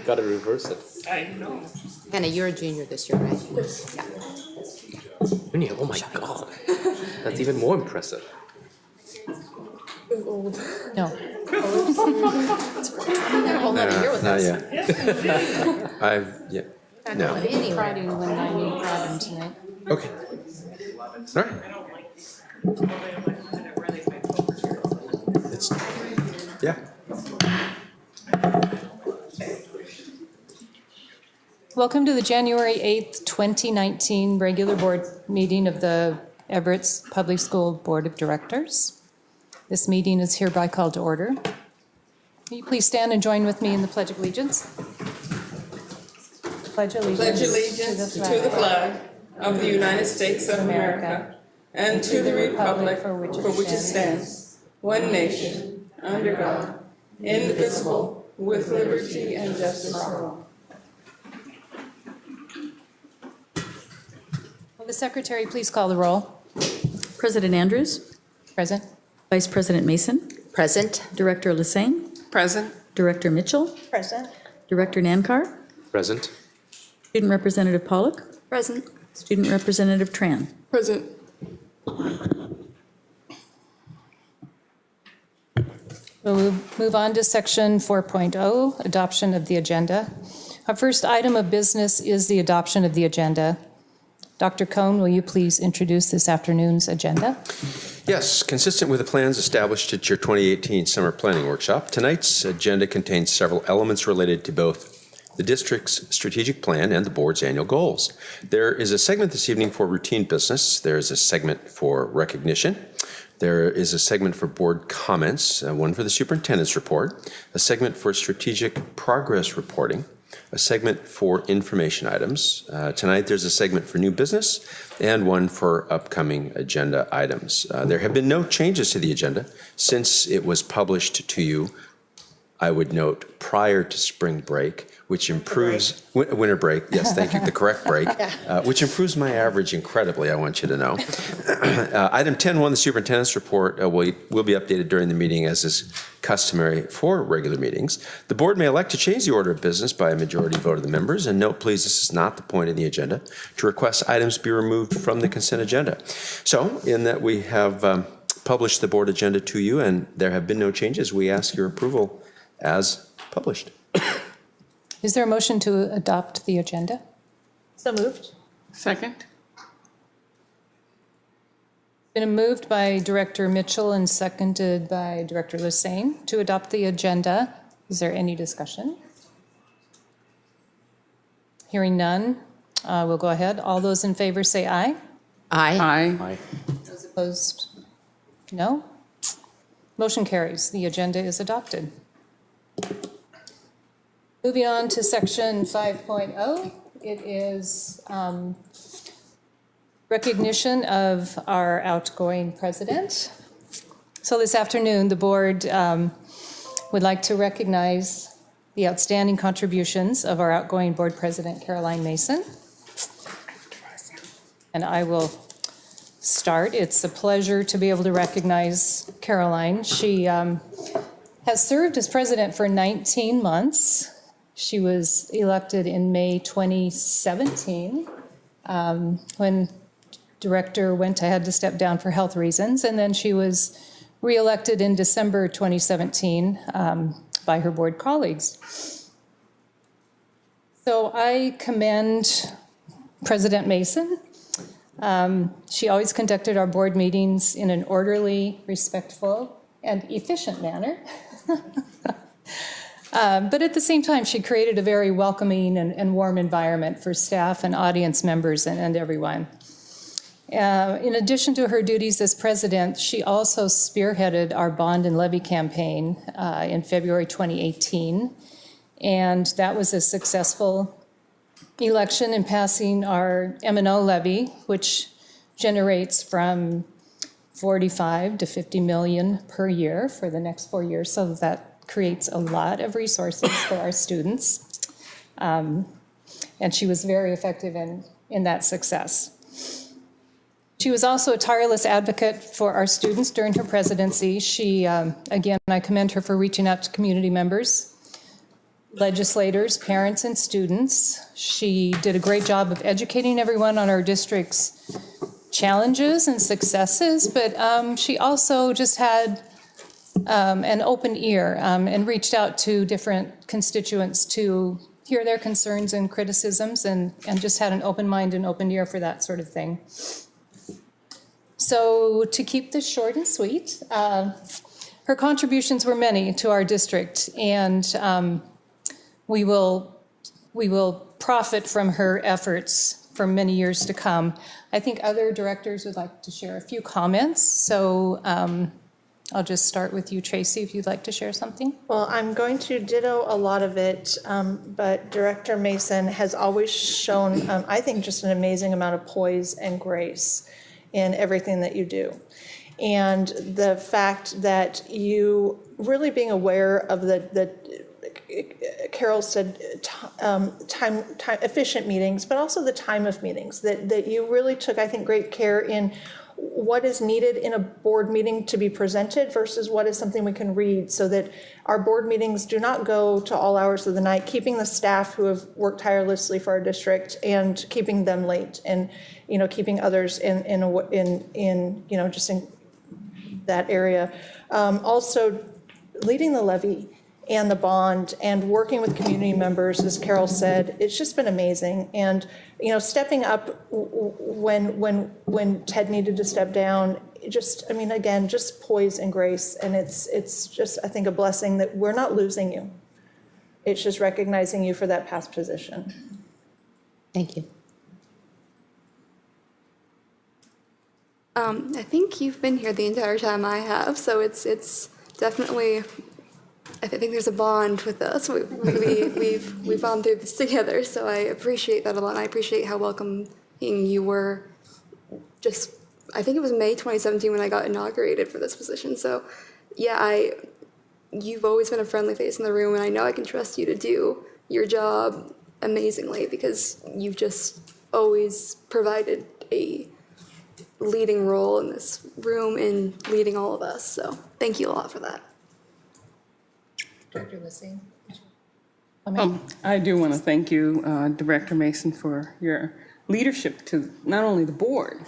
Got to reverse it. I know. Hannah, you're a junior this year, right? Yes. Yeah. Junior, oh my God. That's even more impressive. No. Whole nother year with Not us. yet. Yeah. No. Anyway. Friday when I need Robin tonight. Okay. All right. It's, yeah. Welcome to the January 8th, 2019 regular board meeting of the Everett's Public School Board of Directors. This meeting is hereby called to order. Will you please stand and join with me in the Pledge of Allegiance? Pledge allegiance To the flag of the United States of America and to the republic for which it stands, one nation, under God, indivisible, with liberty and justice for all. Will the Secretary please call the roll? President Andrews, Present. Vice President Mason, Present. Director Lassane, Present. Director Mitchell, Present. Director Nankar, Present. Student Representative Pollock, Present. Student Representative Tran. Present. We'll move on to section 4.0, adoption of the agenda. Our first item of business is the adoption of the agenda. Dr. Cohn, will you please introduce this afternoon's agenda? Yes, consistent with the plans established at your 2018 Summer Planning Workshop, tonight's agenda contains several elements related to both the district's strategic plan and the board's annual goals. There is a segment this evening for routine business. There is a segment for recognition. There is a segment for board comments, one for the superintendent's report, a segment for strategic progress reporting, a segment for information items. Tonight there's a segment for new business and one for upcoming agenda items. There have been no changes to the agenda since it was published to you, I would note, prior to spring break, which improves, winter break, yes, thank you, the correct break, which improves my average incredibly, I want you to know. Item 10.1, the superintendent's report will be updated during the meeting as is customary for regular meetings. The board may elect to change the order of business by a majority vote of the members, and note please, this is not the point of the agenda, to request items be removed from the consent agenda. So, in that we have published the board agenda to you and there have been no changes, we ask your approval as published. Is there a motion to adopt the agenda? So moved. Second. Been moved by Director Mitchell and seconded by Director Lassane to adopt the agenda. Is there any discussion? Hearing none, we'll go ahead. All those in favor say aye. Aye. Aye. Those opposed, no. Motion carries. The agenda is adopted. Moving on to section 5.0, it is recognition of our outgoing president. So this afternoon, the board would like to recognize the outstanding contributions of our outgoing board president, Caroline Mason. And I will start. It's a pleasure to be able to recognize Caroline. She has served as president for 19 months. She was elected in May 2017 when director went ahead to step down for health reasons, and then she was reelected in December 2017 by her board colleagues. So I commend President Mason. She always conducted our board meetings in an orderly, respectful, and efficient manner. But at the same time, she created a very welcoming and warm environment for staff and audience members and everyone. In addition to her duties as president, she also spearheaded our bond and levy campaign in February 2018. And that was a successful election in passing our M&O levy, which generates from 45 to 50 million per year for the next 4 years. So that creates a lot of resources for our students. And she was very effective in that success. She was also a tireless advocate for our students during her presidency. She, again, I commend her for reaching out to community members legislators, parents, and students. She did a great job of educating everyone on our district's challenges and successes, but she also just had an open ear and reached out to different constituents to hear their concerns and criticisms, and just had an open mind and open ear for that sort of thing. So to keep this short and sweet, her contributions were many to our district, and we will profit from her efforts for many years to come. I think other directors would like to share a few comments, so I'll just start with you, Tracy, if you'd like to share something. Well, I'm going to ditto a lot of it, but Director Mason has always shown, I think, just an amazing amount of poise and grace in everything that you do. And the fact that you really being aware of the Carol said, time efficient meetings, but also the time of meetings, that you really took, I think, great care in what is needed in a board meeting to be presented versus what is something we can read, so that our board meetings do not go to all hours of the night, keeping the staff who have worked tirelessly for our district and keeping them late, and keeping others in just in that area. Also leading the levy and the bond and working with community members, as Carol said, it's just been amazing. And stepping up when Ted needed to step down, just poise and grace. And it's just, I think, a blessing that we're not losing you. It's just recognizing you for that past position. Thank you. I think you've been here the entire time I have, so it's definitely. I think there's a bond with us. We've gone through this together, so I appreciate that a lot. And I appreciate how welcoming you were. Just, I think it was May 2017 when I got inaugurated for this position. So, yeah, you've always been a friendly face in the room, and I know I can trust you to do your job amazingly because you've just always provided a leading role in this room and leading all of us. So, thank you a lot for that. Director Lissing. I do want to thank you, Director Mason, for your leadership to not only the board,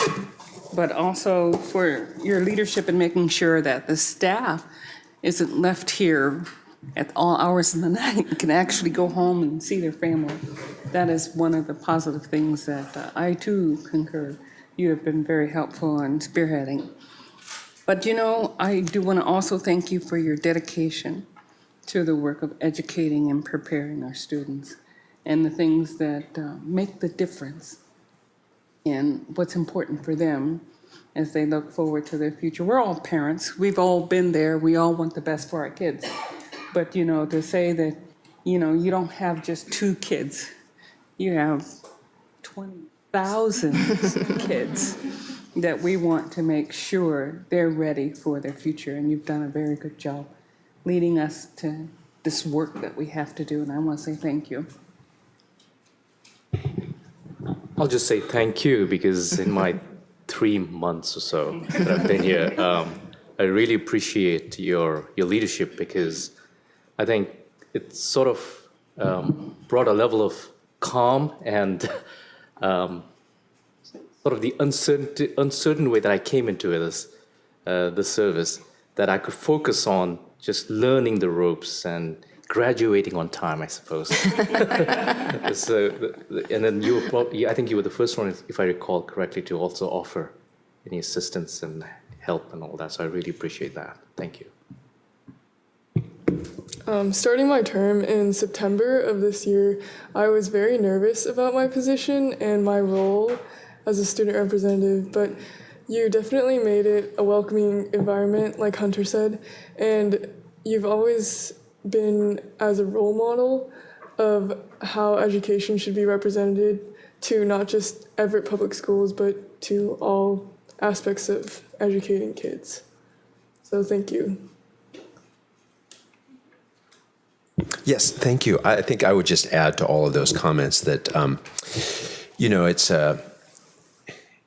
but also for your leadership in making sure that the staff isn't left here at all hours of the night and can actually go home and see their family. That is one of the positive things that I too concur. You have been very helpful in spearheading. But I do want to also thank you for your dedication to the work of educating and preparing our students and the things that make the difference in what's important for them as they look forward to their future. We're all parents. We've all been there. We all want the best for our kids. But, to say that, you don't have just 2 kids. You have 20,000 kids that we want to make sure they're ready for their future. And you've done a very good job leading us to this work that we have to do, and I want to say thank you. I'll just say thank you because in my 3 months or so that I've been here, I really appreciate your leadership because I think it sort of brought a level of calm and sort of the uncertain way that I came into this service, that I could focus on just learning the ropes and graduating on time, I suppose. So, and then you were probably, I think you were the first one, if I recall correctly, to also offer any assistance and help and all that. So I really appreciate that. Thank you. Starting my term in September of this year, I was very nervous about my position and my role as a student representative, but you definitely made it a welcoming environment, like Hunter said, and you've always been as a role model of how education should be represented to not just Everett Public Schools, but to all aspects of educating kids. So thank you. Yes, thank you. I think I would just add to all of those comments that,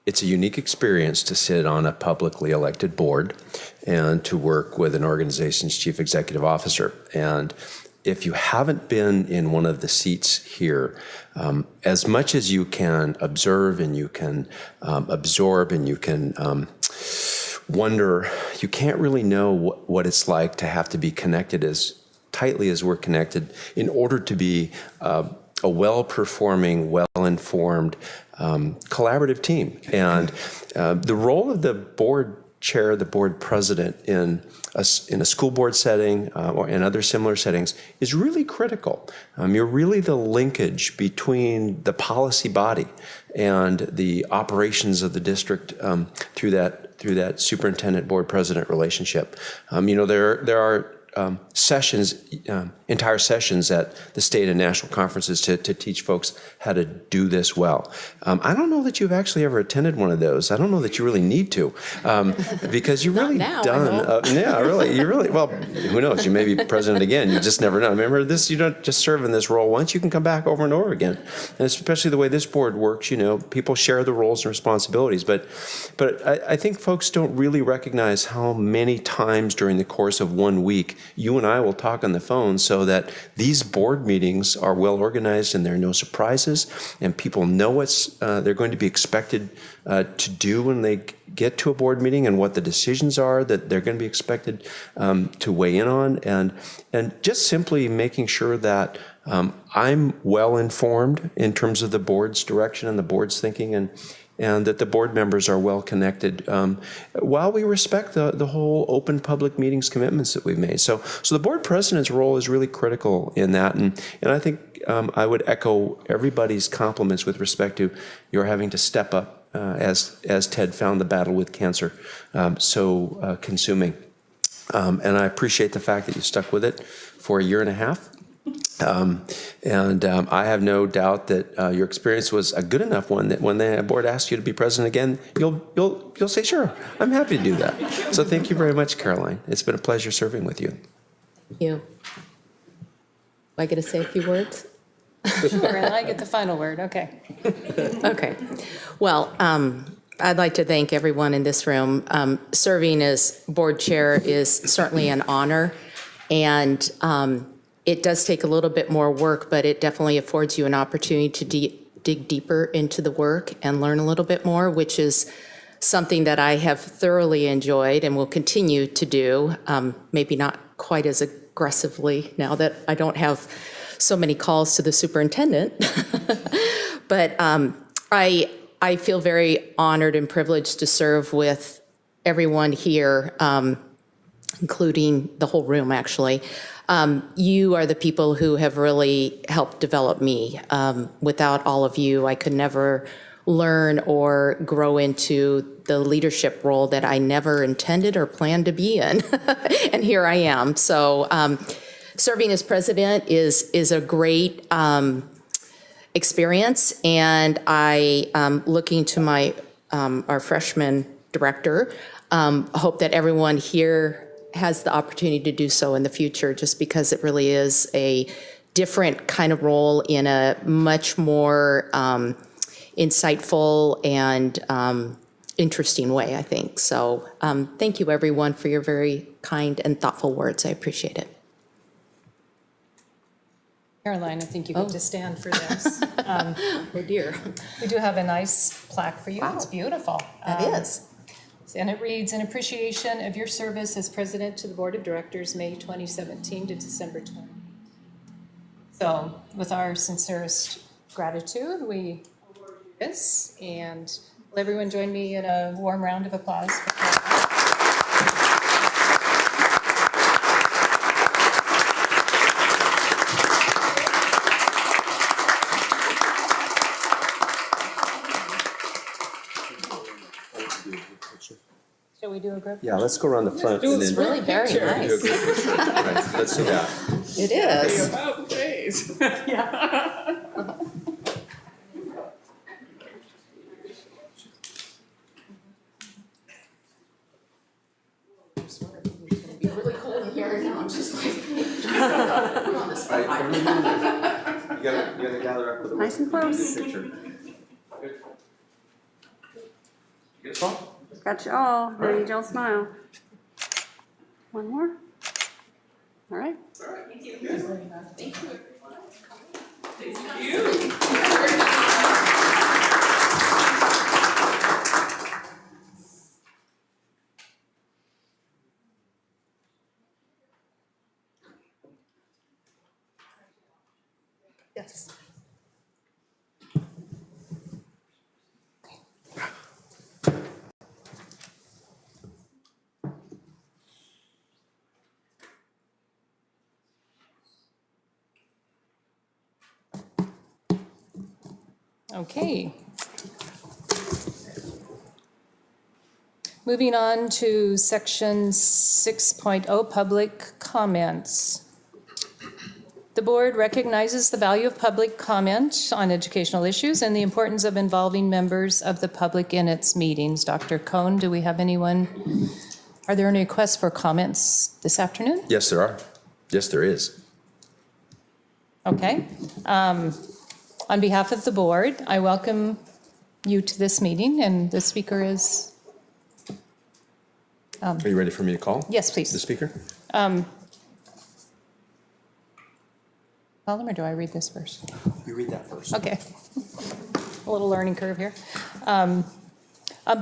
it's a unique experience to sit on a publicly elected board and to work with an organization's chief executive officer. And if you haven't been in one of the seats here, as much as you can observe and you can absorb and you can wonder, you can't really know what it's like to have to be connected as tightly as we're connected in order to be a well-performing, well-informed, collaborative team. And the role of the board chair, the board president in a school board setting or in other similar settings is really critical. You're really the linkage between the policy body and the operations of the district through that superintendent board president relationship. There are sessions, entire sessions at the state and national conferences to teach folks how to do this well. I don't know that you've actually ever attended one of those. I don't know that you really need to, because you've really done. Well, who knows? You may be president again. You just never know. Remember this, you don't just serve in this role once, you can come back over and over again. And especially the way this board works, people share the roles and responsibilities. But I think folks don't really recognize how many times during the course of 1 week you and I will talk on the phone so that these board meetings are well organized and there are no surprises and people know what they're going to be expected to do when they get to a board meeting and what the decisions are that they're going to be expected to weigh in on, and just simply making sure that I'm well informed in terms of the board's direction and the board's thinking, and that the board members are well connected while we respect the whole open public meetings commitments that we've made. So the board president's role is really critical in that, and I think I would echo everybody's compliments with respect to your having to step up as Ted found the battle with cancer so consuming. And I appreciate the fact that you stuck with it for a year and a half. I have no doubt that your experience was a good enough one that when the board asks you to be president again, you'll say, sure, I'm happy to do that. So thank you very much, Caroline. It's been a pleasure serving with you. Thank you. Do I get to say a few words? Sure, and I get the final word, okay. Okay. Well, I'd like to thank everyone in this room. Serving as board chair is certainly an honor, and it does take a little bit more work, but it definitely affords you an opportunity to dig deeper into the work and learn a little bit more, which is something that I have thoroughly enjoyed and will continue to do, maybe not quite as aggressively now that I don't have so many calls to the superintendent. But I feel very honored and privileged to serve with everyone here, including the whole room, actually. You are the people who have really helped develop me. Without all of you, I could never learn or grow into the leadership role that I never intended or planned to be in. And here I am. So serving as president is a great experience, and I, looking to our freshman director, hope that everyone here has the opportunity to do so in the future, just because it really is a different kind of role in a much more insightful and interesting way, I think. So thank you, everyone, for your very kind and thoughtful words. I appreciate it. Caroline, I think you get to stand for this. Oh, dear. We do have a nice plaque for you. Wow. It's beautiful. That is. And it reads, in appreciation of your service as president to the Board of Directors, May 2017 to December 20. So with our sincerest gratitude, we award you this, and will everyone join me in a warm round of applause for Caroline? Shall we do a group? Yeah, let's go around the front. do And this then Really very Picture. nice. Right, let's do that. It is. About face. Be really cold in here now. I'm just like. You gotta gather up with a Nice and close. picture. Good. You get a small? Got you all. Now you need y'all smile. One more. All right. Yes. Okay. Moving on to section 6.0, public comments. The board recognizes the value of public comment on educational issues and the importance of involving members of the public in its meetings. Dr. Cohn, do we have anyone? Are there any requests for comments this afternoon? Yes, there are. Yes, there is. Okay. On behalf of the board, I welcome you to this meeting, and the speaker is... Are you ready for me to call? Yes, please. The speaker? Call them, or do I read this first? You read that first. Okay. A little learning curve here. On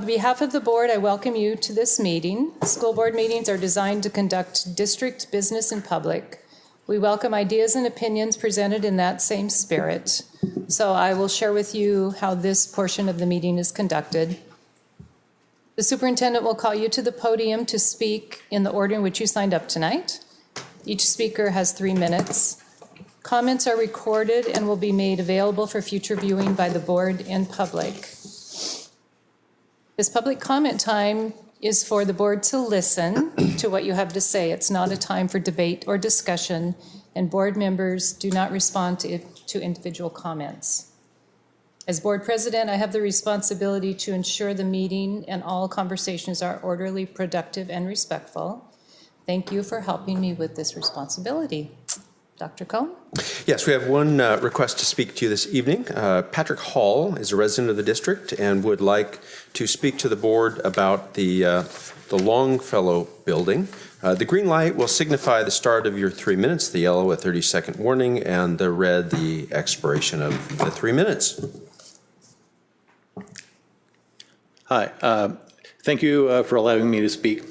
behalf of the board, I welcome you to this meeting. School board meetings are designed to conduct district business in public. We welcome ideas and opinions presented in that same spirit. So I will share with you how this portion of the meeting is conducted. The superintendent will call you to the podium to speak in the order in which you signed up tonight. Each speaker has 3 minutes. Comments are recorded and will be made available for future viewing by the board and public. This public comment time is for the board to listen to what you have to say. It's not a time for debate or discussion, and board members do not respond to individual comments. As board president, I have the responsibility to ensure the meeting and all conversations are orderly, productive, and respectful. Thank you for helping me with this responsibility. Dr. Cohn? Yes, we have one request to speak to you this evening. Patrick Hall is a resident of the district and would like to speak to the board about the Longfellow building. The green light will signify the start of your 3 minutes, the yellow a 30-second warning, and the red the expiration of the 3 minutes. Hi, thank you for allowing me to speak.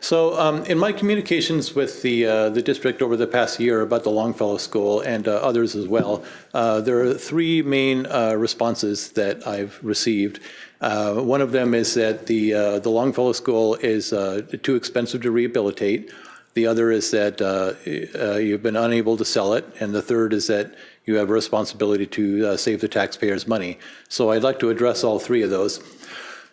So in my communications with the district over the past year about the Longfellow School and others as well, there are 3 main responses that I've received. One of them is that the Longfellow School is too expensive to rehabilitate. The other is that you've been unable to sell it. And the third is that you have a responsibility to save the taxpayers' money. So I'd like to address all 3 of those.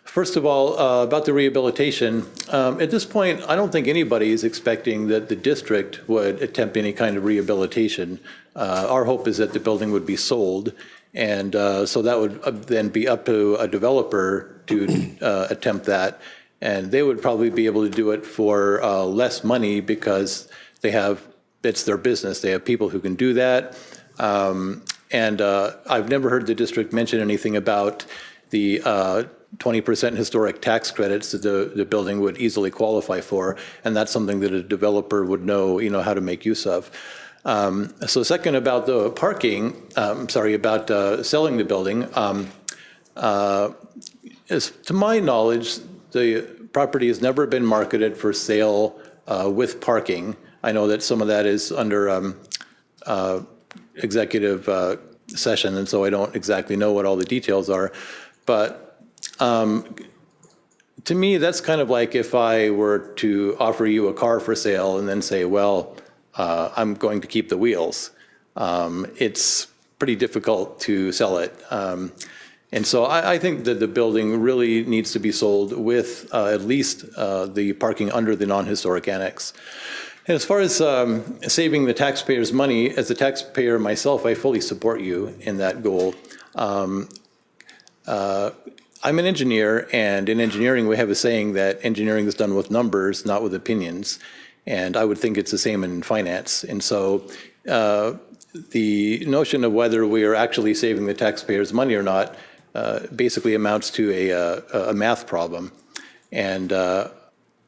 First of all, about the rehabilitation, at this point, I don't think anybody is expecting that the district would attempt any kind of rehabilitation. Our hope is that the building would be sold, and so that would then be up to a developer to attempt that, and they would probably be able to do it for less money because it's their business. They have people who can do that, and I've never heard the district mention anything about the 20% historic tax credits that the building would easily qualify for, and that's something that a developer would know how to make use of. So second, about the parking, about selling the building, as to my knowledge, the property has never been marketed for sale with parking. I know that some of that is under executive session, and so I don't exactly know what all the details are, but to me, that's kind of like if I were to offer you a car for sale and then say, well, I'm going to keep the wheels. It's pretty difficult to sell it. And so I think that the building really needs to be sold with at least the parking under the non-historic annex. And as far as saving the taxpayers' money, as a taxpayer myself, I fully support you in that goal. I'm an engineer, and in engineering we have a saying that engineering is done with numbers, not with opinions. And I would think it's the same in finance. And so the notion of whether we are actually saving the taxpayers' money or not basically amounts to a math problem. And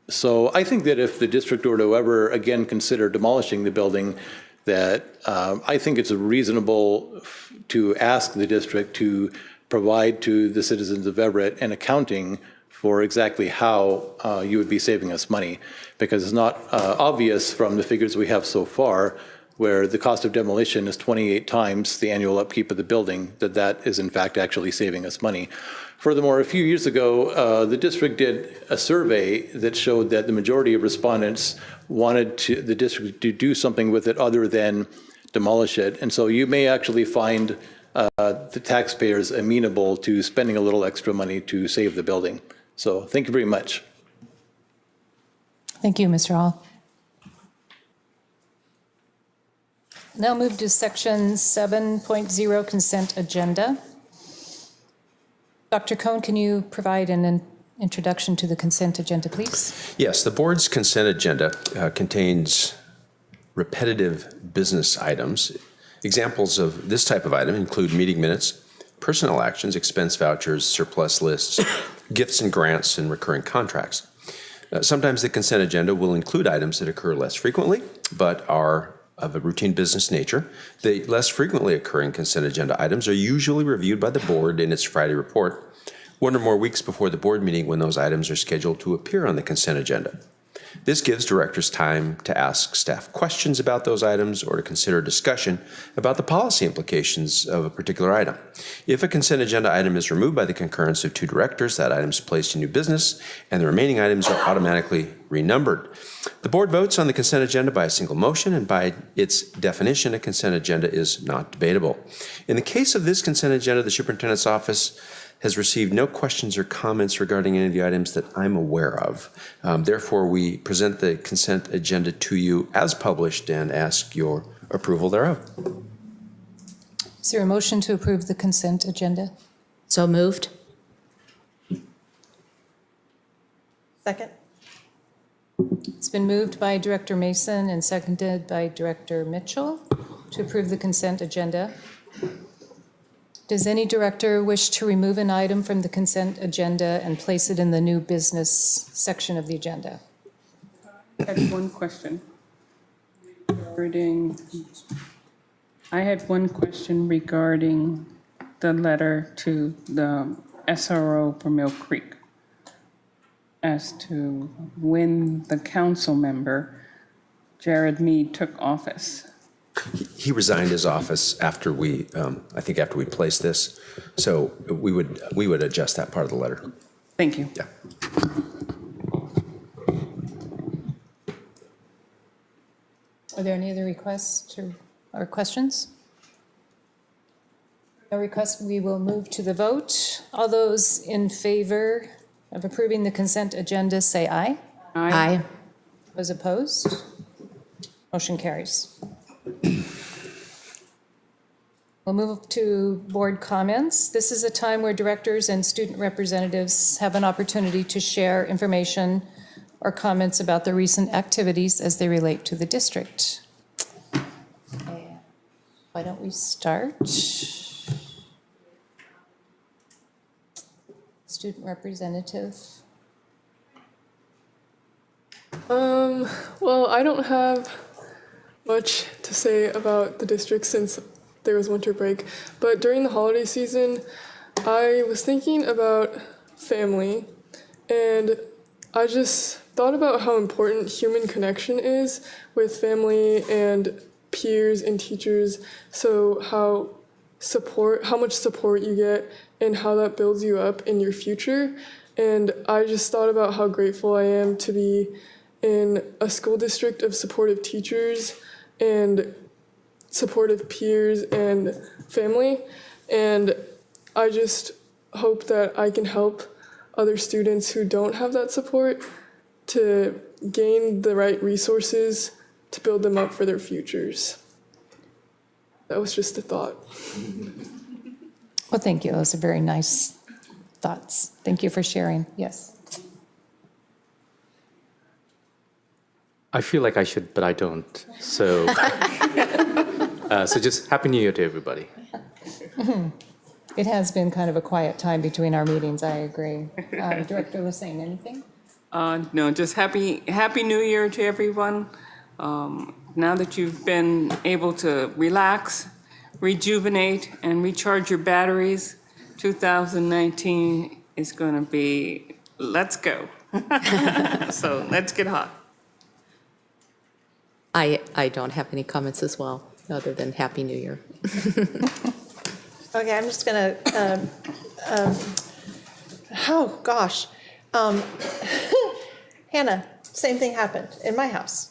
So I think that if the district were to ever again consider demolishing the building, that I think it's reasonable to ask the district to provide to the citizens of Everett an accounting for exactly how you would be saving us money, because it's not obvious from the figures we have so far, where the cost of demolition is 28 times the annual upkeep of the building, that is in fact actually saving us money. Furthermore, a few years ago, the district did a survey that showed that the majority of respondents wanted the district to do something with it other than demolish it. And so you may actually find the taxpayers amenable to spending a little extra money to save the building. So thank you very much. Thank you, Mr. Hall. Now move to section 7.0 consent agenda. Dr. Cohn, can you provide an introduction to the consent agenda, please? Yes, the board's consent agenda contains repetitive business items. Examples of this type of item include meeting minutes, personnel actions, expense vouchers, surplus lists, gifts and grants, and recurring contracts. Sometimes the consent agenda will include items that occur less frequently, but are of a routine business nature. The less frequently occurring consent agenda items are usually reviewed by the board in its Friday report, 1 or more weeks before the board meeting when those items are scheduled to appear on the consent agenda. This gives directors time to ask staff questions about those items or to consider discussion about the policy implications of a particular item. If a consent agenda item is removed by the concurrence of 2 directors, that item is placed in new business and the remaining items are automatically renumbered. The board votes on the consent agenda by a single motion, and by its definition, a consent agenda is not debatable. In the case of this consent agenda, the superintendent's office has received no questions or comments regarding any of the items that I'm aware of. Therefore, we present the consent agenda to you as published and ask your approval thereof. Is there a motion to approve the consent agenda? So moved. Second? It's been moved by Director Mason and seconded by Director Mitchell to approve the consent agenda. Does any director wish to remove an item from the consent agenda and place it in the new business section of the agenda? I had one question regarding the letter to the SRO for Mill Creek as to when the council member, Jared Mead, took office. He resigned his office after we, I think after we placed this, so we would adjust that part of the letter. Thank you. Yeah. Are there any other requests or questions? No requests, we will move to the vote. All those in favor of approving the consent agenda, say aye. Aye. Those opposed? Motion carries. We'll move to board comments. This is a time where directors and student representatives have an opportunity to share information or comments about the recent activities as they relate to the district. Why don't we start? Student representative. Well, I don't have much to say about the district since there was winter break, but during the holiday season, I was thinking about family, and I just thought about how important human connection is with family and peers and teachers, so how much support you get and how that builds you up in your future. And I just thought about how grateful I am to be in a school district of supportive teachers and supportive peers and family. And I just hope that I can help other students who don't have that support to gain the right resources to build them up for their futures. That was just a thought. Well, thank you. Those are very nice thoughts. Thank you for sharing. Yes. I feel like I should, but I don't. So, so just Happy New Year to everybody. It has been kind of a quiet time between our meetings, I agree. Director Lassane, anything? No, just happy New Year to everyone. Now that you've been able to relax, rejuvenate, and recharge your batteries, 2019 is going to be, let's go. So let's get hot. I don't have any comments as well, other than Happy New Year. Okay, I'm just going to, oh, gosh. Hannah, same thing happened in my house.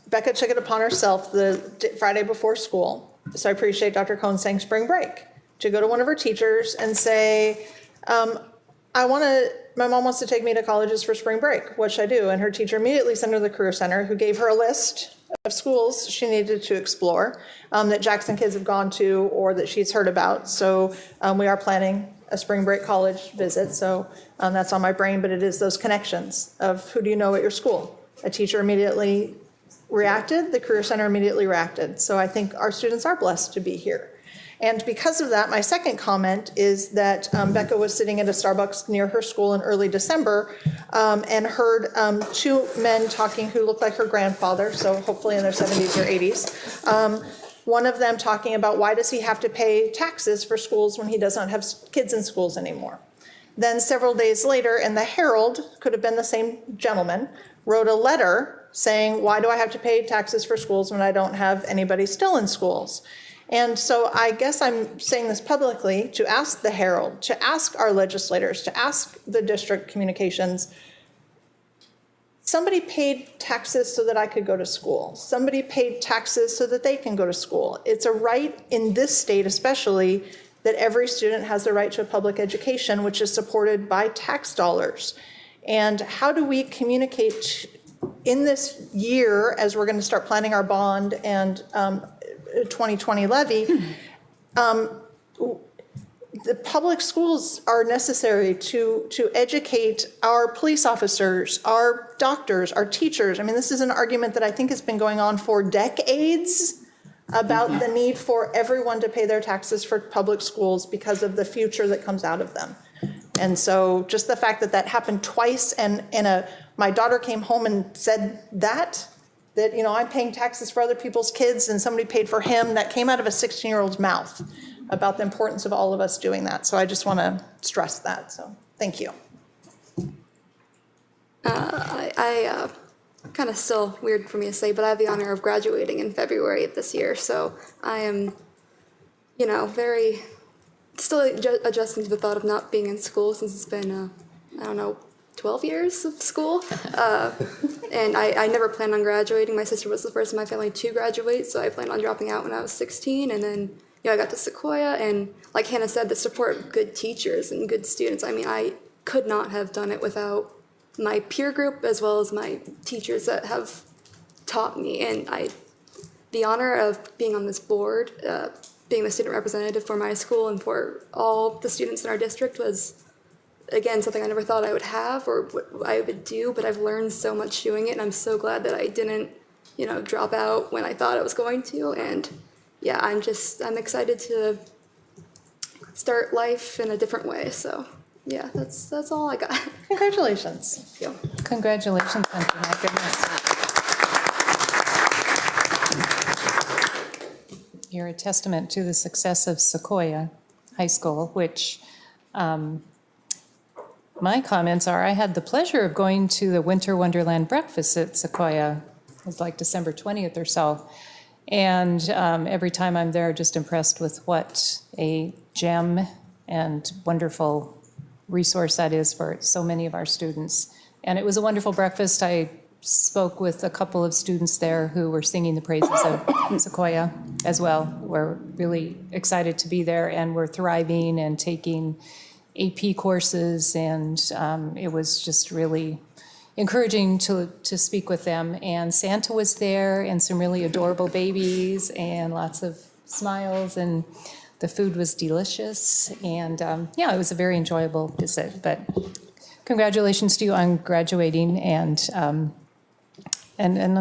Becca took it upon herself the Friday before school, so I appreciate Dr. Cohn saying spring break, to go to one of her teachers and say, my mom wants to take me to colleges for spring break. What should I do? And her teacher immediately sent her to the Career Center, who gave her a list of schools she needed to explore that Jackson kids have gone to or that she's heard about. So we are planning a spring break college visit. So that's on my brain, but it is those connections of who do you know at your school? A teacher immediately reacted, the Career Center immediately reacted. So I think our students are blessed to be here. And because of that, my second comment is that Becca was sitting at a Starbucks near her school in early December and heard two men talking who looked like her grandfather, so hopefully in their 70s or 80s. One of them talking about why does he have to pay taxes for schools when he does not have kids in schools anymore. Then several days later, in the Herald, could have been the same gentleman, wrote a letter saying, why do I have to pay taxes for schools when I don't have anybody still in schools? And so I guess I'm saying this publicly to ask the Herald, to ask our legislators, to ask the district communications, somebody paid taxes so that I could go to school. Somebody paid taxes so that they can go to school. It's a right in this state especially that every student has the right to a public education, which is supported by tax dollars. And how do we communicate in this year, as we're going to start planning our bond and 2020 levy, the public schools are necessary to educate our police officers, our doctors, our teachers. I mean, this is an argument that I think has been going on for decades about the need for everyone to pay their taxes for public schools because of the future that comes out of them. And so just the fact that that happened twice and my daughter came home and said that I'm paying taxes for other people's kids and somebody paid for him, that came out of a 16-year-old's mouth about the importance of all of us doing that. So I just want to stress that. So thank you. I kind of still weird for me to say, but I have the honor of graduating in February of this year. So I am, very still adjusting to the thought of not being in school since it's been, 12 years of school. And I never planned on graduating. My sister was the first in my family to graduate, so I planned on dropping out when I was 16. And then, I got to Sequoia, and like Hannah said, the support of good teachers and good students. I mean, I could not have done it without my peer group as well as my teachers that have taught me. And the honor of being on this board, being the student representative for my school and for all the students in our district was, again, something I never thought I would have or what I would do, but I've learned so much doing it, and I'm so glad that I didn't, drop out when I thought I was going to. And yeah, I'm excited to start life in a different way. So yeah, that's all I got. Congratulations. Thank you. Congratulations, Hunter, my goodness. You're a testament to the success of Sequoia High School, which my comments are, I had the pleasure of going to the Winter Wonderland breakfast at Sequoia. It was like December 20th or so. And every time I'm there, just impressed with what a gem and wonderful resource that is for so many of our students. And it was a wonderful breakfast. I spoke with a couple of students there who were singing the praises of Sequoia as well. We're really excited to be there, and we're thriving and taking AP courses, and it was just really encouraging to speak with them. And Santa was there, and some really adorable babies, and lots of smiles, and the food was delicious. And yeah, it was a very enjoyable visit. But congratulations to you on graduating, and on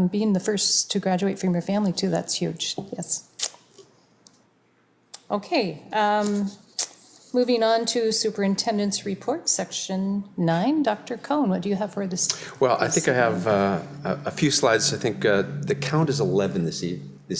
being the first to graduate from your family too. That's huge. Yes. Okay. Moving on to Superintendent's Report, Section 9. Dr. Cohn, what do you have for this? Well, I think I have a few slides. I think the count is 11 this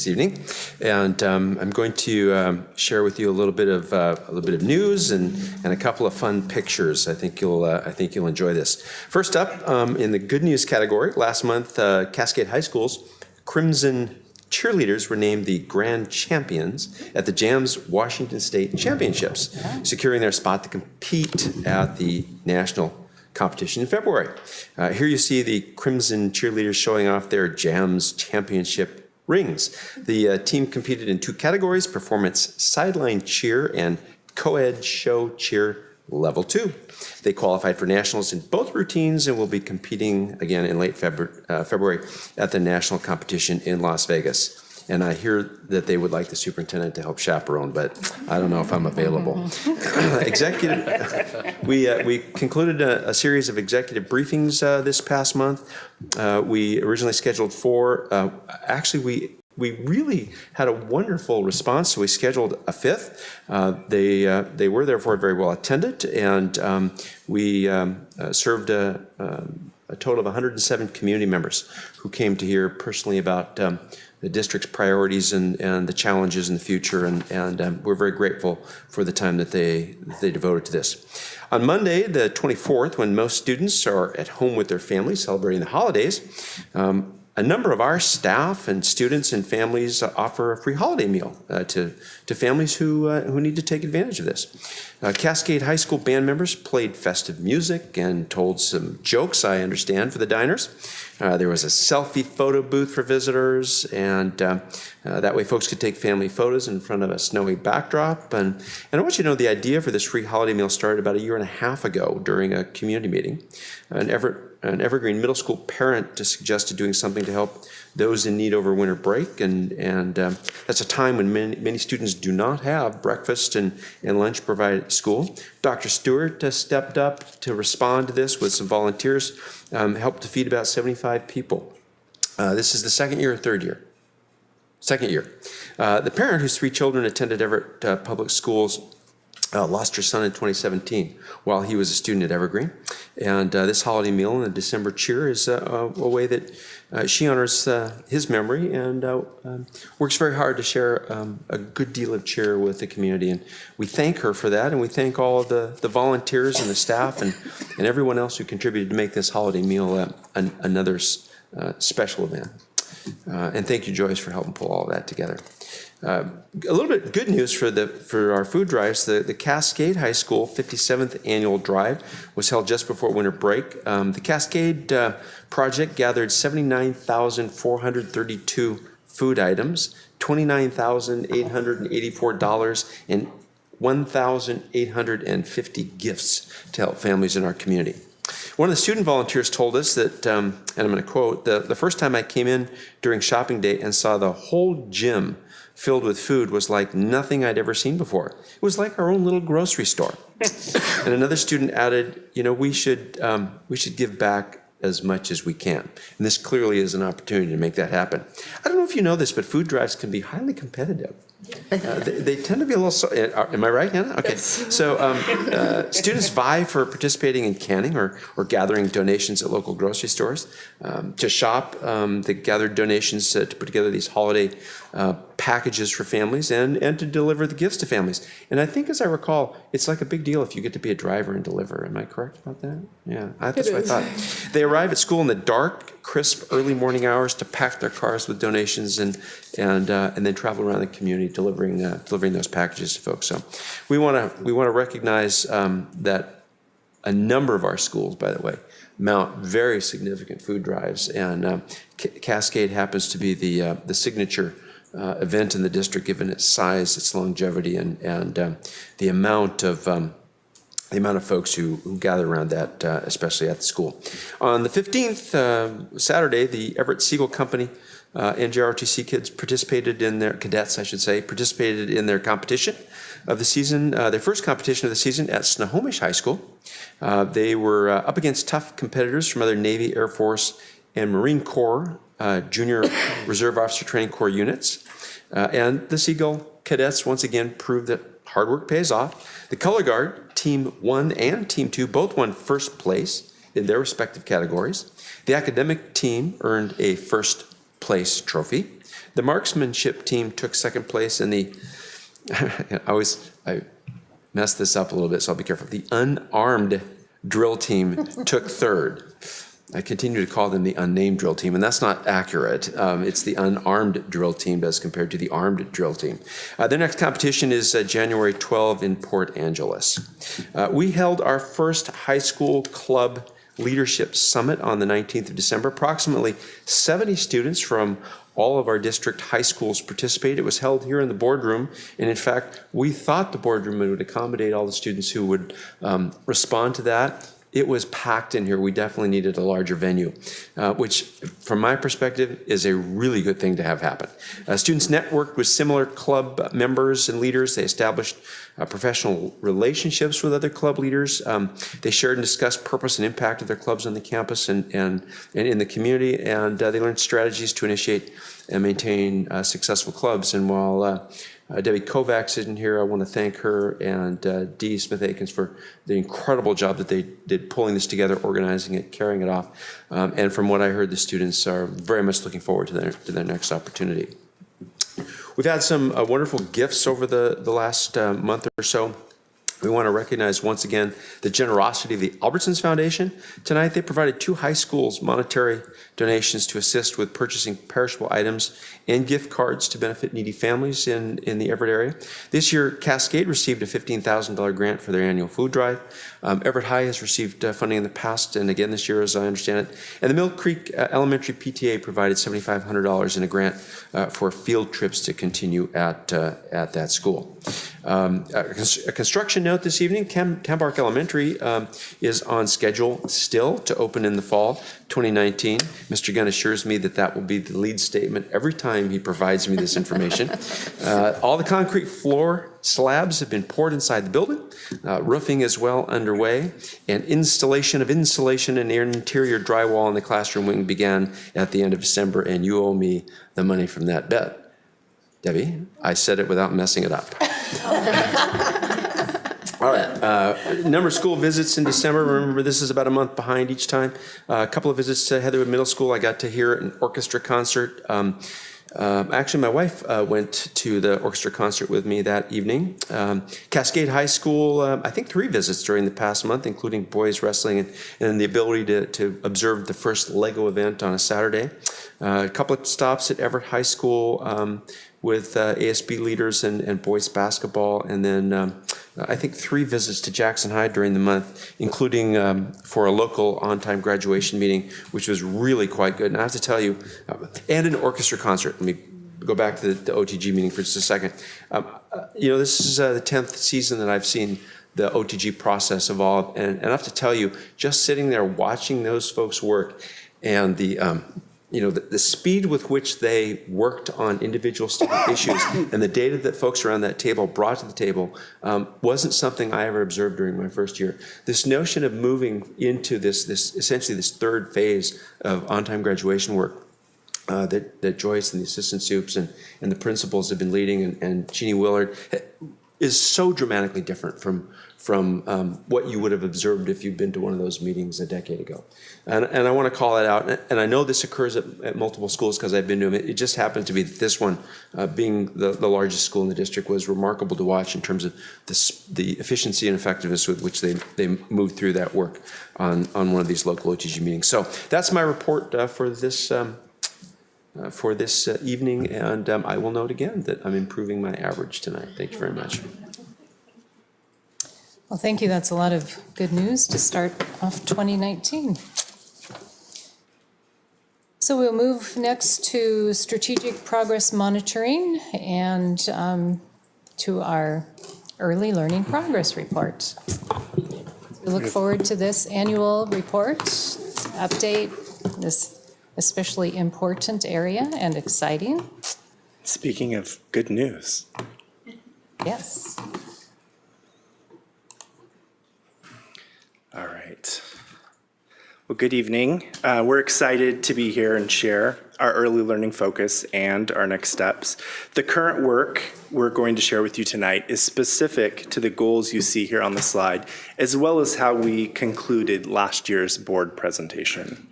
evening, and I'm going to share with you a little bit of news and a couple of fun pictures. I think you'll enjoy this. First up, in the good news category, last month Cascade High School's Crimson cheerleaders were named the grand champions at the JAMS Washington State Championships, securing their spot to compete at the national competition in February. Here you see the Crimson cheerleaders showing off their JAMS championship rings. The team competed in 2 categories: performance sideline cheer and co-ed show cheer level 2. They qualified for nationals in both routines and will be competing again in late February at the national competition in Las Vegas. And I hear that they would like the superintendent to help chaperone, but I don't know if I'm available. We concluded a series of executive briefings this past month. We originally scheduled 4. Actually, we really had a wonderful response, so we scheduled a 5th. They were therefore very well attended, and we served a total of 107 community members who came to hear personally about the district's priorities and the challenges in the future, and we're very grateful for the time that they devoted to this. On Monday, the 24th, when most students are at home with their families celebrating the holidays, a number of our staff and students and families offer a free holiday meal to families who need to take advantage of this. Cascade High School band members played festive music and told some jokes, I understand, for the diners. There was a selfie photo booth for visitors, and that way folks could take family photos in front of a snowy backdrop. And I want you to know the idea for this free holiday meal started about 1.5 years ago during a community meeting. An Evergreen Middle School parent suggested doing something to help those in need over winter break, and that's a time when many students do not have breakfast and lunch provided at school. Dr. Stewart stepped up to respond to this with some volunteers, helped to feed about 75 people. This is the second year or third year? Second year. The parent whose 3 children attended Everett Public Schools lost her son in 2017 while he was a student at Evergreen. And this holiday meal and the December cheer is a way that she honors his memory and works very hard to share a good deal of cheer with the community. And we thank her for that, and we thank all of the volunteers and the staff and everyone else who contributed to make this holiday meal another special event. And thank you, Joyce, for helping pull all that together. A little bit good news for our food drives. The Cascade High School 57th annual drive was held just before winter break. The Cascade project gathered 79,432 food items, $29,884, and 1,850 gifts to help families in our community. One of the student volunteers told us that, and I'm going to quote, the first time I came in during shopping day and saw the whole gym filled with food was like nothing I'd ever seen before. It was like our own little grocery store. And another student added, we should give back as much as we can. And this clearly is an opportunity to make that happen. I don't know if you know this, but food drives can be highly competitive. They tend to be a little, am I right, Hannah? Okay. Yes. So students vie for participating in canning or gathering donations at local grocery stores. To shop, they gathered donations to put together these holiday packages for families and to deliver the gifts to families. And I think, as I recall, it's like a big deal if you get to be a driver and deliver. Am I correct about that? Yeah, that's what I thought. They arrive at school in the dark, crisp, early morning hours to pack their cars with donations and then travel around the community delivering those packages to folks. So we want to recognize that a number of our schools, by the way, mount very significant food drives, and Cascade happens to be the signature event in the district, given its size, its longevity, and the amount of folks who gather around that, especially at the school. On the 15th, Saturday, the Everett Siegel Company NJROTC kids participated in their competition of the season, their first competition of the season at Snohomish High School. They were up against tough competitors from other Navy, Air Force, and Marine Corps Junior Reserve Officer Training Corps units. And the Siegel cadets once again proved that hard work pays off. The color guard, Team 1 and Team 2, both won first place in their respective categories. The academic team earned a first place trophy. The marksmanship team took second place, and I messed this up a little bit, so I'll be careful. The unarmed drill team took third. I continue to call them the unnamed drill team, and that's not accurate. It's the unarmed drill team as compared to the armed drill team. The next competition is January 12 in Port Angeles. We held our first high school club leadership summit on the 19th of December. Approximately 70 students from all of our district high schools participated. It was held here in the boardroom, and in fact, we thought the boardroom would accommodate all the students who would respond to that. It was packed in here. We definitely needed a larger venue, which, from my perspective, is a really good thing to have happen. Students networked with similar club members and leaders. They established professional relationships with other club leaders. They shared and discussed purpose and impact of their clubs on the campus and in the community, and they learned strategies to initiate and maintain successful clubs. And while Debbie Kovacs isn't here, I want to thank her and Dee Smith-Akins for the incredible job that they did pulling this together, organizing it, carrying it off. And from what I heard, the students are very much looking forward to their next opportunity. We've had some wonderful gifts over the last month or so. We want to recognize once again the generosity of the Albertsons Foundation. Tonight they provided 2 high schools monetary donations to assist with purchasing perishable items and gift cards to benefit needy families in the Everett area. This year, Cascade received a $15,000 grant for their annual food drive. Everett High has received funding in the past and again this year, as I understand it. And the Mill Creek Elementary PTA provided $7,500 in a grant for field trips to continue at that school. A construction note this evening, Tambark Elementary is on schedule still to open in the fall 2019. Mr. Gunn assures me that will be the lead statement every time he provides me this information. All the concrete floor slabs have been poured inside the building. Roofing is well underway, and installation of insulation and interior drywall in the classroom wing began at the end of December, and you owe me the money from that bet. Debbie, I said it without messing it up. All right, number of school visits in December. Remember, this is about a month behind each time. A couple of visits to Heatherwood Middle School. I got to hear an orchestra concert. Actually, my wife went to the orchestra concert with me that evening. Cascade High School, I think 3 visits during the past month, including boys wrestling and the ability to observe the first Lego event on a Saturday. A couple of stops at Everett High School with ASB leaders and boys basketball, and then I think 3 visits to Jackson High during the month, including for a local on-time graduation meeting, which was really quite good. And I have to tell you, and an orchestra concert. Let me go back to the OTG meeting for just a second. This is the 10th season that I've seen the OTG process evolve, and I have to tell you, just sitting there watching those folks work, and the speed with which they worked on individual student issues and the data that folks around that table brought to the table wasn't something I ever observed during my first year. This notion of moving into this essentially this third phase of on-time graduation work that Joyce and the assistant soups and the principals have been leading, and Jeannie Willard, is so dramatically different from what you would have observed if you'd been to one of those meetings a decade ago. And I want to call that out. And I know this occurs at multiple schools because I've been to them. It just happened to be that this one, being the largest school in the district, was remarkable to watch in terms of the efficiency and effectiveness with which they moved through that work on one of these local OTG meetings. So that's my report for this evening, and I will note again that I'm improving my average tonight. Thank you very much. Well, thank you. That's a lot of good news to start off 2019. So we'll move next to strategic progress monitoring and to our early learning progress report. We look forward to this annual report update, this especially important area and exciting. Speaking of good news. Yes. All right. Well, good evening. We're excited to be here and share our early learning focus and our next steps. The current work we're going to share with you tonight is specific to the goals you see here on the slide, as well as how we concluded last year's board presentation.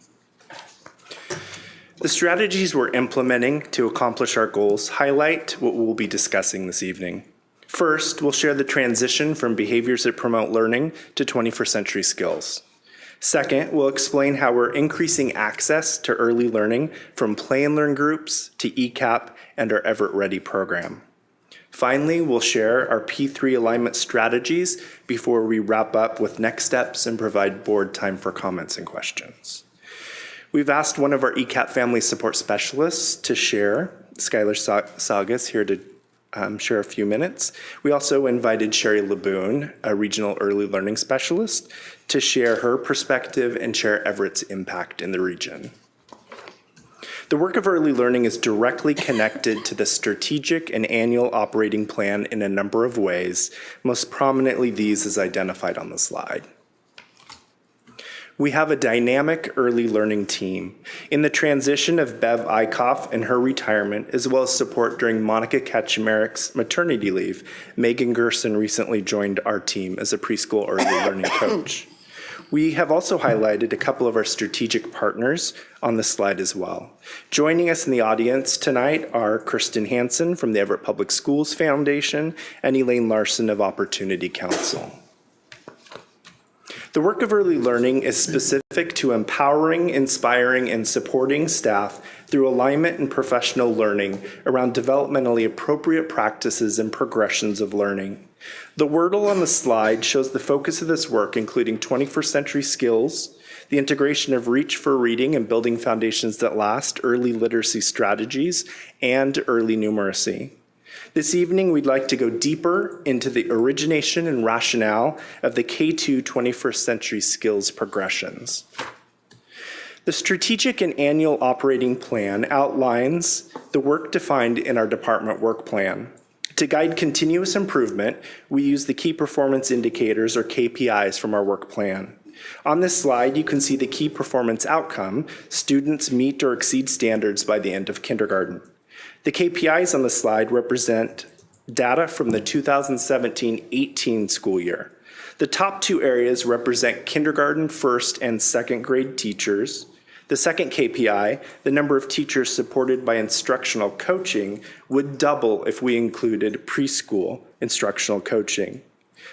The strategies we're implementing to accomplish our goals highlight what we'll be discussing this evening. First, we'll share the transition from behaviors that promote learning to 21st century skills. Second, we'll explain how we're increasing access to early learning from play and learn groups to ECAP and our Everett Ready program. Finally, we'll share our P3 alignment strategies before we wrap up with next steps and provide board time for comments and questions. We've asked one of our ECAP family support specialists to share. Skylar Sagas here to share a few minutes. We also invited Sherry Laboon, a regional early learning specialist, to share her perspective and share Everett's impact in the region. The work of early learning is directly connected to the strategic and annual operating plan in a number of ways, most prominently these as identified on the slide. We have a dynamic early learning team. In the transition of Bev Eichhoff and her retirement, as well as support during Monica Kaczmarek's maternity leave, Megan Gerson recently joined our team as a preschool early learning coach. We have also highlighted a couple of our strategic partners on the slide as well. Joining us in the audience tonight are Kirsten Hansen from the Everett Public Schools Foundation and Elaine Larson of Opportunity Council. The work of early learning is specific to empowering, inspiring, and supporting staff through alignment and professional learning around developmentally appropriate practices and progressions of learning. The Wordle on the slide shows the focus of this work, including 21st century skills, the integration of Reach for Reading and Building Foundations That Last, early literacy strategies, and early numeracy. This evening, we'd like to go deeper into the origination and rationale of the K2 21st century skills progressions. The strategic and annual operating plan outlines the work defined in our department work plan. To guide continuous improvement, we use the key performance indicators or KPIs from our work plan. On this slide, you can see the key performance outcome: students meet or exceed standards by the end of kindergarten. The KPIs on the slide represent data from the 2017-18 school year. The top two areas represent kindergarten, first, and second grade teachers. The second KPI, the number of teachers supported by instructional coaching, would double if we included preschool instructional coaching.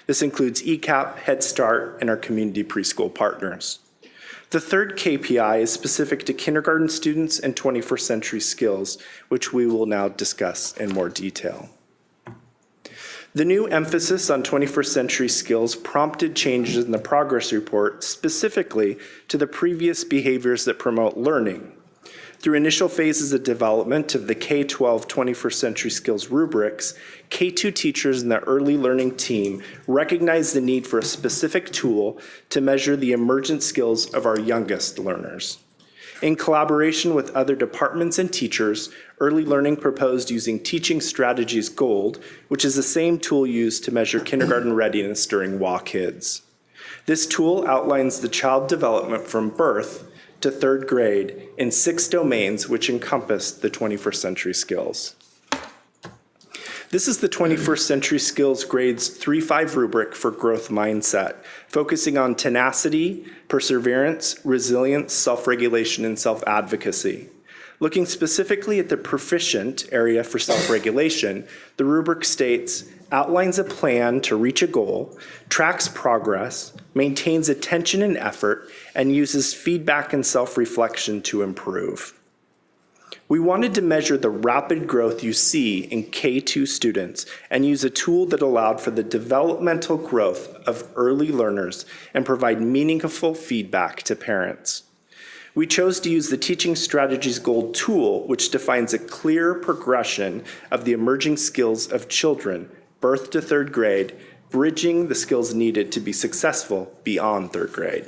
This includes ECAP, Head Start, and our community preschool partners. The third KPI is specific to kindergarten students and 21st century skills, which we will now discuss in more detail. The new emphasis on 21st century skills prompted changes in the progress report specifically to the previous behaviors that promote learning. Through initial phases of development of the K-12 21st century skills rubrics, K2 teachers and the early learning team recognized the need for a specific tool to measure the emergent skills of our youngest learners. In collaboration with other departments and teachers, early learning proposed using Teaching Strategies Gold, which is the same tool used to measure kindergarten readiness during WA Kids. This tool outlines the child development from birth to third grade in 6 domains which encompass the 21st century skills. This is the 21st century skills grades 3-5 rubric for growth mindset, focusing on tenacity, perseverance, resilience, self-regulation, and self-advocacy. Looking specifically at the proficient area for self-regulation, the rubric states, outlines a plan to reach a goal, tracks progress, maintains attention and effort, and uses feedback and self-reflection to improve. We wanted to measure the rapid growth you see in K2 students and use a tool that allowed for the developmental growth of early learners and provide meaningful feedback to parents. We chose to use the Teaching Strategies Gold tool, which defines a clear progression of the emerging skills of children, birth to third grade, bridging the skills needed to be successful beyond third grade.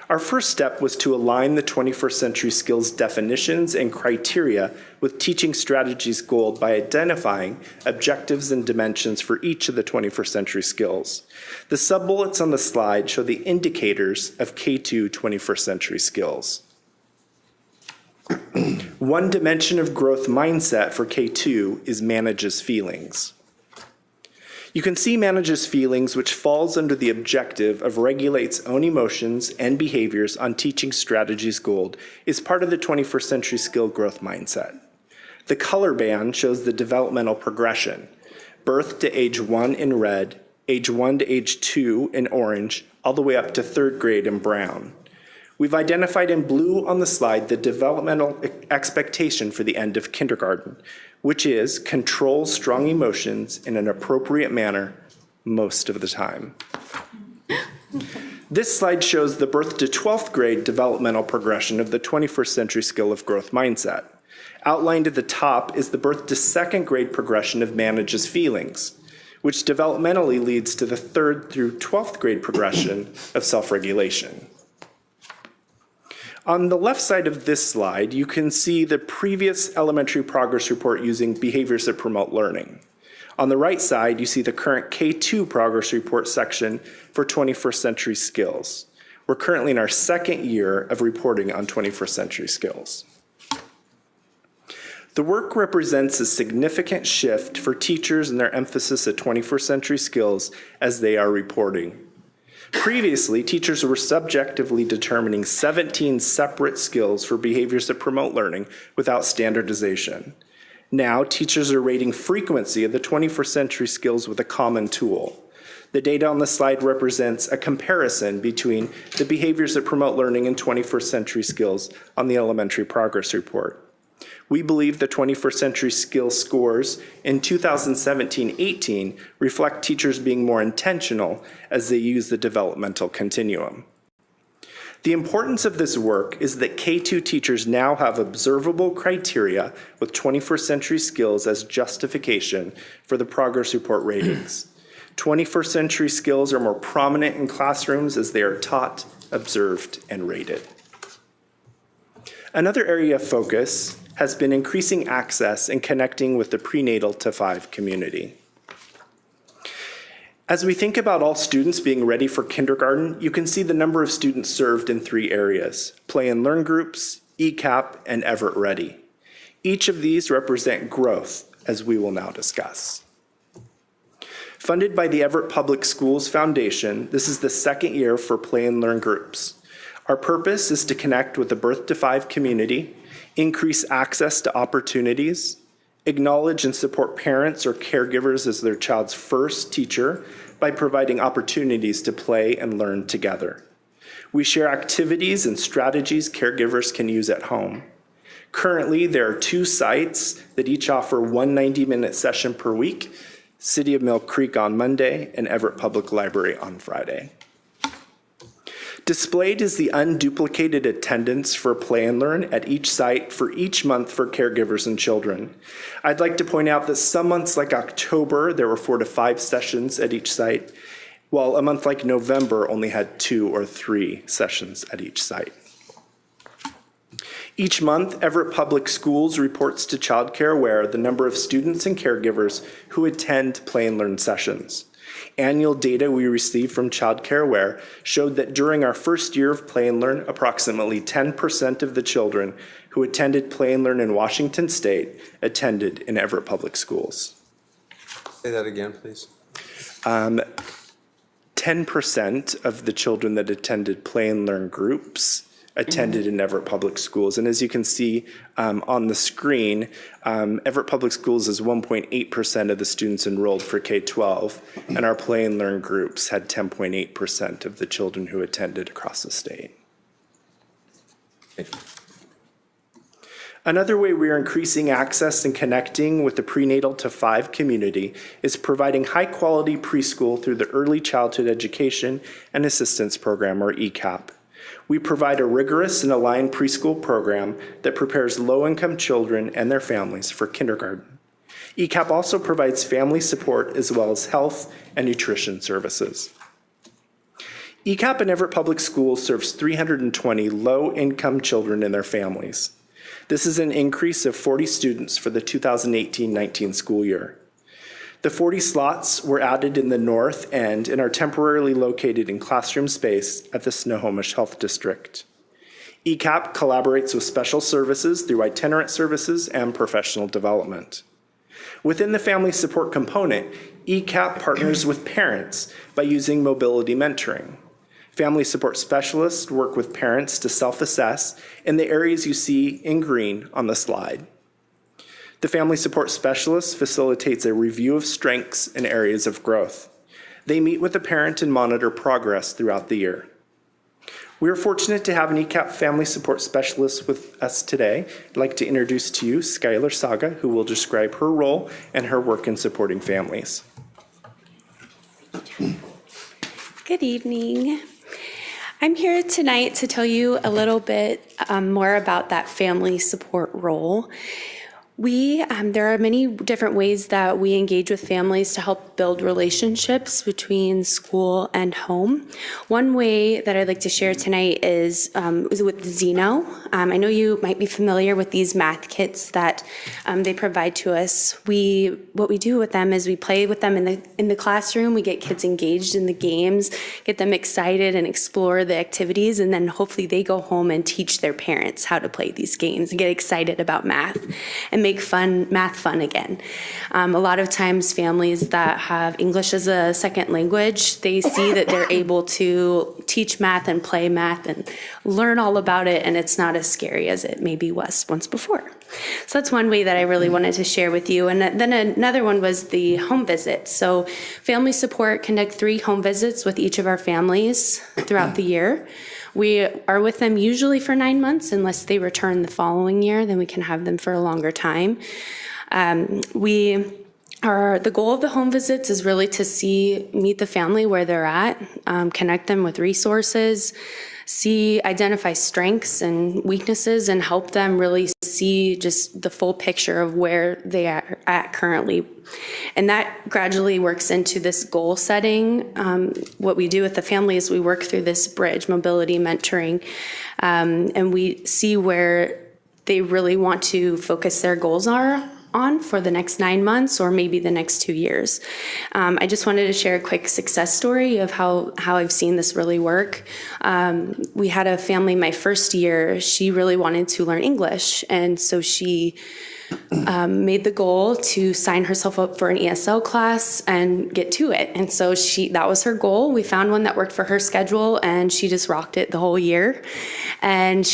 Our first step was to align the 21st century skills definitions and criteria with teaching strategies goal by identifying objectives and dimensions for each of the 21st century skills. The sub-bullets on the slide show the indicators of K2 21st century skills. One dimension of growth mindset for K2 is manages feelings. You can see manages feelings, which falls under the objective of regulates own emotions and behaviors on teaching strategies gold, is part of the 21st century skill growth mindset. The color band shows the developmental progression, birth to age 1 in red, age 1 to age 2 in orange, all the way up to 3rd grade in brown. We've identified in blue on the slide the developmental expectation for the end of kindergarten, which is control strong emotions in an appropriate manner most of the time. This slide shows the birth to 12th grade developmental progression of the 21st century skill of growth mindset. Outlined at the top is the birth to 2nd grade progression of manages feelings, which developmentally leads to the 3rd through 12th grade progression of self-regulation. On the left side of this slide, you can see the previous elementary progress report using behaviors that promote learning. On the right side, you see the current K2 progress report section for 21st century skills. We're currently in our 2nd year of reporting on 21st century skills. The work represents a significant shift for teachers and their emphasis at 21st century skills as they are reporting. Previously, teachers were subjectively determining 17 separate skills for behaviors that promote learning without standardization. Now, teachers are rating frequency of the 21st century skills with a common tool. The data on the slide represents a comparison between the behaviors that promote learning and 21st century skills on the elementary progress report. We believe the 21st century skills scores in 2017-18 reflect teachers being more intentional as they use the developmental continuum. The importance of this work is that K2 teachers now have observable criteria with 21st century skills as justification for the progress report ratings. 21st century skills are more prominent in classrooms as they are taught, observed, and rated. Another area of focus has been increasing access and connecting with the prenatal to 5 community. As we think about all students being ready for kindergarten, you can see the number of students served in 3 areas: play and learn groups, ECAP, and Everett Ready. Each of these represent growth, as we will now discuss. Funded by the Everett Public Schools Foundation, this is the 2nd year for play and learn groups. Our purpose is to connect with the birth to 5 community, increase access to opportunities, acknowledge and support parents or caregivers as their child's first teacher by providing opportunities to play and learn together. We share activities and strategies caregivers can use at home. Currently, there are 2 sites that each offer one 90-minute session per week: City of Mill Creek on Monday and Everett Public Library on Friday. Displayed is the unduplicated attendance for Play and Learn at each site for each month for caregivers and children. I'd like to point out that some months like October, there were 4 to 5 sessions at each site, while a month like November only had 2 or 3 sessions at each site. Each month, Everett Public Schools reports to Child Care Aware the number of students and caregivers who attend Play and Learn sessions. Annual data we received from Child Care Aware showed that during our first year of Play and Learn, approximately 10% of the children who attended Play and Learn in Washington State attended in Everett Public Schools. Say that again, please. 10% of the children that attended Play and Learn groups attended in Everett Public Schools. And as you can see on the screen, Everett Public Schools is 1.8% of the students enrolled for K-12, and our Play and Learn groups had 10.8% of the children who attended across the state. Another way we are increasing access and connecting with the prenatal to 5 community is providing high-quality preschool through the Early Childhood Education and Assistance Program, or ECAP. We provide a rigorous and aligned preschool program that prepares low-income children and their families for kindergarten. ECAP also provides family support as well as health and nutrition services. ECAP in Everett Public Schools serves 320 low-income children and their families. This is an increase of 40 students for the 2018-19 school year. The 40 slots were added in the north end and are temporarily located in classroom space at the Snohomish Health District. ECAP collaborates with special services through itinerant services and professional development. Within the family support component, ECAP partners with parents by using mobility mentoring. Family support specialists work with parents to self-assess in the areas you see in green on the slide. The family support specialist facilitates a review of strengths and areas of growth. They meet with the parent and monitor progress throughout the year. We are fortunate to have an ECAP family support specialist with us today. I'd like to introduce to you Skylar Saga, who will describe her role and her work in supporting families. Good evening. I'm here tonight to tell you a little bit more about that family support role. There are many different ways that we engage with families to help build relationships between school and home. One way that I'd like to share tonight is with Zeno. I know you might be familiar with these math kits that they provide to us. What we do with them is we play with them in the classroom. We get kids engaged in the games, get them excited and explore the activities, and then hopefully they go home and teach their parents how to play these games and get excited about math and make math fun again. A lot of times families that have English as a second language, they see that they're able to teach math and play math and learn all about it, and it's not as scary as it maybe was once before. So that's one way that I really wanted to share with you. And then another one was the home visit. So family support conduct 3 home visits with each of our families throughout the year. We are with them usually for 9 months, unless they return the following year, then we can have them for a longer time. The goal of the home visits is really to meet the family where they're at, connect them with resources, identify strengths and weaknesses, and help them really see just the full picture of where they are at currently. And that gradually works into this goal setting. What we do with the family is we work through this bridge, mobility mentoring, and we see where they really want to focus their goals on for the next 9 months or maybe the next 2 years. I just wanted to share a quick success story of how I've seen this really work. We had a family my first year, she really wanted to learn English, and so she made the goal to sign herself up for an ESL class and get to it. And so that was her goal. We found one that worked for her schedule, and she just rocked it the whole year. And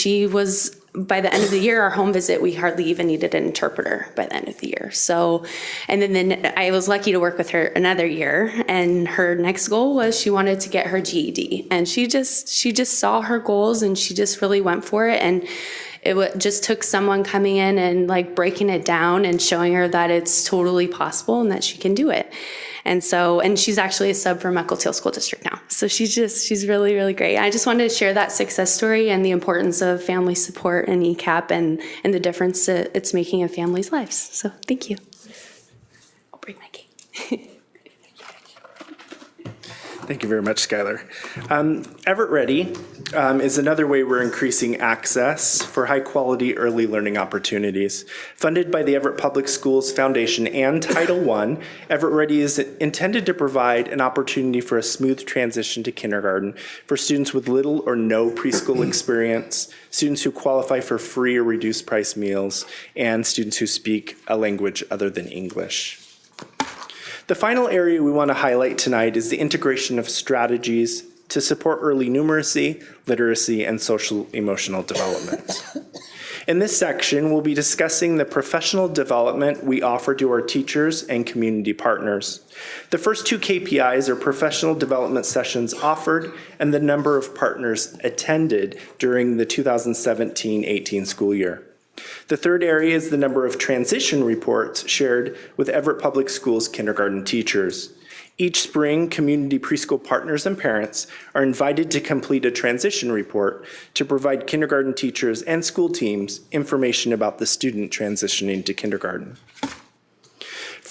by the end of the year, our home visit, we hardly even needed an interpreter by the end of the year. So, and then I was lucky to work with her another year, and her next goal was she wanted to get her GED. And she just saw her goals, and she just really went for it. And it just took someone coming in and like breaking it down and showing her that it's totally possible and that she can do it. And she's actually a sub for Muckletale School District now. So she's really, really great. I just wanted to share that success story and the importance of family support and ECAP and the difference that it's making in families' lives. So thank you. I'll bring my cake. Thank you very much, Skylar. Everett Ready is another way we're increasing access for high-quality early learning opportunities. Funded by the Everett Public Schools Foundation and Title I, Everett Ready is intended to provide an opportunity for a smooth transition to kindergarten for students with little or no preschool experience, students who qualify for free or reduced price meals, and students who speak a language other than English. The final area we want to highlight tonight is the integration of strategies to support early numeracy, literacy, and social emotional development. In this section, we'll be discussing the professional development we offer to our teachers and community partners. The first 2 KPIs are professional development sessions offered and the number of partners attended during the 2017-18 school year. The third area is the number of transition reports shared with Everett Public Schools kindergarten teachers. Each spring, community preschool partners and parents are invited to complete a transition report to provide kindergarten teachers and school teams information about the student transitioning to kindergarten.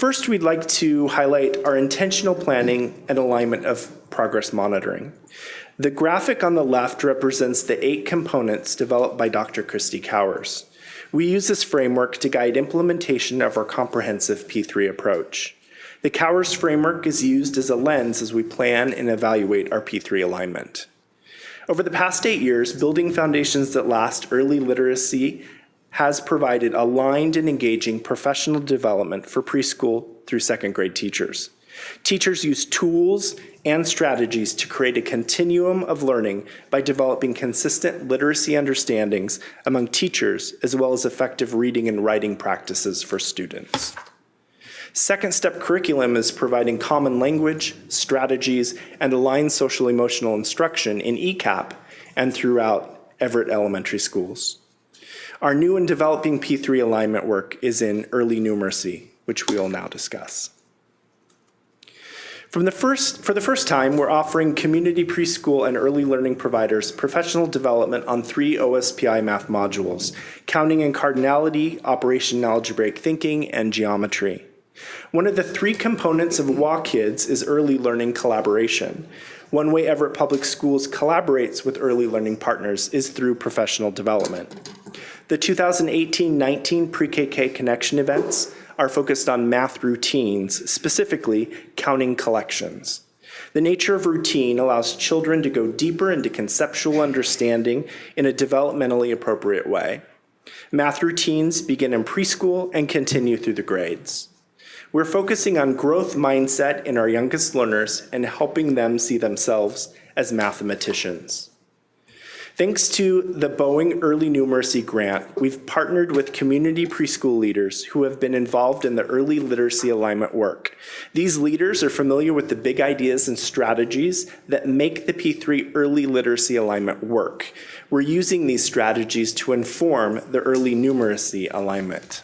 First, we'd like to highlight our intentional planning and alignment of progress monitoring. The graphic on the left represents the 8 components developed by Dr. Christy Cowers. We use this framework to guide implementation of our comprehensive P3 approach. The Cowers framework is used as a lens as we plan and evaluate our P3 alignment. Over the past 8 years, Building Foundations That Last Early Literacy has provided aligned and engaging professional development for preschool through 2nd grade teachers. Teachers use tools and strategies to create a continuum of learning by developing consistent literacy understandings among teachers, as well as effective reading and writing practices for students. Second step curriculum is providing common language, strategies, and aligned social emotional instruction in ECAP and throughout Everett elementary schools. Our new and developing P3 alignment work is in early numeracy, which we will now discuss. For the first time, we're offering community preschool and early learning providers professional development on 3 OSPI math modules: counting and cardinality, operation and algebraic thinking, and geometry. One of the 3 components of WA Kids is early learning collaboration. One way Everett Public Schools collaborates with early learning partners is through professional development. The 2018-19 Pre-KK Connection events are focused on math routines, specifically counting collections. The nature of routine allows children to go deeper into conceptual understanding in a developmentally appropriate way. Math routines begin in preschool and continue through the grades. We're focusing on growth mindset in our youngest learners and helping them see themselves as mathematicians. Thanks to the Boeing Early Numeracy Grant, we've partnered with community preschool leaders who have been involved in the early literacy alignment work. These leaders are familiar with the big ideas and strategies that make the P3 early literacy alignment work. We're using these strategies to inform the early numeracy alignment.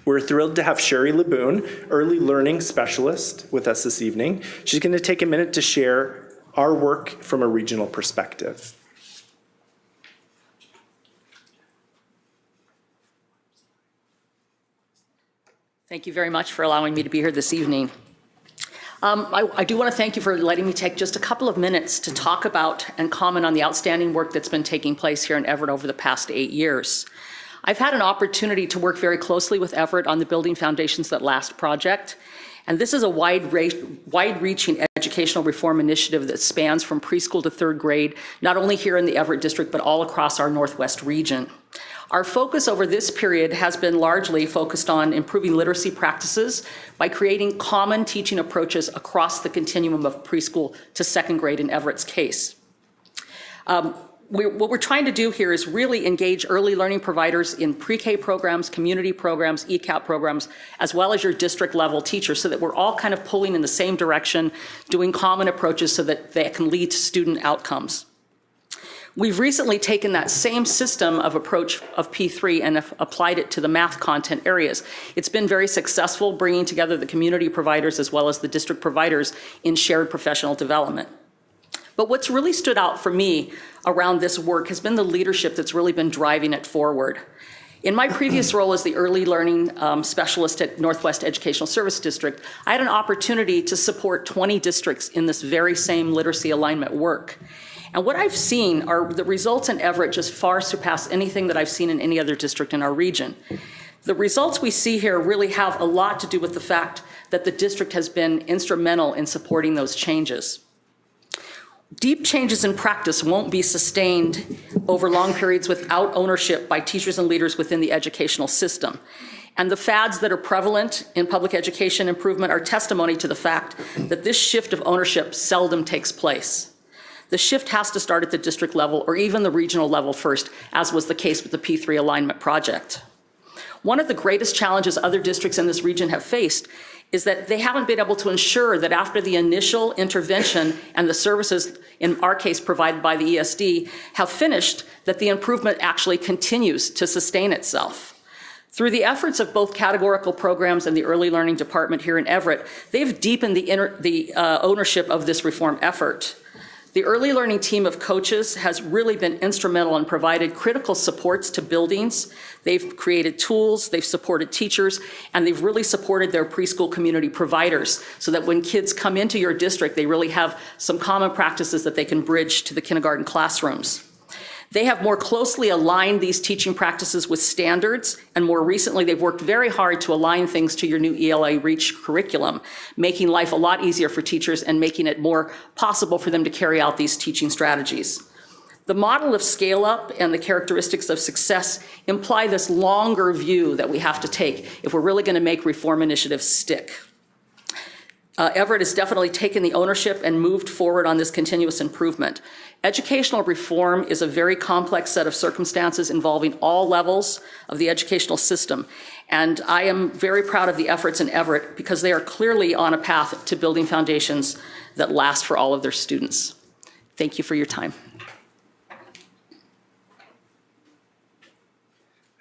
We're thrilled to have Sherry Laboon, early learning specialist, with us this evening. She's going to take a minute to share our work from a regional perspective. Thank you very much for allowing me to be here this evening. I do want to thank you for letting me take just a couple of minutes to talk about and comment on the outstanding work that's been taking place here in Everett over the past 8 years. I've had an opportunity to work very closely with Everett on the Building Foundations That Last project, and this is a wide-reaching educational reform initiative that spans from preschool to 3rd grade, not only here in the Everett district, but all across our Northwest region. Our focus over this period has been largely focused on improving literacy practices by creating common teaching approaches across the continuum of preschool to 2nd grade in Everett's case. What we're trying to do here is really engage early learning providers in pre-K programs, community programs, ECAP programs, as well as your district level teachers, so that we're all kind of pulling in the same direction, doing common approaches so that they can lead to student outcomes. We've recently taken that same system of approach of P3 and have applied it to the math content areas. It's been very successful bringing together the community providers as well as the district providers in shared professional development. But what's really stood out for me around this work has been the leadership that's really been driving it forward. In my previous role as the early learning specialist at Northwest Educational Service District, I had an opportunity to support 20 districts in this very same literacy alignment work. And what I've seen are the results in Everett just far surpass anything that I've seen in any other district in our region. The results we see here really have a lot to do with the fact that the district has been instrumental in supporting those changes. Deep changes in practice won't be sustained over long periods without ownership by teachers and leaders within the educational system. And the fads that are prevalent in public education improvement are testimony to the fact that this shift of ownership seldom takes place. The shift has to start at the district level or even the regional level first, as was the case with the P3 alignment project. One of the greatest challenges other districts in this region have faced is that they haven't been able to ensure that after the initial intervention and the services, in our case provided by the ESD, have finished, that the improvement actually continues to sustain itself. Through the efforts of both categorical programs and the early learning department here in Everett, they've deepened the ownership of this reform effort. The early learning team of coaches has really been instrumental and provided critical supports to buildings. They've created tools, they've supported teachers, and they've really supported their preschool community providers so that when kids come into your district, they really have some common practices that they can bridge to the kindergarten classrooms. They have more closely aligned these teaching practices with standards, and more recently they've worked very hard to align things to your new ELA REACH curriculum, making life a lot easier for teachers and making it more possible for them to carry out these teaching strategies. The model of scale up and the characteristics of success imply this longer view that we have to take if we're really going to make reform initiatives stick. Everett has definitely taken the ownership and moved forward on this continuous improvement. Educational reform is a very complex set of circumstances involving all levels of the educational system. And I am very proud of the efforts in Everett because they are clearly on a path to building foundations that last for all of their students. Thank you for your time. I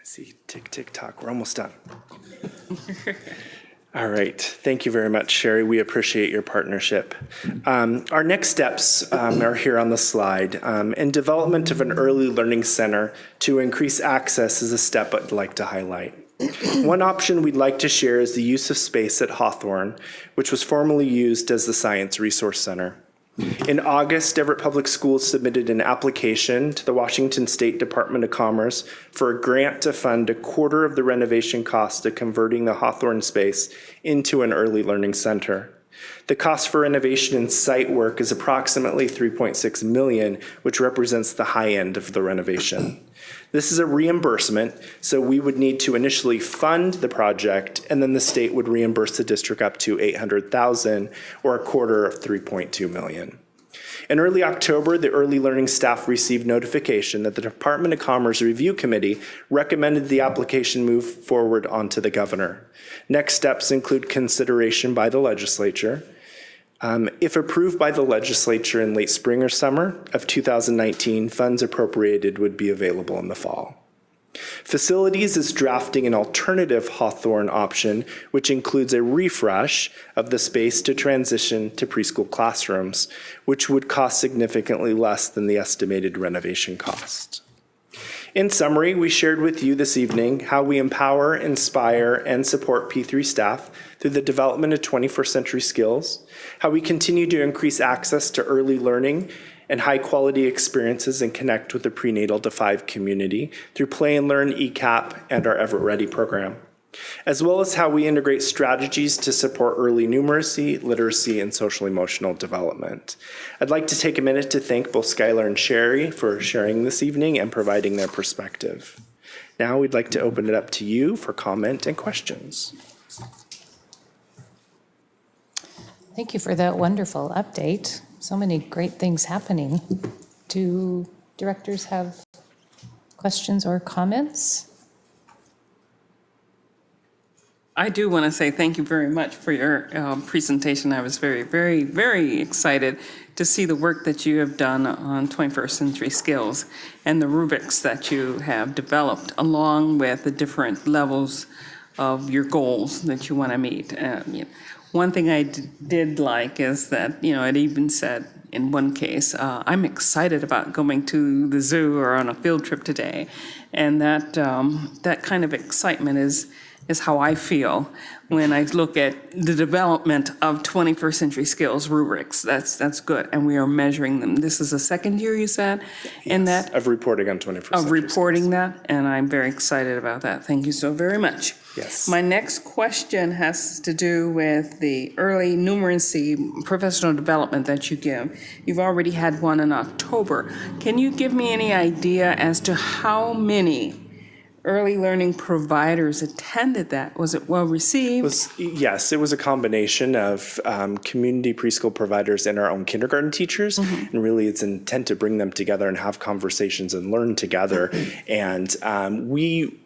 see, tick, tick, tock. We're almost done. All right. Thank you very much, Sherry. We appreciate your partnership. Our next steps are here on the slide. And development of an early learning center to increase access is a step I'd like to highlight. One option we'd like to share is the use of space at Hawthorne, which was formerly used as the Science Resource Center. In August, Everett Public Schools submitted an application to the Washington State Department of Commerce for a grant to fund a quarter of the renovation cost of converting the Hawthorne space into an early learning center. The cost for renovation and site work is approximately $3.6 million, which represents the high end of the renovation. This is a reimbursement, so we would need to initially fund the project, and then the state would reimburse the district up to $800,000, or a quarter of $3.2 million. In early October, the early learning staff received notification that the Department of Commerce Review Committee recommended the application move forward onto the governor. Next steps include consideration by the legislature. If approved by the legislature in late spring or summer of 2019, funds appropriated would be available in the fall. Facilities is drafting an alternative Hawthorne option, which includes a refresh of the space to transition to preschool classrooms, which would cost significantly less than the estimated renovation cost. In summary, we shared with you this evening how we empower, inspire, and support P3 staff through the development of 21st century skills, how we continue to increase access to early learning and high-quality experiences and connect with the prenatal to 5 community through Play and Learn, ECAP, and our Everett Ready program, as well as how we integrate strategies to support early numeracy, literacy, and social-emotional development. I'd like to take a minute to thank both Skylar and Sherry for sharing this evening and providing their perspective. Now we'd like to open it up to you for comment and questions. Thank you for that wonderful update. So many great things happening. Do directors have questions or comments? I do want to say thank you very much for your presentation. I was very, very, very excited to see the work that you have done on 21st century skills and the rubrics that you have developed, along with the different levels of your goals that you want to meet. One thing I did like is that, it even said in one case, I'm excited about going to the zoo or on a field trip today. And that kind of excitement is how I feel when I look at the development of 21st century skills rubrics. That's good, and we are measuring them. This is the second year, you said, in that? Of reporting on 21st century Of reporting that, and I'm very excited about that. Thank you so very much. Yes. My next question has to do with the early numeracy professional development that you give. You've already had one in October. Can you give me any idea as to how many early learning providers attended that? Was it well received? Yes, it was a combination of community preschool providers and our own kindergarten teachers. Mm-hmm. And really it's intent to bring them together and have conversations and learn together. And we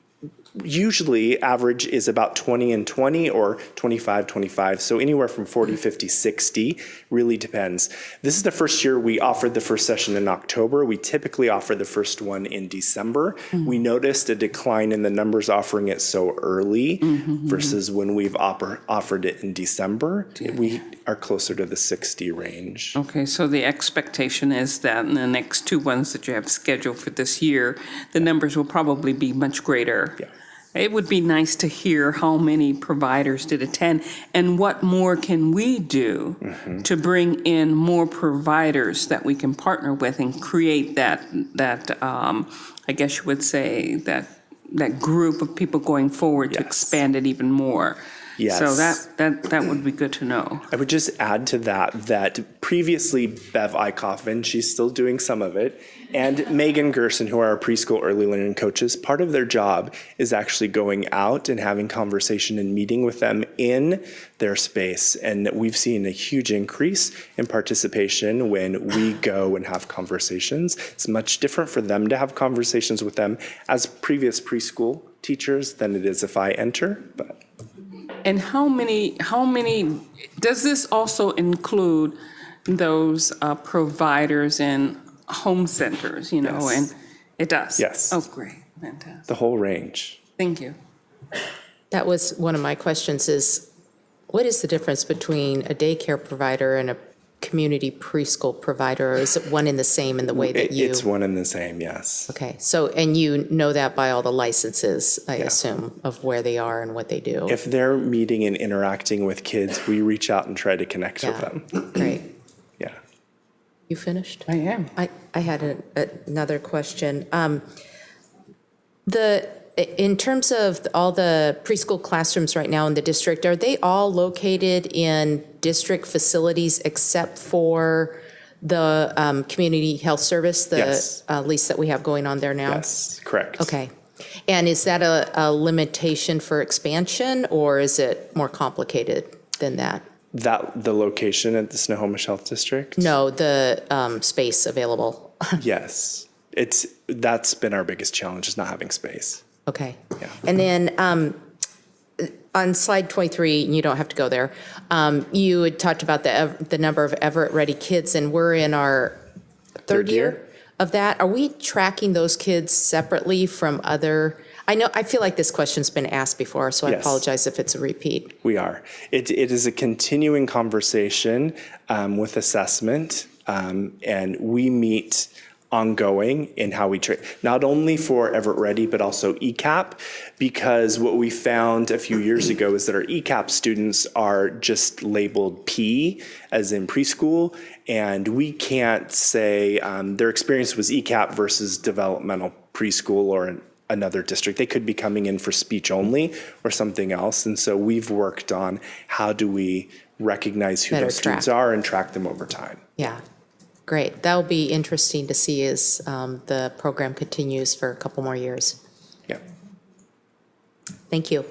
usually average is about 20 and 20 or 25, 25. So anywhere from 40, 50, 60 really depends. This is the first year we offered the first session in October. We typically offer the first one in December. We noticed a decline in the numbers offering it so early versus when we've offered it in December. We are closer to the 60 range. Okay, so the expectation is that in the next two ones that you have scheduled for this year, the numbers will probably be much greater. Yeah. It would be nice to hear how many providers did attend and what more can we do to bring in more providers that we can partner with and create that I guess you would say that group of people going forward to expand it even more. Yes. So that would be good to know. I would just add to that previously Bev Eichhoffen, she's still doing some of it, and Megan Gerson, who are our preschool early learning coaches, part of their job is actually going out and having conversation and meeting with them in their space. And we've seen a huge increase in participation when we go and have conversations. It's much different for them to have conversations with them as previous preschool teachers than it is if I enter, but. And how many, does this also include those providers in home centers, you know? Yes. And it does? Yes. Oh, great, fantastic. The whole range. Thank you. That was one of my questions is, what is the difference between a daycare provider and a community preschool provider? Or is it one and the same in the way that you? It's one and the same, yes. Okay, so, and you know that by all the licenses, I assume, of where they are and what they do? If they're meeting and interacting with kids, we reach out and try to connect with them. Great. Yeah. You finished? I am. I had another question. In terms of all the preschool classrooms right now in the district, are they all located in district facilities except for the community health service, Yes. lease that we have going on there now? Yes, correct. Okay. And is that a limitation for expansion, or is it more complicated than that? The location at the Snohomish Health District? No, the space available. Yes. That's been our biggest challenge, is not having space. Okay. Yeah. And then on slide 23, and you don't have to go there, you had talked about the number of Everett-ready kids, and we're in our third year of that. Are we tracking those kids separately from other? I feel like this question's been asked before, so I apologize if it's a repeat. We are. It is a continuing conversation with assessment, and we meet ongoing in how we train, not only for Everett Ready, but also ECAP, because what we found a few years ago is that our ECAP students are just labeled P, as in preschool, and we can't say their experience was ECAP versus developmental preschool or another district. They could be coming in for speech only or something else, and so we've worked on how do we recognize who those students are and track them over time. Yeah. Great. That'll be interesting to see as the program continues for a couple more years. Yeah. Thank you.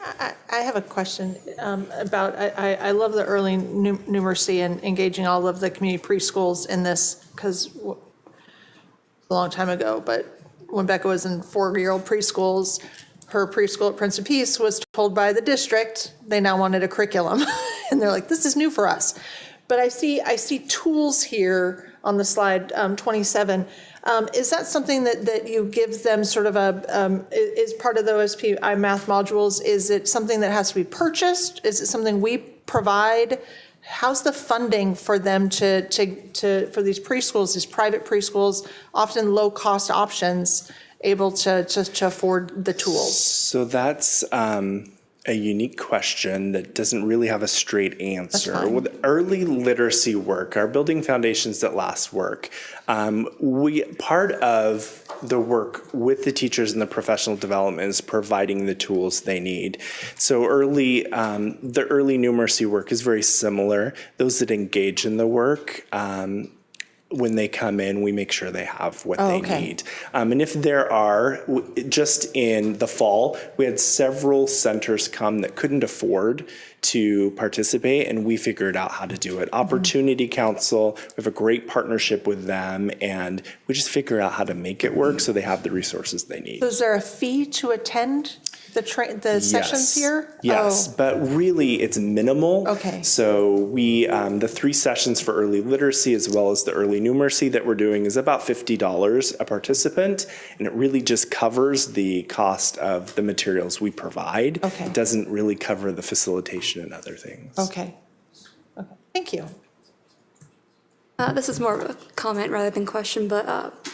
I have a question about, I love the early numeracy and engaging all of the community preschools in this, because a long time ago, but when Becca was in 4-year-old preschools, her preschool at Prince of Peace was told by the district they now wanted a curriculum. And they're like, this is new for us. But I see tools here on the slide 27. Is that something that you give them sort of is part of the OSP math modules? Is it something that has to be purchased? Is it something we provide? How's the funding for them for these preschools, these private preschools, often low cost options, able to afford the tools? So that's a unique question that doesn't really have a straight answer. With early literacy work, our Building Foundations That Last work, part of the work with the teachers and the professional development is providing the tools they need. So the early numeracy work is very similar. Those that engage in the work, when they come in, we make sure they have what they need. And if there are, just in the fall, we had several centers come that couldn't afford to participate, and we figured out how to do it. Opportunity Council, we have a great partnership with them, and we just figure out how to make it work so they have the resources they need. So is there a fee to attend the sessions here? Yes, but really it's minimal. Okay. So we, the 3 sessions for early literacy as well as the early numeracy that we're doing is about $50 a participant, and it really just covers the cost of the materials we provide. Okay. It doesn't really cover the facilitation and other things. Okay. Thank you. This is more of a comment rather than question, but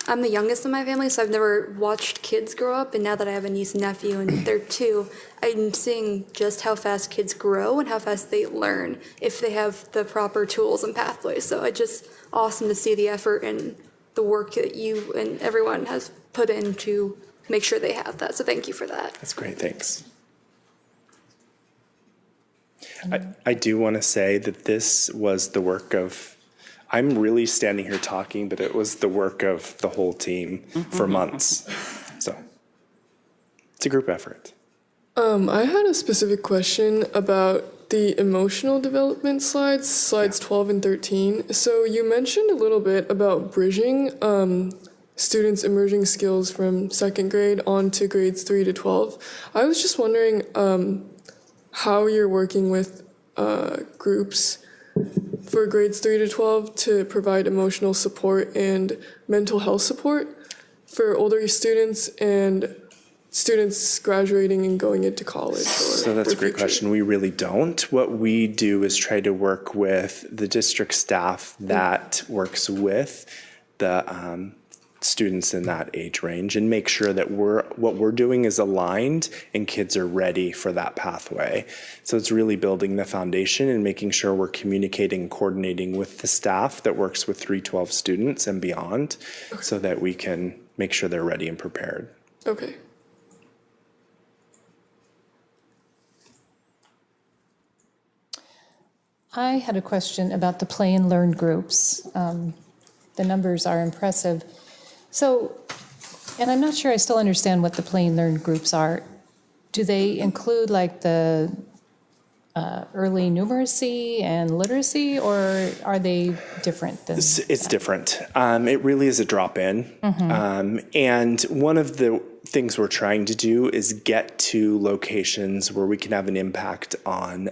I'm the youngest in my family, so I've never watched kids grow up. And now that I have a niece and nephew and they're 2, I'm seeing just how fast kids grow and how fast they learn if they have the proper tools and pathways. So it's just awesome to see the effort and the work that you and everyone has put in to make sure they have that. So thank you for that. That's great, thanks. I do want to say that this was the work of, I'm really standing here talking, but it was the work of the whole team for months. So it's a group effort. I had a specific question about the emotional development slides 12 and 13. So you mentioned a little bit about bridging students' emerging skills from 2nd grade on to grades 3 to 12. I was just wondering how you're working with groups for grades 3 to 12 to provide emotional support and mental health support for older students and students graduating and going into college? So that's a great question. We really don't. What we do is try to work with the district staff that works with the students in that age range and make sure that what we're doing is aligned and kids are ready for that pathway. So it's really building the foundation and making sure we're communicating and coordinating with the staff that works with 312 students and beyond so that we can make sure they're ready and prepared. Okay. I had a question about the play and learn groups. The numbers are impressive. So, and I'm not sure I still understand what the play and learn groups are. Do they include like the early numeracy and literacy, or are they different than It's different. It really is a drop-in. And one of the things we're trying to do is get to locations where we can have an impact on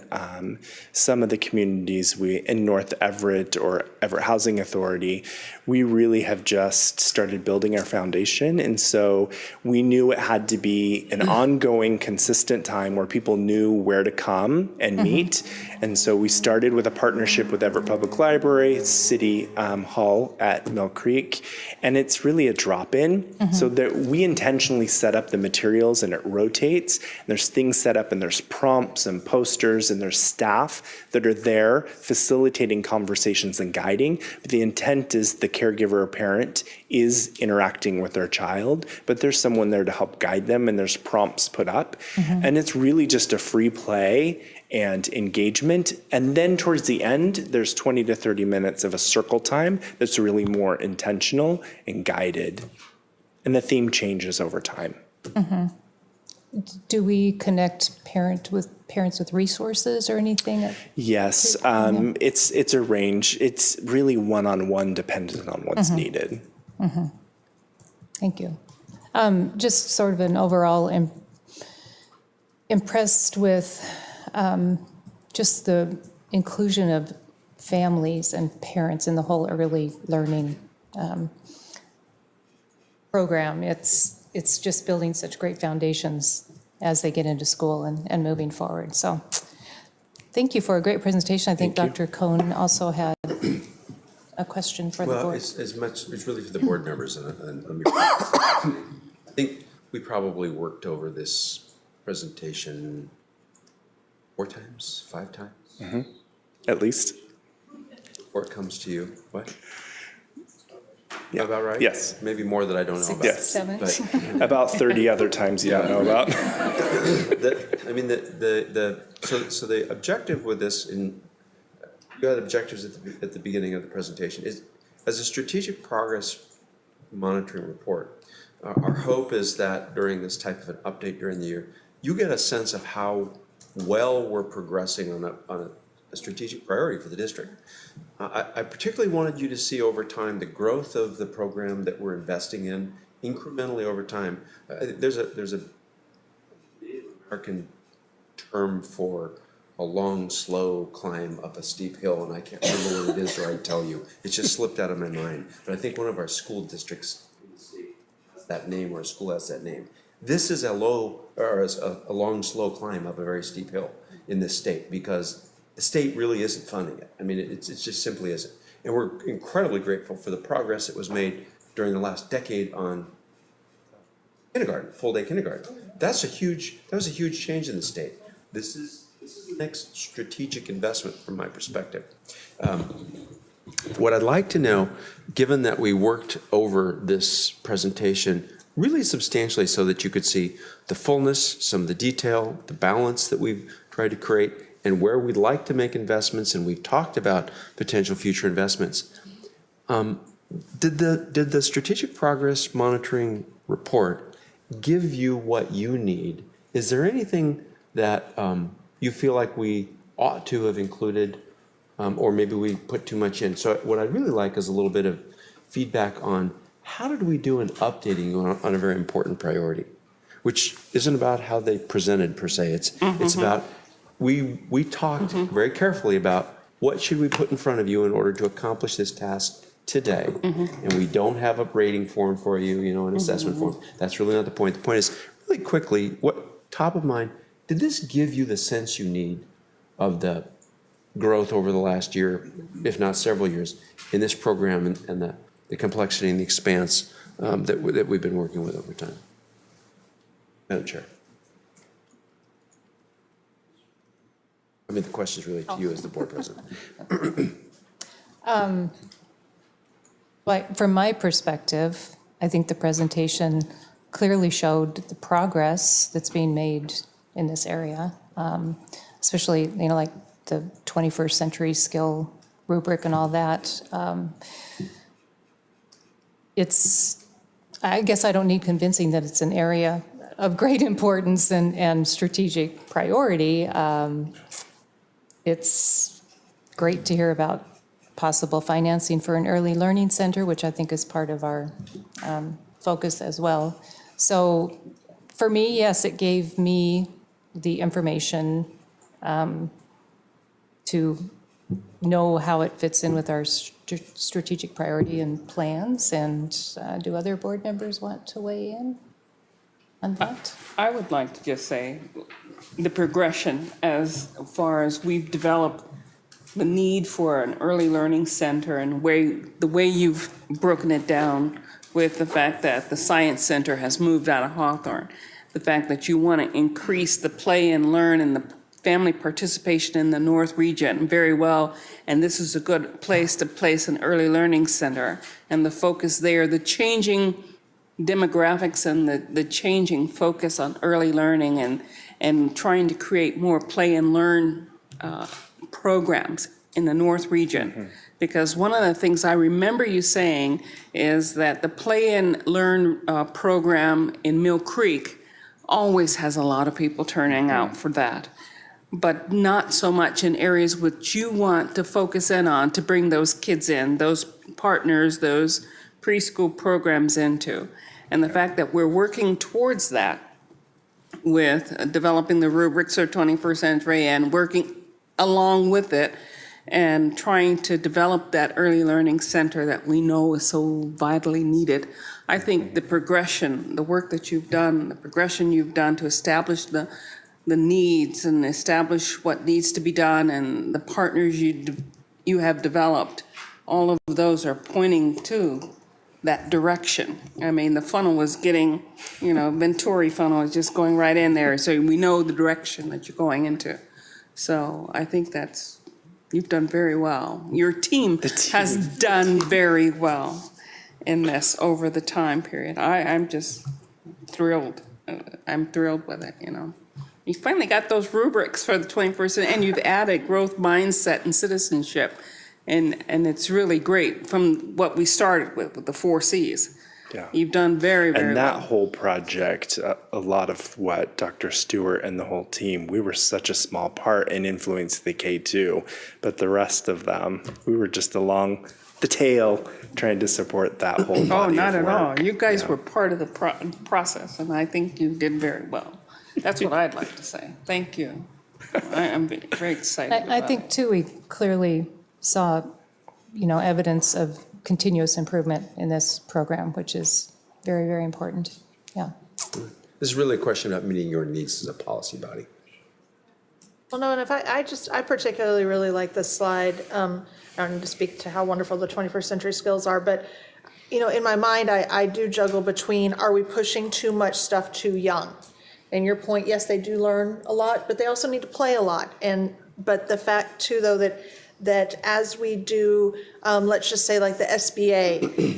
some of the communities in North Everett or Everett Housing Authority. We really have just started building our foundation, and so we knew it had to be an ongoing, consistent time where people knew where to come and meet. And so we started with a partnership with Everett Public Library, City Hall at Mill Creek, and it's really a drop-in. So that we intentionally set up the materials and it rotates. And there's things set up and there's prompts and posters and there's staff that are there facilitating conversations and guiding. But the intent is the caregiver or parent is interacting with their child, but there's someone there to help guide them and there's prompts put up. And it's really just a free play and engagement. And then towards the end, there's 20 to 30 minutes of a circle time that's really more intentional and guided. And the theme changes over time. Do we connect parents with resources or anything? Yes, it's a range. It's really one-on-one dependent on what's needed. Thank you. Just sort of an overall impressed with just the inclusion of families and parents in the whole early learning program. It's just building such great foundations as they get into school and moving forward. So thank you for a great presentation. I think Dr. Cohn also had a question for the board. Well, it's really for the board members, and let me I think we probably worked over this presentation 4 times, 5 times? At least. Before it comes to you. What? Yeah. About right? Yes. Maybe more that I don't know about. Yes. 7. But About 30 other times you don't know about. So the objective with this, you had objectives at the beginning of the presentation, is as a strategic progress monitoring report. Our hope is that during this type of an update during the year, you get a sense of how well we're progressing on a strategic priority for the district. I particularly wanted you to see over time the growth of the program that we're investing in incrementally over time. There's a American term for a long, slow climb up a steep hill, and I can't remember what it is, or I'd tell you. It just slipped out of my mind. But I think one of our school districts has that name, or a school has that name. This is a long, slow climb up a very steep hill in this state, because the state really isn't funding it. I mean, it just simply isn't. And we're incredibly grateful for the progress that was made during the last decade on kindergarten, full-day kindergarten. That was a huge change in the state. This is the next strategic investment from my perspective. What I'd like to know, given that we worked over this presentation really substantially so that you could see the fullness, some of the detail, the balance that we've tried to create, and where we'd like to make investments, and we've talked about potential future investments. Did the Strategic Progress Monitoring Report give you what you need? Is there anything that you feel like we ought to have included, or maybe we put too much in? So what I'd really like is a little bit of feedback on how did we do in updating on a very important priority, which isn't about how they presented per se. It's about we talked very carefully about what should we put in front of you in order to accomplish this task today. And we don't have a rating form for you, an assessment form. That's really not the point. The point is, really quickly, what top of mind, did this give you the sense you need of the growth over the last year, if not several years, in this program and the complexity and the expanse that we've been working with over time? Madam Chair. I mean, the question is really to you as the board president. Like, from my perspective, I think the presentation clearly showed the progress that's being made in this area, especially, like the 21st century skill rubric and all that. I guess I don't need convincing that it's an area of great importance and strategic priority. It's great to hear about possible financing for an early learning center, which I think is part of our focus as well. So for me, yes, it gave me the information to know how it fits in with our strategic priority and plans. And do other board members want to weigh in on that? I would like to just say the progression as far as we've developed the need for an early learning center and the way you've broken it down with the fact that the Science Center has moved out of Hawthorne, the fact that you want to increase the play and learn and the family participation in the North region very well, and this is a good place to place an early learning center, and the focus there, the changing demographics and the changing focus on early learning and trying to create more play and learn programs in the North region. Because one of the things I remember you saying is that the play and learn program in Mill Creek always has a lot of people turning out for that, but not so much in areas which you want to focus in on to bring those kids in, those partners, those preschool programs into. And the fact that we're working towards that with developing the rubrics for 21st century and working along with it and trying to develop that early learning center that we know is so vitally needed. I think the progression, the work that you've done, the progression you've done to establish the needs and establish what needs to be done and the partners you have developed, all of those are pointing to that direction. I mean, the funnel was getting, Venturi funnel is just going right in there, so we know the direction that you're going into. So I think you've done very well. Your team has done very well in this over the time period. I'm just thrilled. I'm thrilled with it, You finally got those rubrics for the 21st century, and you've added growth mindset and citizenship. And it's really great from what we started with the 4 C's. Yeah. You've done very, very And that well. whole project, a lot of what Dr. Stewart and the whole team, we were such a small part in influencing the K2, but the rest of them, we were just along the tail trying to support that whole body Oh, not of at work. all. You guys Yeah. were part of the process, and I think you did very well. That's what I'd like to say. Thank you. I am very excited I about think, it. too, we clearly saw, evidence of continuous improvement in this program, which is very, very important. Yeah. This is really a question about meeting your needs as a policy body. Well, no, and if I particularly really like this slide. I don't need to speak to how wonderful the 21st century skills are, but, in my mind, I do juggle between, are we pushing too much stuff too young? And your point, yes, they do learn a lot, but they also need to play a lot. But the fact too, though, that as we do, let's just say like the SBA,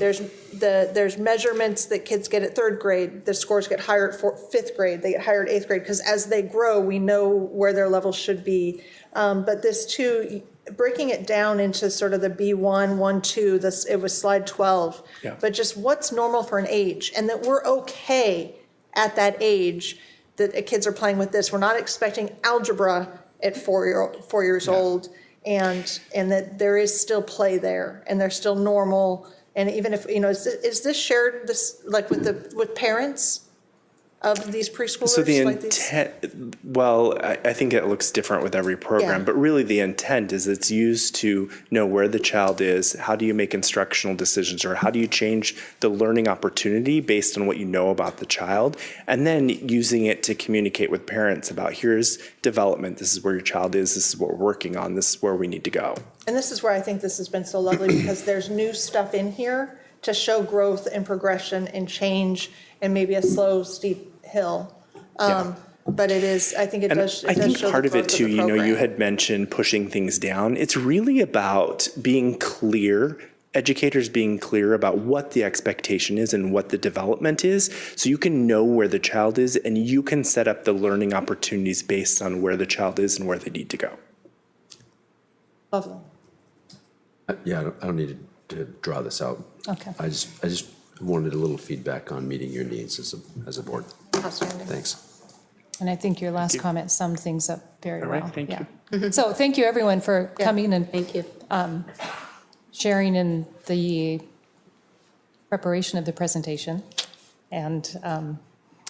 there's measurements that kids get at 3rd grade, the scores get higher at 5th grade, they get higher at 8th grade, because as they grow, we know where their level should be. But this too, breaking it down into sort of the B1, 1, 2, it was slide 12, Yeah. but just what's normal for an age, and that we're okay at that age that kids are playing with this. We're not expecting algebra at 4 years old, and that there is still play there, and they're still normal. And even if, is this shared like with parents of these preschoolers? So the like these? intent, well, I think it looks different with every program, Yeah. but really the intent is it's used to know where the child is, how do you make instructional decisions, or how do you change the learning opportunity based on what you know about the child, and then using it to communicate with parents about here's development, this is where your child is, this is what we're working on, this is where we need to go. And this is where I think this has been so lovely, because there's new stuff in here to show growth and progression and change, and maybe a slow, steep hill. But it is, I think it And does. I think show the part of it growth too, the you program. had mentioned pushing things down. It's really about being clear, educators being clear about what the expectation is and what the development is, so you can know where the child is and you can set up the learning opportunities based on where the child is and where they need to go. Lovely. Yeah, I don't need to draw this out. Okay. I just wanted a little feedback on meeting your needs as a board. Outstanding. Thanks. And I think your last comment summed things up very well. thank you. So thank you, everyone, for coming and Thank you. sharing in the preparation of the presentation. And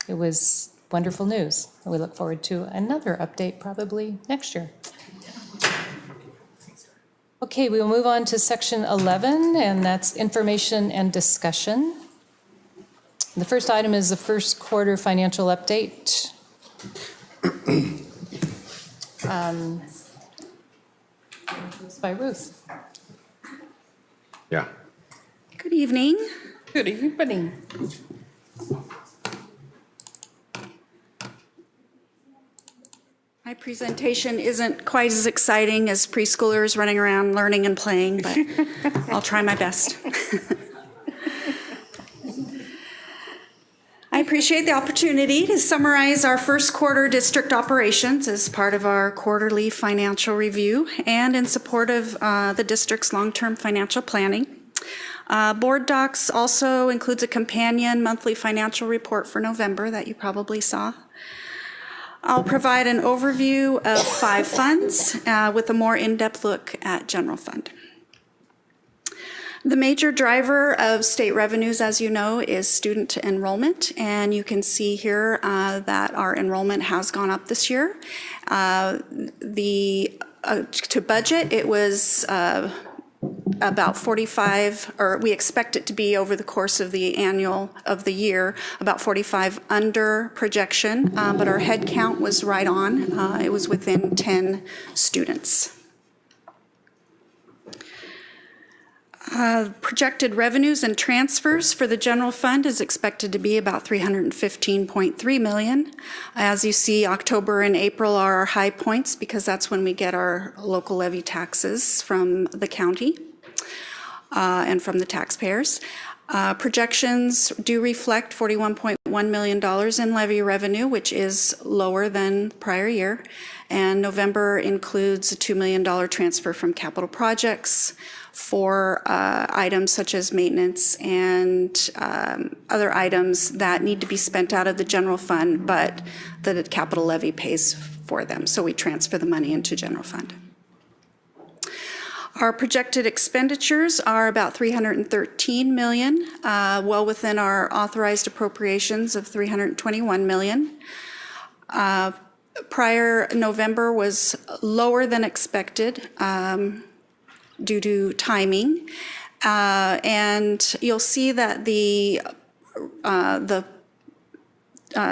it was wonderful news. We look forward to another update probably next year. Okay, we will move on to section 11, and that's information and discussion. The first item is the first quarter financial update. By Ruth. Yeah. Good evening. Good evening. My presentation isn't quite as exciting as preschoolers running around learning and playing, but I'll try my best. I appreciate the opportunity to summarize our first quarter district operations as part of our quarterly financial review and in support of the district's long-term financial planning. Board docs also includes a companion monthly financial report for November that you probably saw. I'll provide an overview of 5 funds with a more in-depth look at general fund. The major driver of state revenues, as you know, is student enrollment, and you can see here that our enrollment has gone up this year. To budget, it was about 45, or we expect it to be over the course of the year, about 45 under projection, but our head count was right on. It was within 10 students. Projected revenues and transfers for the general fund is expected to be about $315.3 million. As you see, October and April are our high points because that's when we get our local levy taxes from the county and from the taxpayers. Projections do reflect $41.1 million in levy revenue, which is lower than prior year. And November includes a $2 million transfer from capital projects, for items such as maintenance and other items that need to be spent out of the general fund, but the capital levy pays for them. So we transfer the money into general fund. Our projected expenditures are about $313 million, well within our authorized appropriations of $321 million. Prior November was lower than expected due to timing. And you'll see that the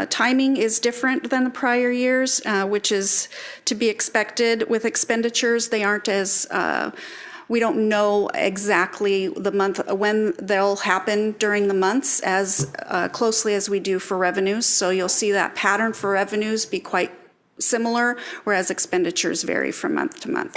timing is different than the prior years, which is to be expected with expenditures. They aren't as, we don't know exactly the month when they'll happen during the months as closely as we do for revenues. So you'll see that pattern for revenues be quite similar, whereas expenditures vary from month to month.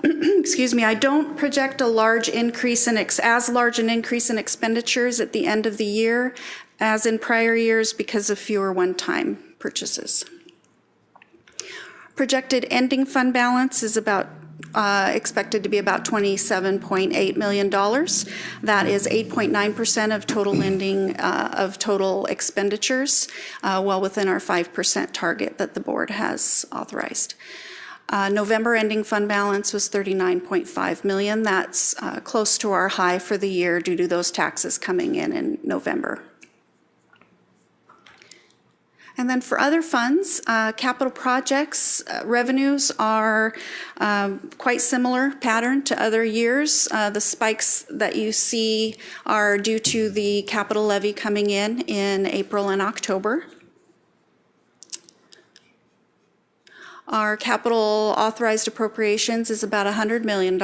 Excuse me, I don't project a large increase in as large an increase in expenditures at the end of the year as in prior years because of fewer one-time purchases. Projected ending fund balance is about expected to be about $27.8 million. That is 8.9% of total ending of total expenditures, well within our 5% target that the board has authorized. November ending fund balance was $39.5 million. That's close to our high for the year due to those taxes coming in November. And then for other funds, capital projects revenues are quite similar pattern to other years. The spikes that you see are due to the capital levy coming in April and October. Our capital authorized appropriations is about $100 million.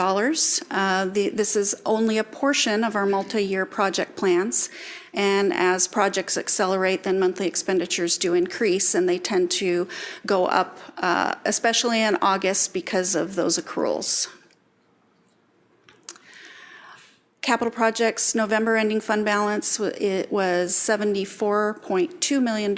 This is only a portion of our multi-year project plans. And as projects accelerate, then monthly expenditures do increase, and they tend to go up, especially in August because of those accruals. Capital projects November ending fund balance it was $74.2 million.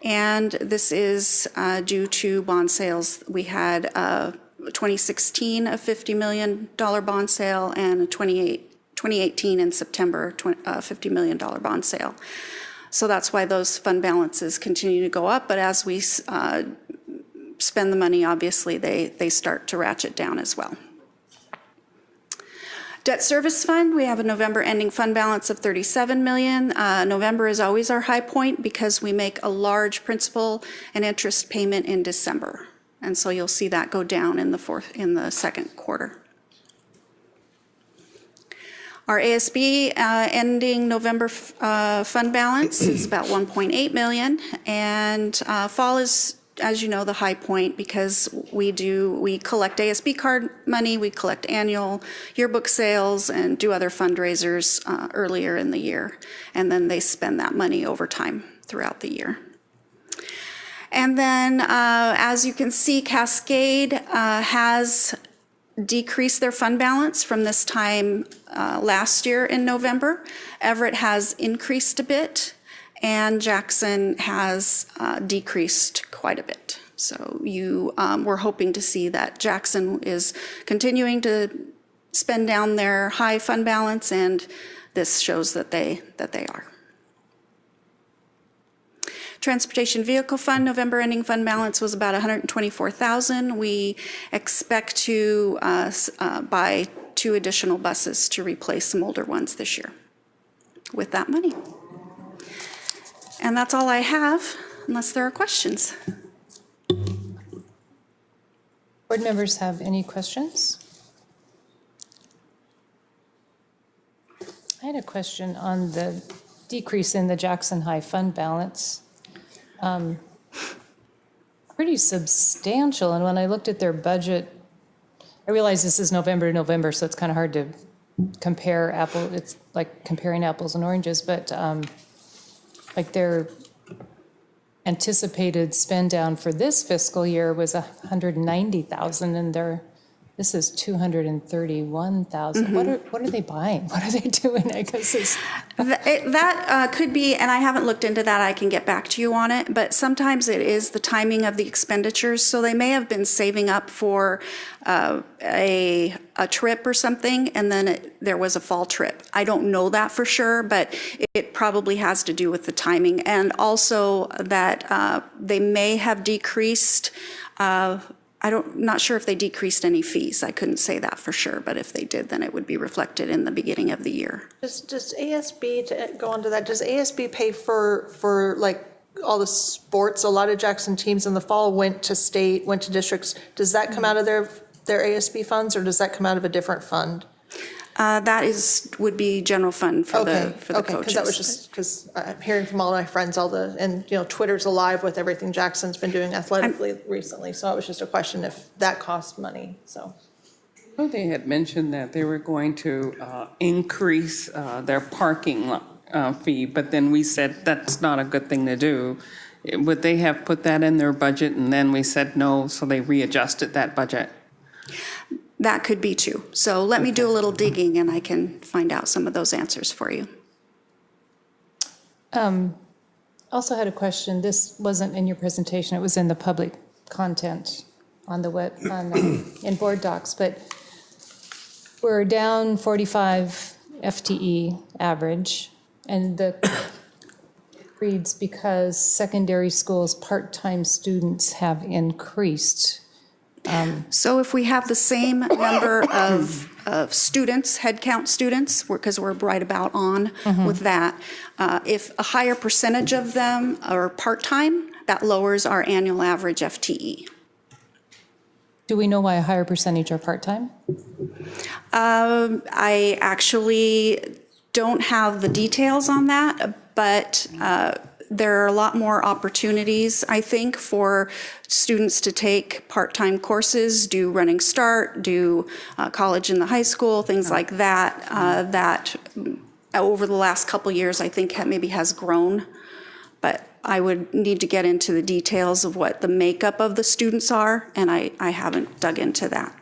And this is due to bond sales. We had 2016 a $50 million bond sale and a 2018 in September $50 million bond sale. So that's why those fund balances continue to go up. But as we spend the money, obviously they start to ratchet down as well. Debt service fund, we have a November ending fund balance of $37 million. November is always our high point because we make a large principal and interest payment in December. And so you'll see that go down in the second quarter. Our ASB ending November fund balance is about $1.8 million. And fall is, as you know, the high point because we collect ASB card money, we collect annual yearbook sales and do other fundraisers earlier in the year. And then they spend that money over time throughout the year. And then as you can see, Cascade has decreased their fund balance from this time last year in November. Everett has increased a bit. And Jackson has decreased quite a bit. So we're hoping to see that Jackson is continuing to spend down their high fund balance, and this shows that they are. Transportation Vehicle Fund, November ending fund balance was about $124,000. We expect to buy 2 additional buses to replace some older ones this year with that money. And that's all I have, unless there are questions. Board members have any questions? I had a question on the decrease in the Jackson High fund balance. Pretty substantial, and when I looked at their budget, I realize this is November to November, so it's kind of hard to compare it's like comparing apples and oranges, but like their anticipated spend down for this fiscal year was $190,000, and This is 231,000. What are they buying? What are they doing? I guess it's That could be, and I haven't looked into that. I can get back to you on it. But sometimes it is the timing of the expenditures. So they may have been saving up for a trip or something, and then there was a fall trip. I don't know that for sure, but it probably has to do with the timing, and also that they may have decreased. Not sure if they decreased any fees. I couldn't say that for sure, but if they did, then it would be reflected in the beginning of the year. Does ASB, to go on to that, does ASB pay for like all the sports? A lot of Jackson teams in the fall went to state, went to districts. Does that come out of their ASB funds, or does that come out of a different fund? That would be general fund for the coaches. Because that was just because I'm hearing from all my friends and Twitter's alive with everything Jackson's been doing athletically recently. So it was just a question if that cost money. So. Well, they had mentioned that they were going to increase their parking fee, but then we said that's not a good thing to do. Would they have put that in their budget, and then we said no, so they readjusted that budget? That could be too. So let me do a little digging and I can find out some of those answers for you. Also had a question. This wasn't in your presentation. It was in the public content on the web, in board docs, but we're down 45 FTE average, and the reads because secondary schools part-time students have increased. So if we have the same number of students, head count students, because we're right about on with that, if a higher percentage of them are part-time, that lowers our annual average FTE. Do we know why a higher percentage are part-time? I actually don't have the details on that, but there are a lot more opportunities, I think, for students to take part-time courses, do Running Start, do college in the high school, things like that, that over the last couple years, I think maybe has grown. But I would need to get into the details of what the makeup of the students are, and I haven't dug into that.